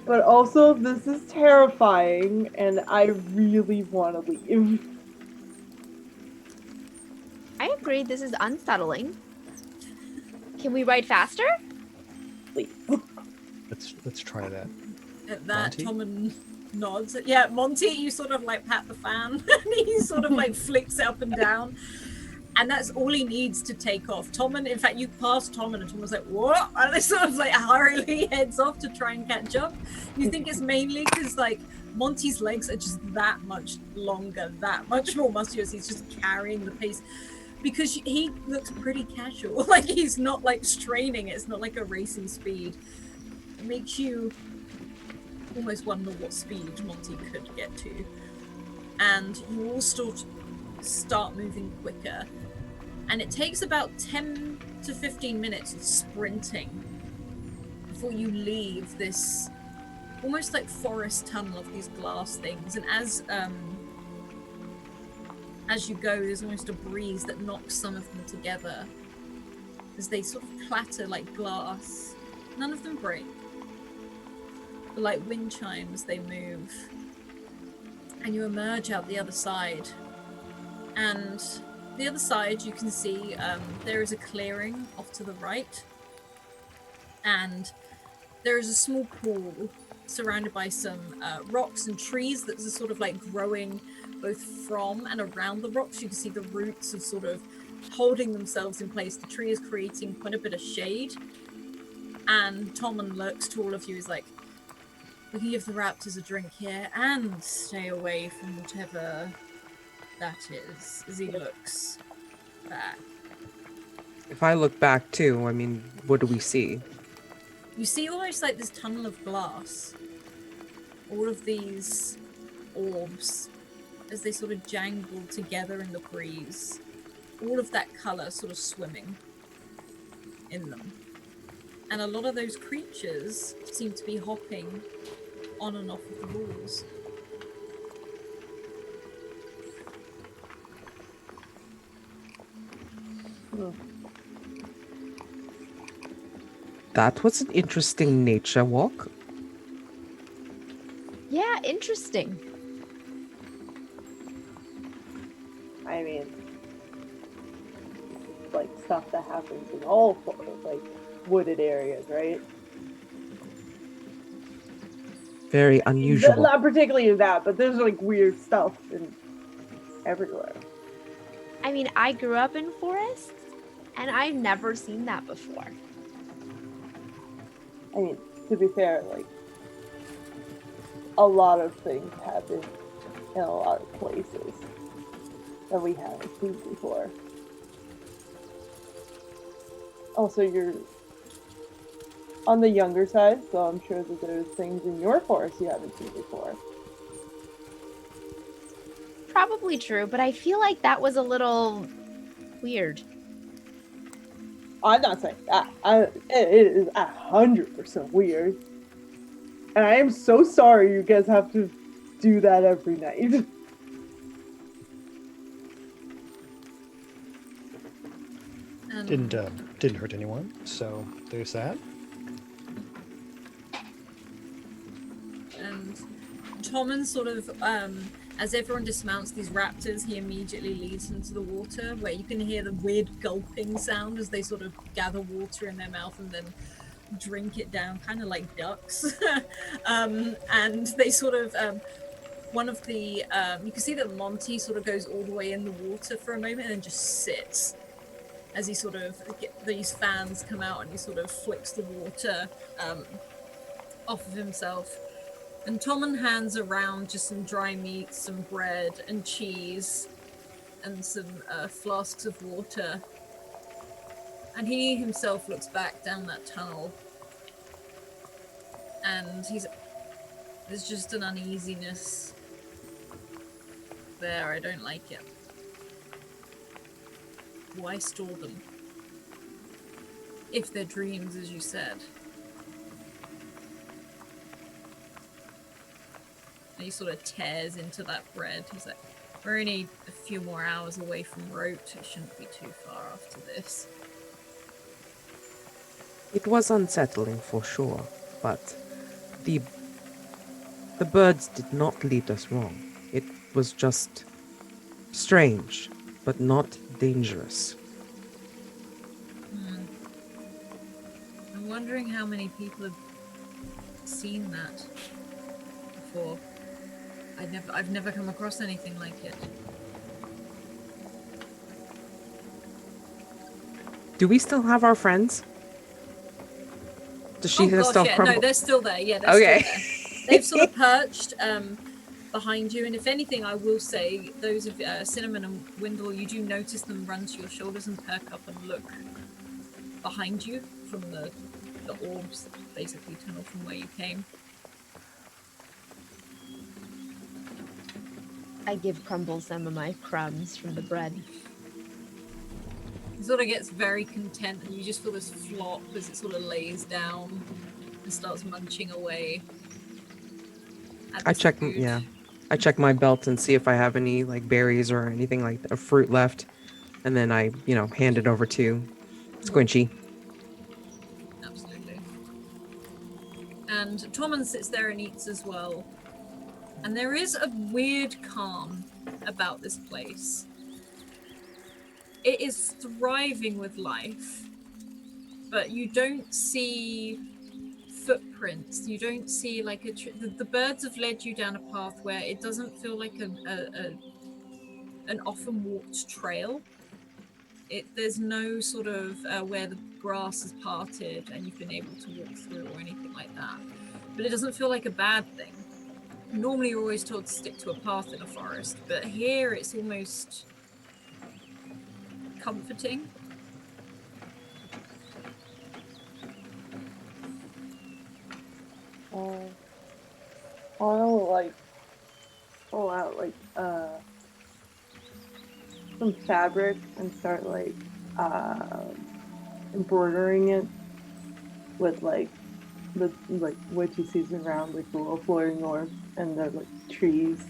but also this is terrifying, and I really want to leave. I agree. This is unsettling. Can we ride faster? Please. Let's try that. At that, Monty? Tommen nods. Yeah, Monty, you sort of like pat the fan, and he sort of like flicks it up and down. And that's all he needs to take off. Tommen, in fact, you passed Tommen, and Tommen's like, what? And they sort of like hurriedly heads off to try and catch up. You think it's mainly because like Monty's legs are just that much longer, that much more muscular. He's just carrying the pace. Because he looks pretty casual. Like he's not like straining. It's not like a racing speed. It makes you almost wonder what speed Monty could get to. And you all start moving quicker. And it takes about 10 to 15 minutes of sprinting before you leave this almost like forest tunnel of these glass things. And as you go, there's almost a breeze that knocks some of them together as they sort of clatter like glass. None of them break. But like wind chimes, they move. And you emerge out the other side. And the other side, you can see there is a clearing off to the right. And there is a small pool surrounded by some rocks and trees that are sort of like growing both from and around the rocks. You can see the roots are sort of holding themselves in place. The tree is creating quite a bit of shade. And Tommen looks to all of you. He's like, we can give the raptors a drink here and stay away from whatever that is, as he looks back. If I look back too, I mean, what do we see? You see almost like this tunnel of glass. All of these orbs, as they sort of jangle together in the breeze. All of that colour sort of swimming in them. And a lot of those creatures seem to be hopping on and off of the walls. That was an interesting nature walk. Yeah, interesting. I mean, it's like stuff that happens in all like wooded areas, right? Very unusual. Not particularly in that, but there's like weird stuff everywhere. I mean, I grew up in forests, and I've never seen that before. I mean, to be fair, like, a lot of things happen in a lot of places that we haven't seen before. Also, you're on the younger side, so I'm sure that there's things in your forest you haven't seen before. Probably true, but I feel like that was a little weird. I'm not saying that. It is 100% weird. And I am so sorry you guys have to do that every night. Didn't hurt anyone, so there's that. And Tommen sort of, as everyone dismounts these raptors, he immediately leads them to the water, where you can hear the weird gulping sound as they sort of gather water in their mouth and then drink it down, kind of like ducks. And they sort of, one of the, you can see that Monty sort of goes all the way in the water for a moment and then just sits as he sort of, these fans come out and he sort of flicks the water off of himself. And Tommen hands around just some dry meat, some bread and cheese. and some flasks of water. And he himself looks back down that tunnel. And there's just an uneasiness there. I don't like it. Why store them? If they're dreams, as you said. And he sort of tears into that bread. He's like, we're only a few more hours away from Rote. It shouldn't be too far after this. It was unsettling for sure, but the birds did not lead us wrong. It was just strange, but not dangerous. I'm wondering how many people have seen that before. I've never come across anything like it. Do we still have our friends? Does she herself crumble? No, they're still there. Yeah, they're Okay. still there. They've sort of perched behind you, and if anything, I will say those of Cinnamon and Windle, you do notice them run to your shoulders and perk up and look behind you from the orbs that basically tunnel from where you came. I give Crumble some of my crumbs from the bread. He sort of gets very content, and you just feel this flop as it sort of lays down and starts munching away. I check my belt and see if I have any like berries or anything like that, fruit left, and then I, hand it over to Squinchy. Absolutely. And Tormund sits there and eats as well. And there is a weird calm about this place. It is thriving with life, but you don't see footprints. You don't see like the birds have led you down a path where it doesn't feel like an often walked trail. There's no sort of where the grass is parted and you've been able to walk through or anything like that. But it doesn't feel like a bad thing. Normally you're always told to stick to a path in a forest, but here it's almost comforting. I'll pull out some fabric and start embroidering it with what you see around the little floating orbs and the trees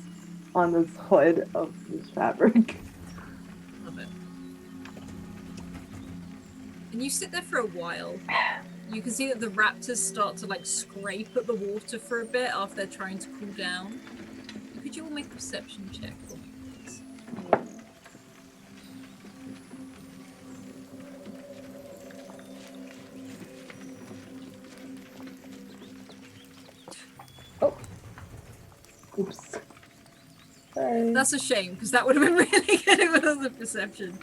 on this hood of this fabric. Love it. And you sit there for a while. You can see that the raptors start to scrape at the water for a bit after they're trying to cool down. Could you all make a perception check for me, please? Oh. Oops. Sorry. That's a shame, because that would have been really good with the perception.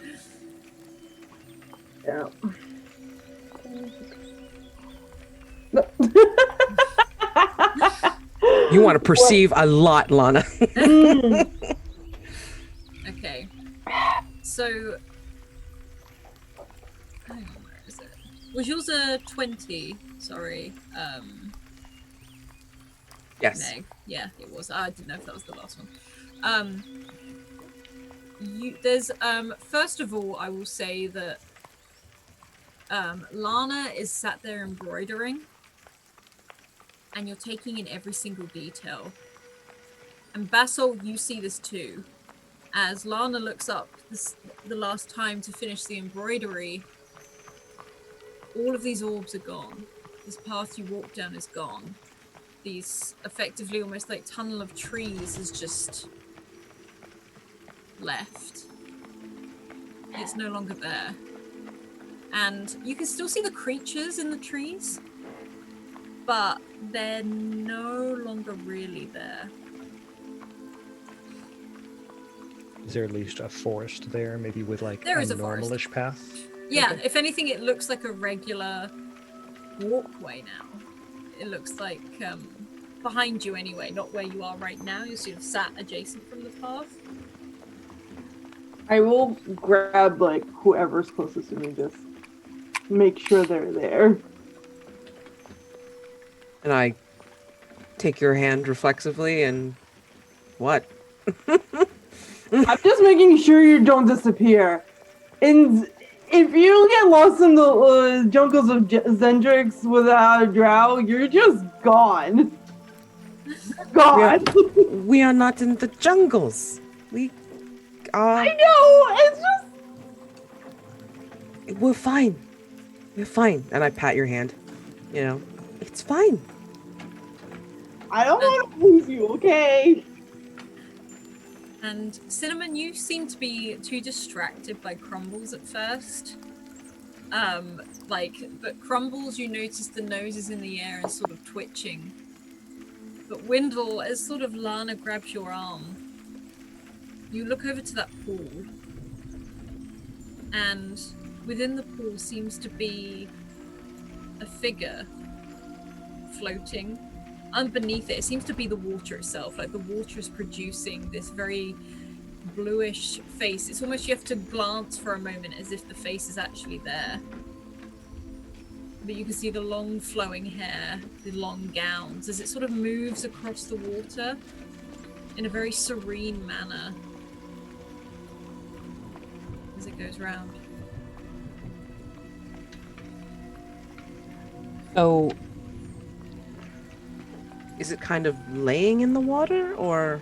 Yeah. You want to perceive a lot, Lana. Okay. So, hang on, where is it? Was yours a 20? Sorry. Yes. Meg. Yeah, it was. I didn't know if that was the last one. There's first of all, I will say that Lana is sat there embroidering, and you're taking in every single detail. And Basol, you see this too. As Lana looks up the last time to finish the embroidery, all of these orbs are gone. This path you walked down is gone. These effectively almost like tunnel of trees is just left. It's no longer there. And you can still see the creatures in the trees, but they're no longer really there. Is there at least a forest there, maybe with There a is a forest. normalish path? Yeah, Okay. if anything, it looks like a regular walkway now. It looks like behind you anyway, not where you are right now. You're sort of sat adjacent from the path. I will grab like whoever's closest to me, just make sure they're there. And I take your hand reflexively and what? I'm just making sure you don't disappear. And if you get lost in the jungles of Zendrix without a drow, you're just gone. Gone. We are not in the jungles. We are. I know. It's just. We're fine. We're fine. And I pat your hand. You know, it's fine. I don't want to lose you, okay? And Cinnamon, you seem to be too distracted by Crumbles at first. But Crumbles, you notice the nose is in the air and sort of twitching. But Windle, as sort of Lana grabs your arm, you look over to that pool, and within the pool seems to be a figure floating. Underneath it seems to be the water itself, like the water is producing this very bluish face. It's almost you have to glance for a moment as if the face is actually there. But you can see the long flowing hair, the long gowns, as it sort of moves across the water in a very serene manner as it goes round. So, is it kind of laying in the water, or?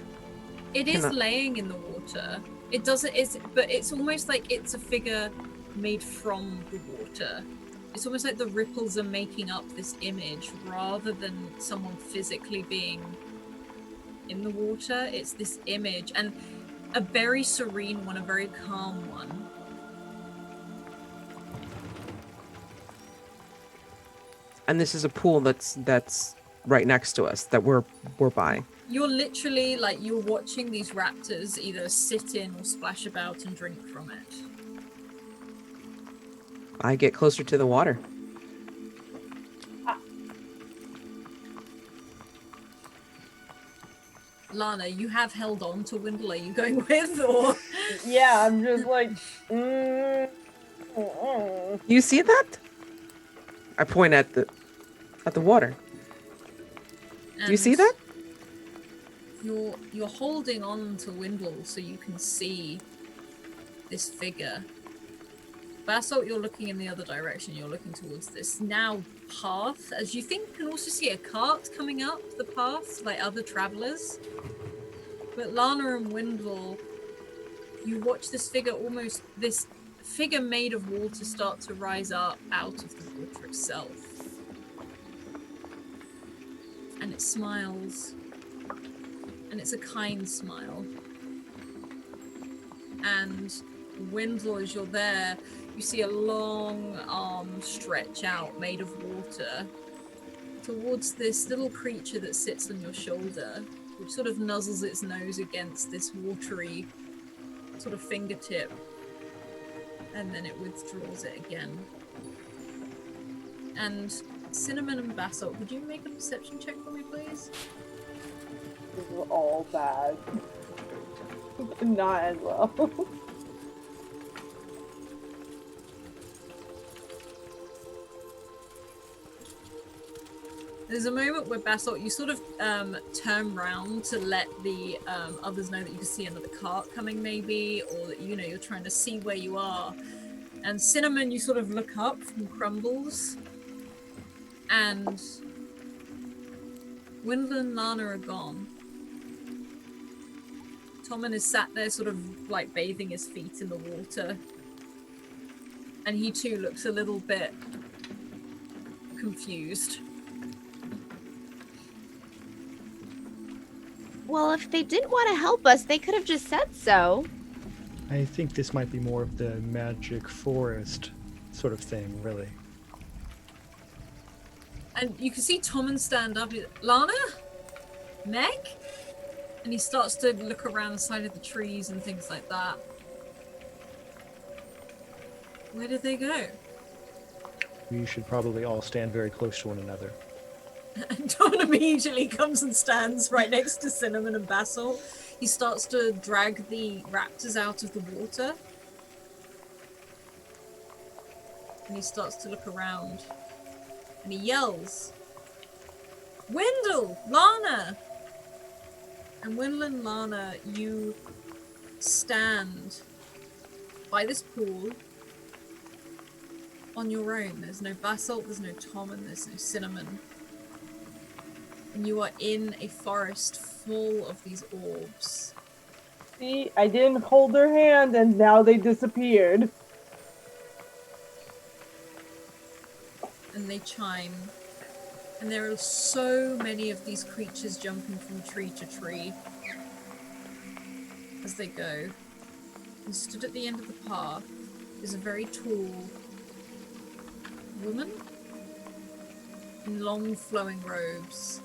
It is laying in the water. It doesn't. But it's almost like it's a figure made from the water. It's almost like the ripples are making up this image rather than someone physically being in the water. It's this image, and a very serene one, a very calm one. And this is a pool that's right next to us that we're by. You're literally like you're watching these raptors either sit in or splash about and drink from it. I get closer to the water. Lana, you have held on to Windle. Are you going with, or? Yeah, I'm just like. You see that? I point at the water. Do you see that? You're holding on to Windle so you can see this figure. Basalt, you're looking in the other direction. You're looking towards this now path, as you think you can also see a cart coming up the path, like other travelers. But Lana and Windle, you watch this figure made of water start to rise up out of the water itself. And it smiles. And it's a kind smile. And Windle, as you're there, you see a long arm stretch out made of water towards this little creature that sits on your shoulder, which sort of nuzzles its nose against this watery sort of fingertip, and then it withdraws it again. And Cinnamon and Basalt, would you make a perception check for me, please? This is all bad. Not as well. There's a moment where Basalt, you sort of turn round to let the others know that you can see another cart coming maybe, or that you're trying to see where you are. And Cinnamon, you sort of look up from Crumbles, and Windle and Lana are gone. Tommen is sat there sort of like bathing his feet in the water. And he too looks a little bit confused. Well, if they didn't want to help us, they could have just said so. I think this might be more of the magic forest sort of thing, really. And you can see Tommen stand up. Lana? Meg? And he starts to look around the side of the trees and things like that. Where did they go? We should probably all stand very close to one another. And Don immediately comes and stands right next to Cinnamon and Basil. He starts to drag the raptors out of the water. And he starts to look around. And he yells, Wendell! Lana! And Wendell and Lana, you stand by this pool on your own. There's no Basalt, there's no Tom, and there's no Cinnamon. And you are in a forest full of these orbs. See, I didn't hold their hand and now they disappeared. And they chime. And there are so many of these creatures jumping from tree to tree as they go. And stood at the end of the path is a very tall woman in long flowing robes.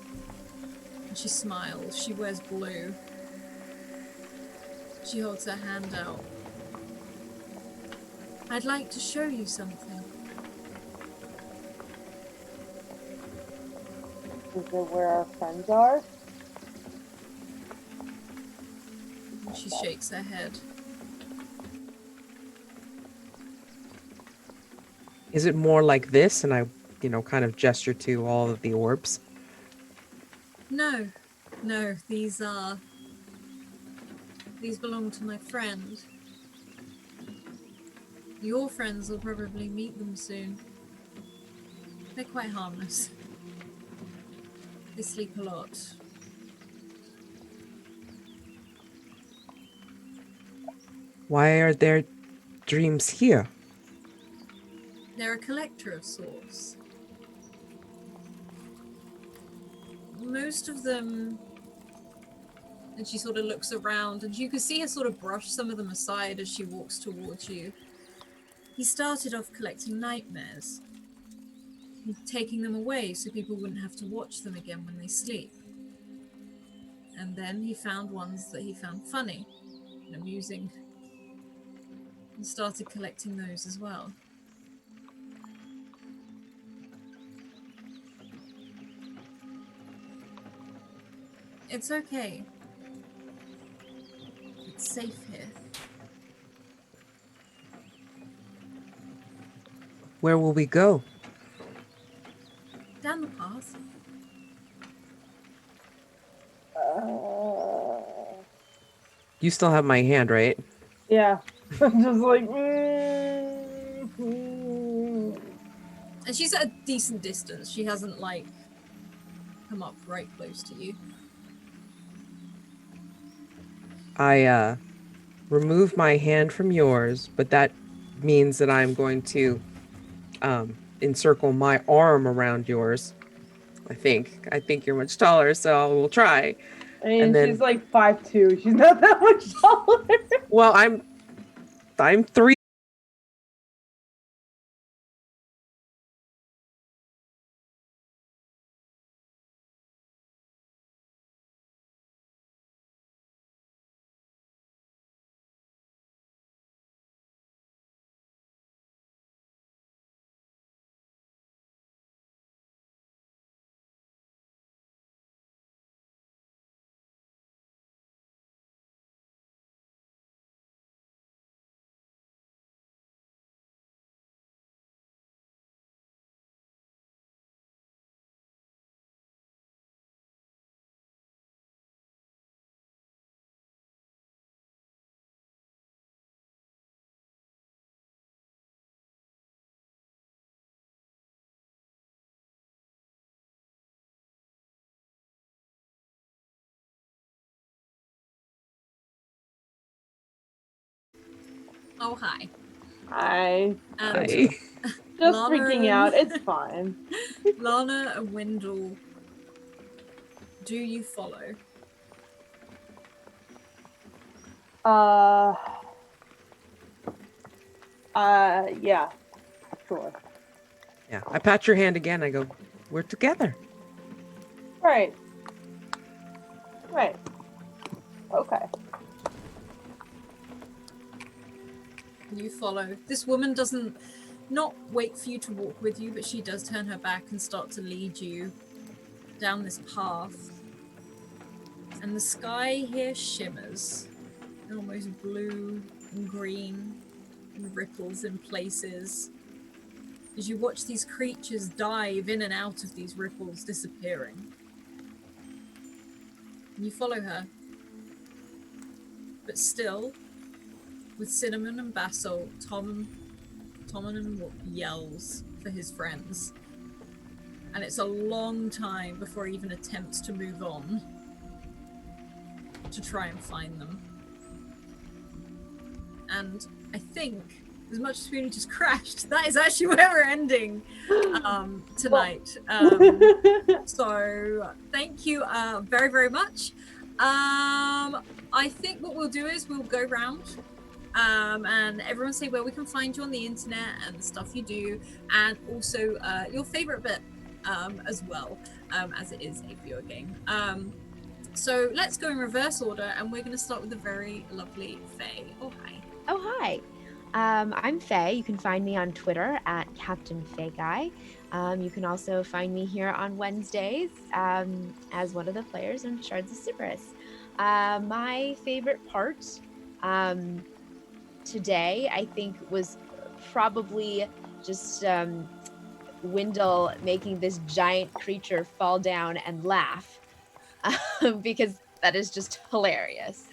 And she smiles. She wears blue. She holds her hand out. I'd like to show you something. Is it where our friends are? And she shakes her head. Is it more like this? And I, kind of gesture to all of the orbs. No, these belong to my friend. Your friends will probably meet them soon. They're quite harmless. They sleep a lot. Why are there dreams here? They're a collector of sorts. Most of them, and she sort of looks around, and you can see her sort of brush some of them aside as she walks towards you. He started off collecting nightmares, taking them away so people wouldn't have to watch them again when they sleep. And then he found ones that he found funny and amusing, and started collecting those as well. It's okay. It's safe here. Where will we go? Down the path. You still have my hand, right? Yeah. I'm just like, And she's at a decent distance. She hasn't, come up right close to you. I remove my hand from yours, but that means that I'm going to encircle my arm around yours. I think you're much taller, so we'll try. and then, she's like 5'2". She's not that much taller. Well, I'm 3. Oh, hi. Hi. And Just Lana freaking out. It's fine. Lana and Wendell, do you follow? Yeah. Sure. Yeah, I pat your hand again. I go, we're together. Right. Okay. You follow. This woman doesn't not wait for you to walk with you, but she does turn her back and start to lead you down this path, and the sky here shimmers, almost blue and green, and ripples in places. As you watch these creatures dive in and out of these ripples, disappearing. And you follow her. But still, with Cinnamon and Basalt, Tommen yells for his friends. And it's a long time before he even attempts to move on to try and find them. And I think, as much as we just crashed, that is actually where we're ending tonight. So thank you very, very much. I think what we'll do is we'll go round and everyone say where we can find you on the internet and the stuff you do, and also your favorite bit as well, as it is a video game. So let's go in reverse order, and we're going to start with the very lovely Faye. Oh, hi. Oh, hi. I'm Faye. You can find me on Twitter at Captain Faye Guy. You can also find me here on Wednesdays as one of the players in Shards of Siberys. My favorite part today, I think, was probably just Wendell making this giant creature fall down and laugh because that is just hilarious.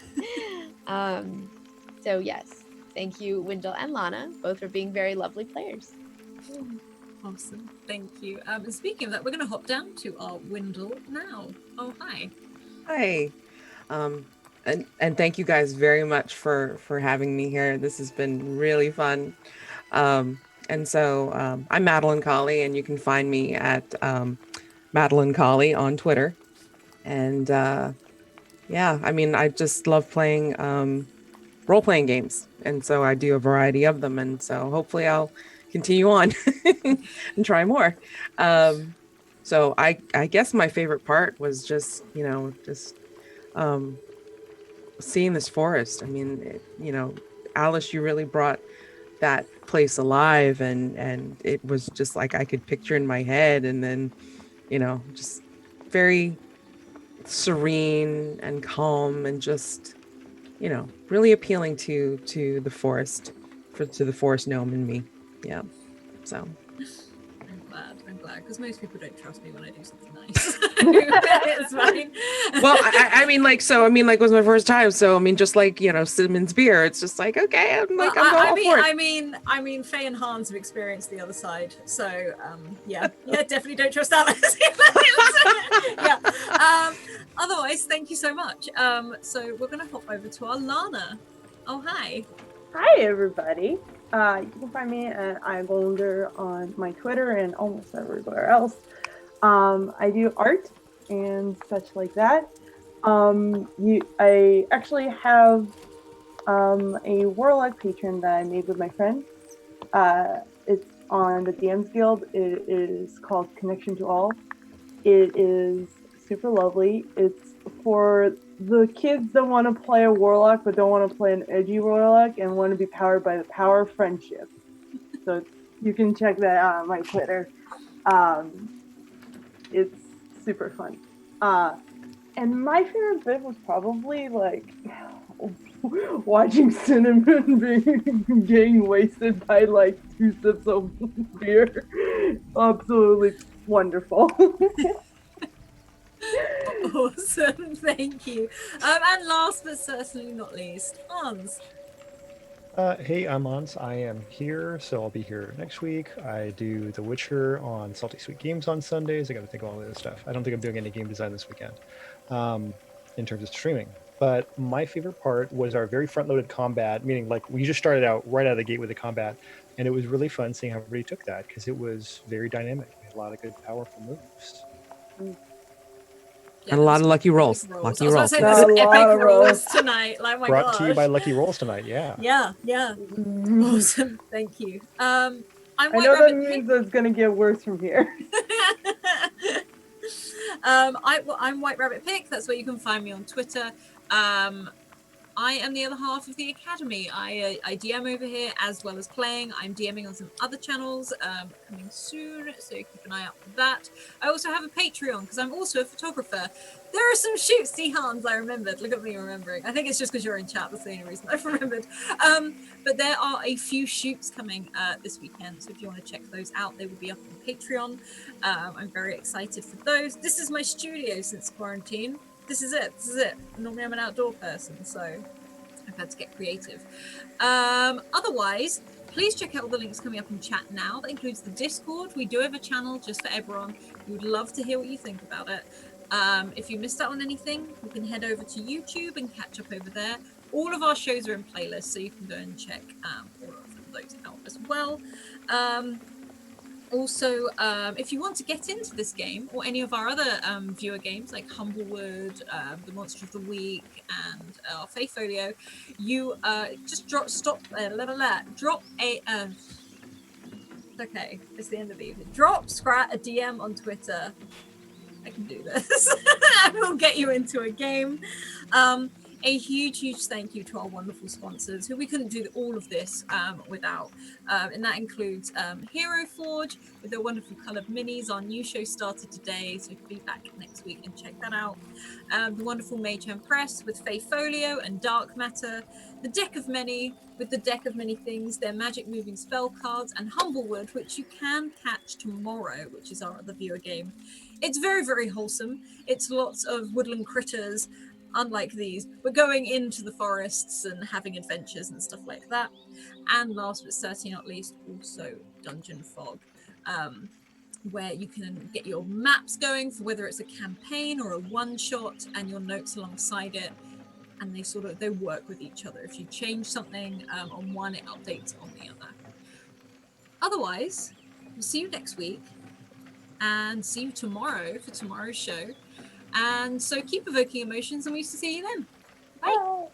So yes, thank you, Wendell and Lana, both for being very lovely players. Awesome, thank you. And speaking of that, we're going to hop down to our Wendell now. Oh, hi. Hi. And thank you guys very much for having me here. This has been really fun. And so I'm Madeline Colley, and you can find me at Madeline Colley on Twitter. And yeah, I mean, I just love playing role-playing games, and so I do a variety of them, and so hopefully I'll continue on and try more. So I guess my favorite part was just, you know, seeing this forest. I mean, Alice, you really brought that place alive, and it was just like I could picture in my head, and then, just very serene and calm, and just, really appealing to the forest, to the forest gnome in me. Yeah. So I'm glad, because most people don't trust me when I do something nice. It's fine. Well, I mean, it was my first time, so I mean, just like, Cinnamon Spear, it's just like, okay, I'm all for it. I mean, Faye and Hans have experienced the other side, so yeah, definitely don't trust Alice. Yeah. Otherwise, thank you so much. So we're gonna hop over to our Lana. Oh, hi. Hi, everybody. You can find me at iGolder on my Twitter and almost everywhere else. I do art and such like that. I actually have a Warlock patron that I made with my friend. It's on the DM's Guild. It is called Connection to All. It is super lovely. It's for the kids that want to play a Warlock but don't want to play an edgy Warlock and want to be powered by the power of friendship. So you can check that out on my Twitter. It's super fun. And my favorite bit was probably like watching Cinnamon getting wasted by like 2 sips of beer. Absolutely wonderful. Awesome, thank you. And last but certainly not least, Hans. Hey, I'm Hans. I am here, so I'll be here next week. I do The Witcher on Salty Sweet Games on Sundays. I got to think of all of this stuff. I don't think I'm doing any game design this weekend in terms of streaming. But my favorite part was our very front-loaded combat, meaning like we just started out right out of the gate with the combat, and it was really fun seeing how everybody took that because it was very dynamic. We had a lot of good, powerful moves. And a lot of lucky rolls. Lucky rolls. I was going to say, epic rolls tonight. Like, my Brought to you by Lucky Rolls tonight, yeah. Yeah. Awesome. Thank you. I know that means it's going to get worse from here. I'm White Rabbit Pick. That's where you can find me on Twitter. I am the other half of the Academy. I DM over here as well as playing. I'm DMing on some other channels coming soon, so keep an eye out for that. I also have a Patreon because I'm also a photographer. There are some shoots, see Hans, I remembered. Look at me remembering. I think it's just because you're in chat, that's the only reason I've remembered. But there are a few shoots coming this weekend, so if you want to check those out, they will be up on Patreon. I'm very excited for those. This is my studio since quarantine. This is it. Normally I'm an outdoor person, so I've had to get creative. Otherwise, please check out all the links coming up in chat now. That includes the Discord. We do have a channel just for Eberron. We would love to hear what you think about it. If you missed out on anything, you can head over to YouTube and catch up over there. All of our shows are in playlists, so you can go and check all of those out as well. Also, if you want to get into this game or any of our other viewer games like Humblewood, the Monster of the Week, and Fae Folio, you just drop a okay, it's the end of the evening. Drop Scrat a DM on Twitter. I can do this. I will get you into a game. A huge thank you to our wonderful sponsors who we couldn't do all of this without. And that includes Hero Forge with their wonderful coloured minis. Our new show started today, so you can be back next week and check that out. The wonderful Mage Hand Press with Fae Folio and Dark Matter. The Deck of Many with the Deck of Many Things, their magic moving spell cards, and Humblewood, which you can catch tomorrow, which is our other viewer game. It's very wholesome. It's lots of woodland critters, unlike these, but going into the forests and having adventures and stuff like that. And last but certainly not least, also Dungeon Fog, where you can get your maps going for whether it's a campaign or a one-shot and your notes alongside it. And they work with each other. If you change something on one, it updates on the other. Otherwise, we'll see you next week and see you tomorrow for tomorrow's show. And so keep evoking emotions, and we used to see you then. Bye. Oh.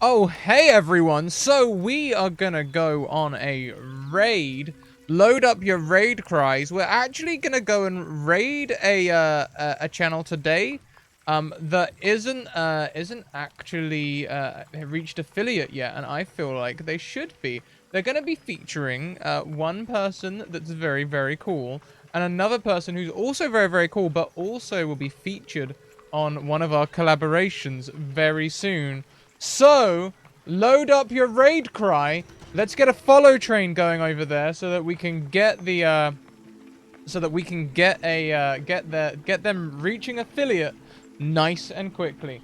Oh, hey everyone, so we are gonna go on a raid. Load up your raid cries. We're actually gonna go and raid a channel today that isn't actually reached affiliate yet, and I feel like they should be. They're gonna be featuring one person that's very cool, and another person who's also very cool, but also will be featured on one of our collaborations very soon. So, load up your raid cry. Let's get a follow train going over there so that we can get the get them reaching affiliate nice and quickly.